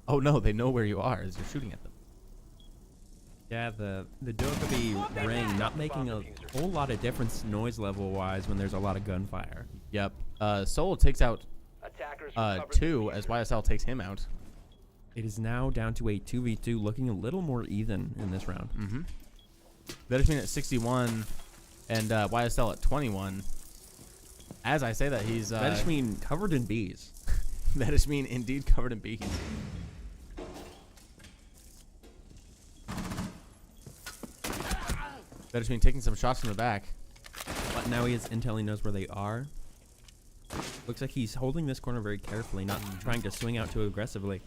Oh, no. They know where you are as you're shooting at them. Yeah, the Dokkaebi ring not making a whole lot of difference noise level wise when there's a lot of gunfire. Yep. Soul takes out 2 as YSL takes him out. It is now down to a 2v2, looking a little more even in this round. Mm-hmm. Vedishmin at 61 and YSL at 21. As I say that, he's Vedishmin covered in bees. Vedishmin indeed covered in bees. Vedishmin taking some shots from the back. But now he has intel, he knows where they are. Looks like he's holding this corner very carefully, not trying to swing out too aggressively.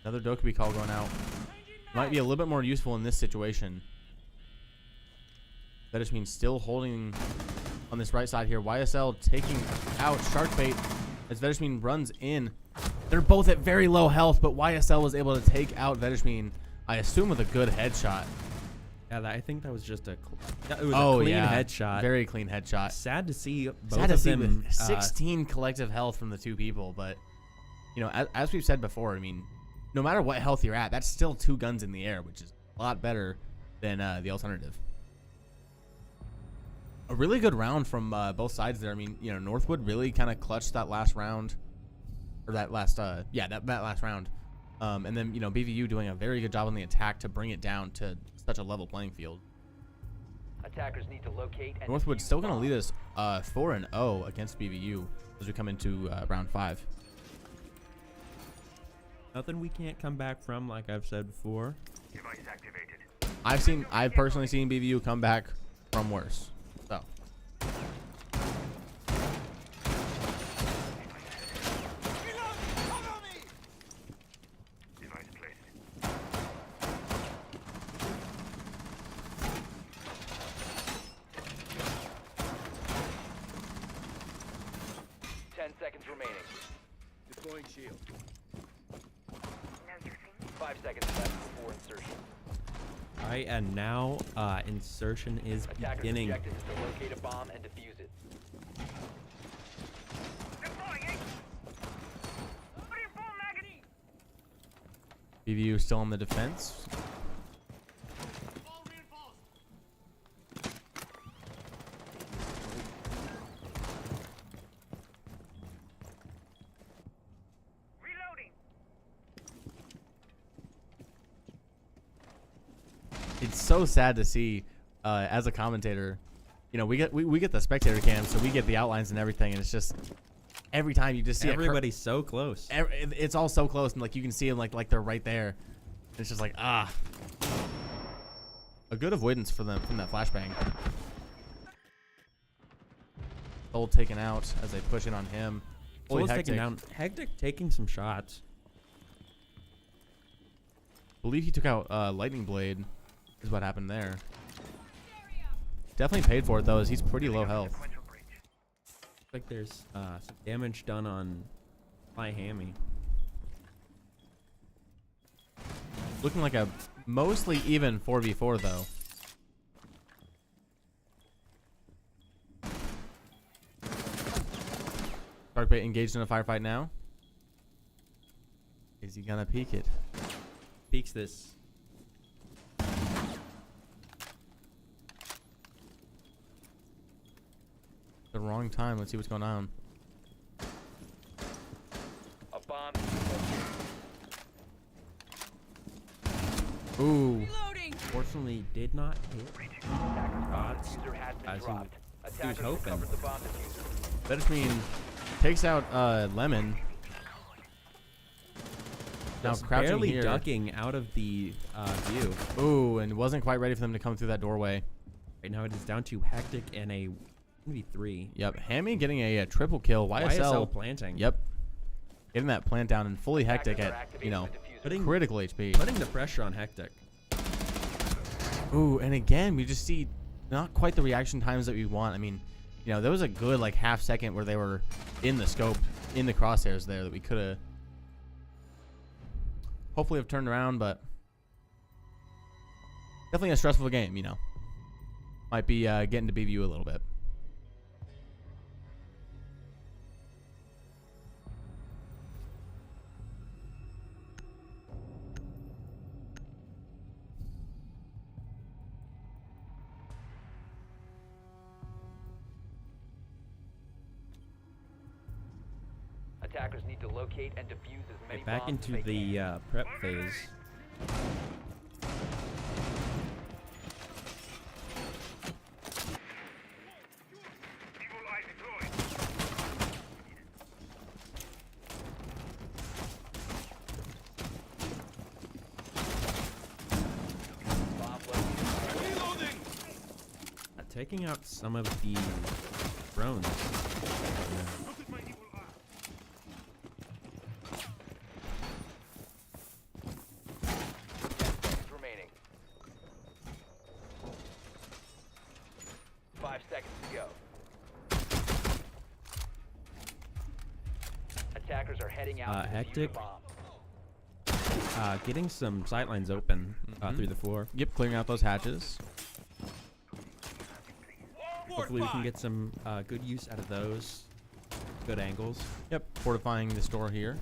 Another Dokkaebi call going out. Might be a little bit more useful in this situation. Vedishmin still holding on this right side here. YSL taking out Sharkbait as Vedishmin runs in. They're both at very low health, but YSL was able to take out Vedishmin, I assume, with a good headshot. Yeah, I think that was just a. It was Oh a clean yeah, headshot. very clean headshot. Sad to see both Sad to of see them. with 16 collective health from the two people, but you know, as we've said before, I mean, no matter what health you're at, that's still 2 guns in the air, which is a lot better than the alternative. A really good round from both sides there. I mean, you know, Northwood really kind of clutched that last round, or that last that last round, and then you know BVU doing a very good job on the attack to bring it down to such a level playing field. Attackers need to locate and Northwood's defuse still going to bombs. lead us 4-0 against BVU as we come into round 5. Nothing we can't come back from, like I've said before. Device activated. I've personally seen BVU come back from worse. So Device placed. 10 seconds remaining. Deploying shield. Now you see me? 5 seconds left before insertion. All right, and now insertion is Attackers' beginning. objective is to locate a bomb and defuse it. Deploying! Loading full magazine! BVU still on the defense. All reinforced. Reloading! It's so sad to see as a commentator. You know, we get the spectator cam, so we get the outlines and everything, and it's just every time you just see Everybody's so close. it's all so close, and like you can see them like they're right there. It's just like a good avoidance for them from that flashbang. Soul taken out as they push in on him. Fully Soul's taken Hectic. down. Hectic taking some shots. Believe he took out Lightning Blade is what happened there. Definitely paid for it though, as he's pretty low health. Sequential breach. Looks like there's some damage done on my hammy. Looking like a mostly even 4v4 though. Sharkbait engaged in a firefight now. Is he gonna peek it? Peeks this. The wrong time. Let's see what's going on. A bomb. Ooh. Fortunately, did not hit. Shots Diffuser has been as he dropped. was Attackers hoping. recovered the bomb diffuser. That mean takes out Lemon. Now Just crouching barely here. ducking out of the view. Ooh, and wasn't quite ready for them to come through that doorway. Right now it is down to Hectic and a 1v3. Yep, Hammy getting a triple kill. YSL planting. Yep, getting that plant down and fully Hectic Attackers are at activating you know the diffuser. critical HP. Putting the pressure on Hectic. Ooh, and again we just see not quite the reaction times that we want. I mean, you know, there was a good like half second where they were in the scope, in the crosshairs there that we could have hopefully have turned around, but definitely a stressful game, you know. Might be getting to BVU a little bit. Attackers need to locate and defuse as many Back bombs as into they the can. prep phase. Evil eye deployed. Bomb located. Reloading. Taking out some of the drones. Look at my evil eye. Seconds remaining. 5 seconds to go. Attackers are heading out to defuse Hectic. the bomb. getting some sightlines open through the floor. Yep, clearing out those hatches. Hopefully we can get some good use out of those. Good angles. Yep, fortifying this door here.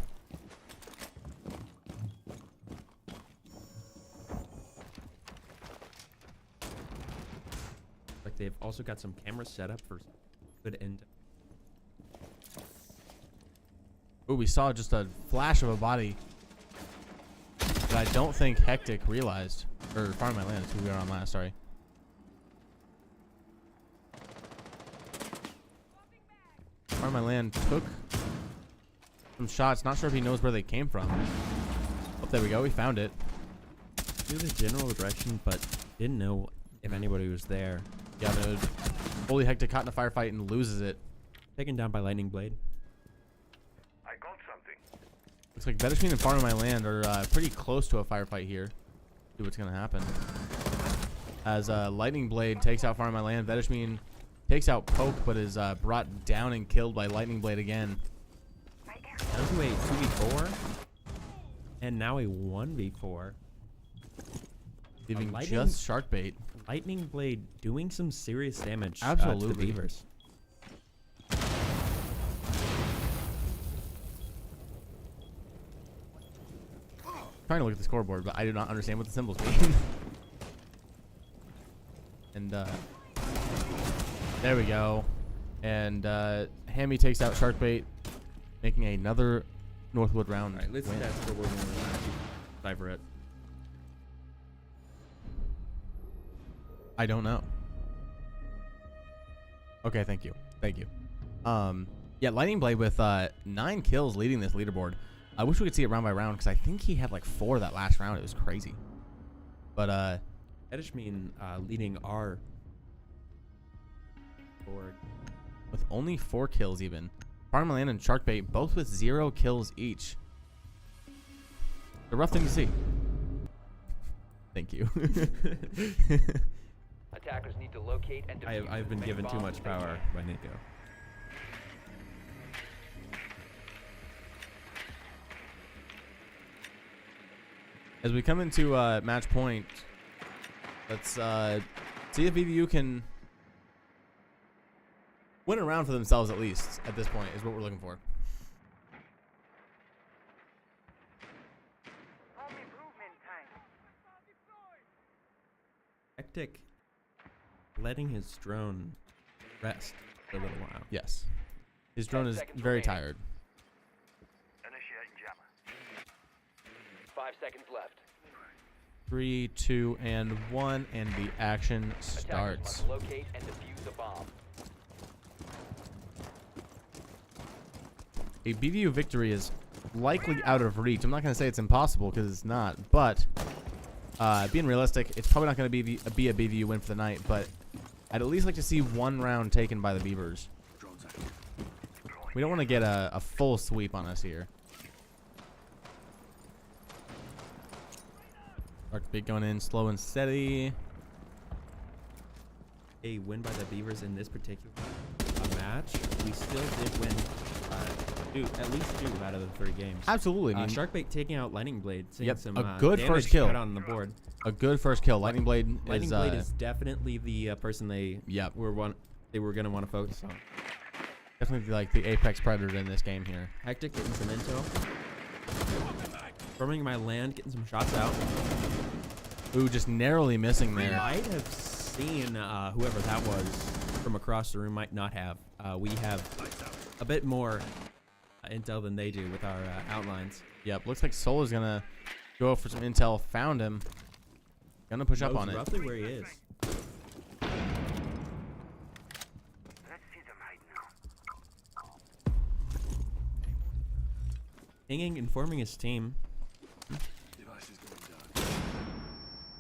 Like they've also got some cameras set up for good end. Oh, we saw just a flash of a body that I don't think Hectic realized. Or Farm My Land is who we were on last, sorry. Farm My Land took some shots. Not sure if he knows where they came from. Oh, there we go. We found it. Knew the general direction, but didn't know if anybody was there. Yeah, dude. Holy Hectic caught in a firefight and loses it. Taken down by lightning blade. I got something. Looks like Vedishmin and Farm My Land are pretty close to a firefight here. See what's gonna happen. As Lightning Blade takes out Farm My Land, Vedishmin takes out Poke, but is brought down and killed by Lightning Blade again. Down to a 2v4, and now a 1v4. Leaving just Sharkbait. Lightning Blade doing some serious damage to Absolutely. the Beavers. Trying to look at the scoreboard, but I do not understand what the symbols mean. And there we go. And Hammy takes out Sharkbait, making another Northwood round. Alright, let's win. test for one more cipher it. I don't know. Okay, thank you. Thank you. Yeah, Lightning Blade with 9 kills leading this leaderboard. I wish we could see it round by round because I think he had like 4 that last round. It was crazy. But Edishmean leading our board with only 4 kills even. Farmland and Sharkbait both with 0 kills each. A rough thing to see. Thank you. Attackers need to locate and defuse I've been as many given too bombs much as they power can. by Nico. As we come into match point, let's see if VVU can win a round for themselves at least at this point is what we're looking for. Home improvement time. Hectic letting his drone rest for a little while. Yes. His drone 10 is seconds very remaining. tired. Initiating jammer. 5 seconds left. 3, 2, and 1, and the action Attackers starts. must locate and defuse a bomb. A BVU victory is likely out of reach. I'm not going to say it's impossible because it's not, but being realistic, it's probably not going to be a BVU win for the night, but I'd at least like to see 1 round taken by the Beavers. We don't want to get a full sweep on us here. Sharkbait going in slow and steady. A win by the Beavers in this particular match. We still did win at least 2 out of the 3 games. Absolutely. I mean, Sharkbait taking out Lightning Blade. Seeing Yep, some, a good damage first kill. cut on the board. A good first kill. Lightning Blade is definitely the person they were going to want to focus on. Definitely like the apex predator in this game here. Hectic getting some intel. Farming my land, getting some shots out. Ooh, just narrowly missing We there. might have seen whoever that was from across the room. Might not have. We have a bit more intel than they do with our outlines. Yep, looks like Soul is gonna go for some intel. Found him. Gonna push up Knows on it. roughly where he is. Let's see them hide now. Hanging, informing his team.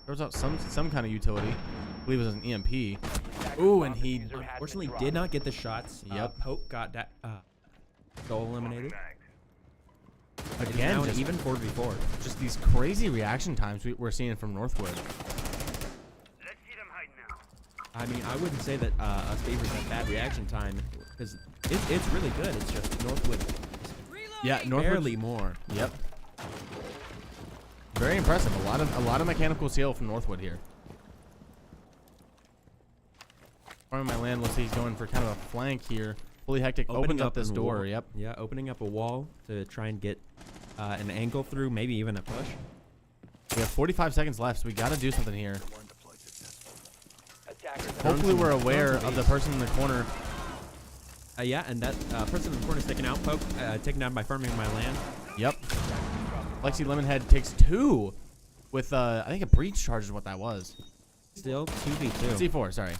Throws out some kind of utility. I believe it was an EMP. Ooh, and he Unfortunately did not get the shots. Yep. Poke got that goal eliminated. again now just even 4v4. Just these crazy reaction times we're seeing from Northwood. Let's see them hide now. I mean, I wouldn't say that us Beavers have bad reaction time because it's really good. It's just Northwood. Yeah, Northwood barely more. Yep. Very impressive. A lot of mechanical skill from Northwood here. Farming my land. Let's see, he's going for kind of a flank here. Fully Hectic opens up this door. Yep. Yeah, opening up a wall to try and get an angle through, maybe even a push. We have 45 seconds left, so we got to do something here. Attackers Hopefully we're aware of the person in the corner. Yeah, and that person in the corner is taken out, poke, taken down by farming my land. Yep. Lexi Lemonhead takes 2 with, I think a breach charge is what that was. Still 2v2. C4, sorry.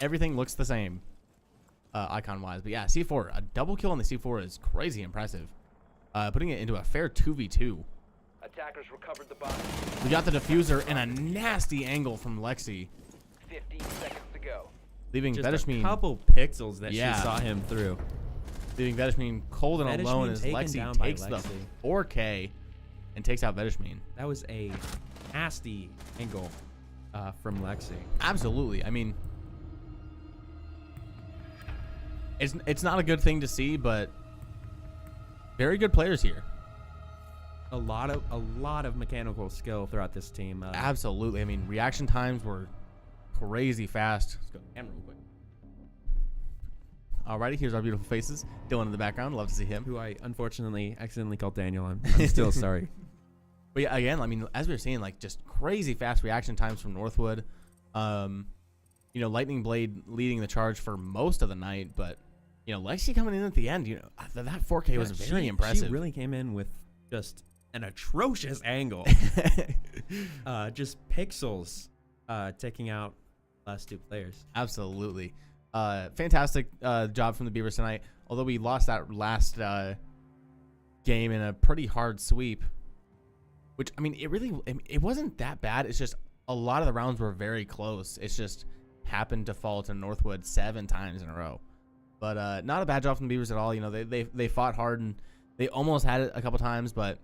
Everything looks the same, icon-wise. But yeah, C4, a double kill on the C4 is crazy impressive. Putting it into a fair 2v2. Attackers recovered the bomb. We got the diffuser and a nasty angle from Lexi. 15 seconds to go. Leaving Just a Vedishmin, couple pixels that Yeah. she saw him through. leaving Vedishmin cold and Vedishmin alone as taken Lexi down by takes the Lexi. 4K and takes out Vedishmin. That was a nasty angle from Lexi. Absolutely. I mean, it's not a good thing to see, but very good players here. A lot of mechanical skill throughout this team. Absolutely. I mean, reaction times were crazy fast. Let's go to the camera real quick. Alrighty, here's our beautiful faces. Dylan in the background. Love to see him. Who I unfortunately accidentally called Daniel. I'm still sorry. But yeah, again, I mean, as we were saying, like just crazy fast reaction times from Northwood. You know, Lightning Blade leading the charge for most of the night, but you know, Lexi coming in at the end. You know, that 4K was very impressive. She really came in with just an atrocious angle. Just pixels taking out last 2 players. Absolutely. Fantastic job from the Beavers tonight. Although we lost that last game in a pretty hard sweep, which, I mean, it wasn't that bad. It's just a lot of the rounds were very close. It's just happened to fall to Northwood 7 times in a row. But not a bad job from the Beavers at all. You know, they fought hard and they almost had it a couple times, but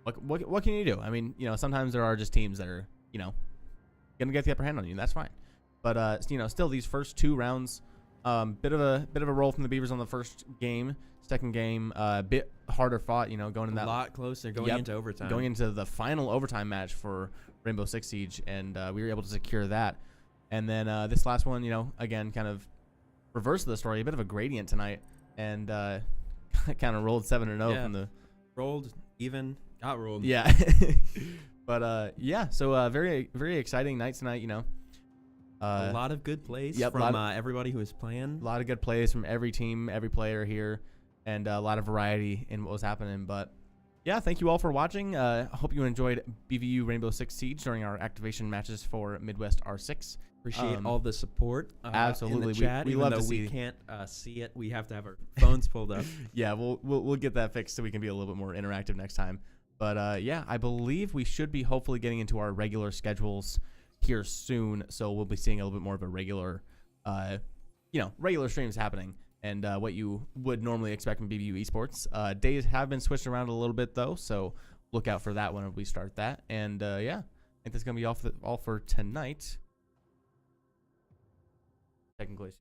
what can you do? I mean, you know, sometimes there are just teams that are, you know, gonna get the upper hand on you. That's fine. But you know, still these first 2 rounds, bit of a roll from the Beavers on the first game. Second game, a bit harder fought. You know, going in that a lot closer, going into overtime, going into the final overtime match for Rainbow Six Siege, and we were able to secure that. And then this last one, you know, again, kind of reverse of the story, a bit of a gradient tonight, and kind of rolled 7-0 from the rolled even. Got rolled. Yeah. But yeah, so very exciting night tonight, you know. A lot of good plays from everybody who was playing. A lot of good plays from every team, every player here, and a lot of variety in what was happening. But yeah, thank you all for watching. I hope you enjoyed BVU Rainbow Six Siege during our activation matches for Midwest R6. Appreciate all the support. Absolutely, in the chat. we Even love though to see. We can't see it. We have to have our phones pulled up. Yeah, we'll get that fixed so we can be a little bit more interactive next time. But yeah, I believe we should be hopefully getting into our regular schedules here soon. So we'll be seeing a little bit more of a regular, you know, regular streams happening, and what you would normally expect from BBU Esports. Days have been switched around a little bit though, so look out for that when we start that. And yeah, I think that's gonna be all for tonight. Technically.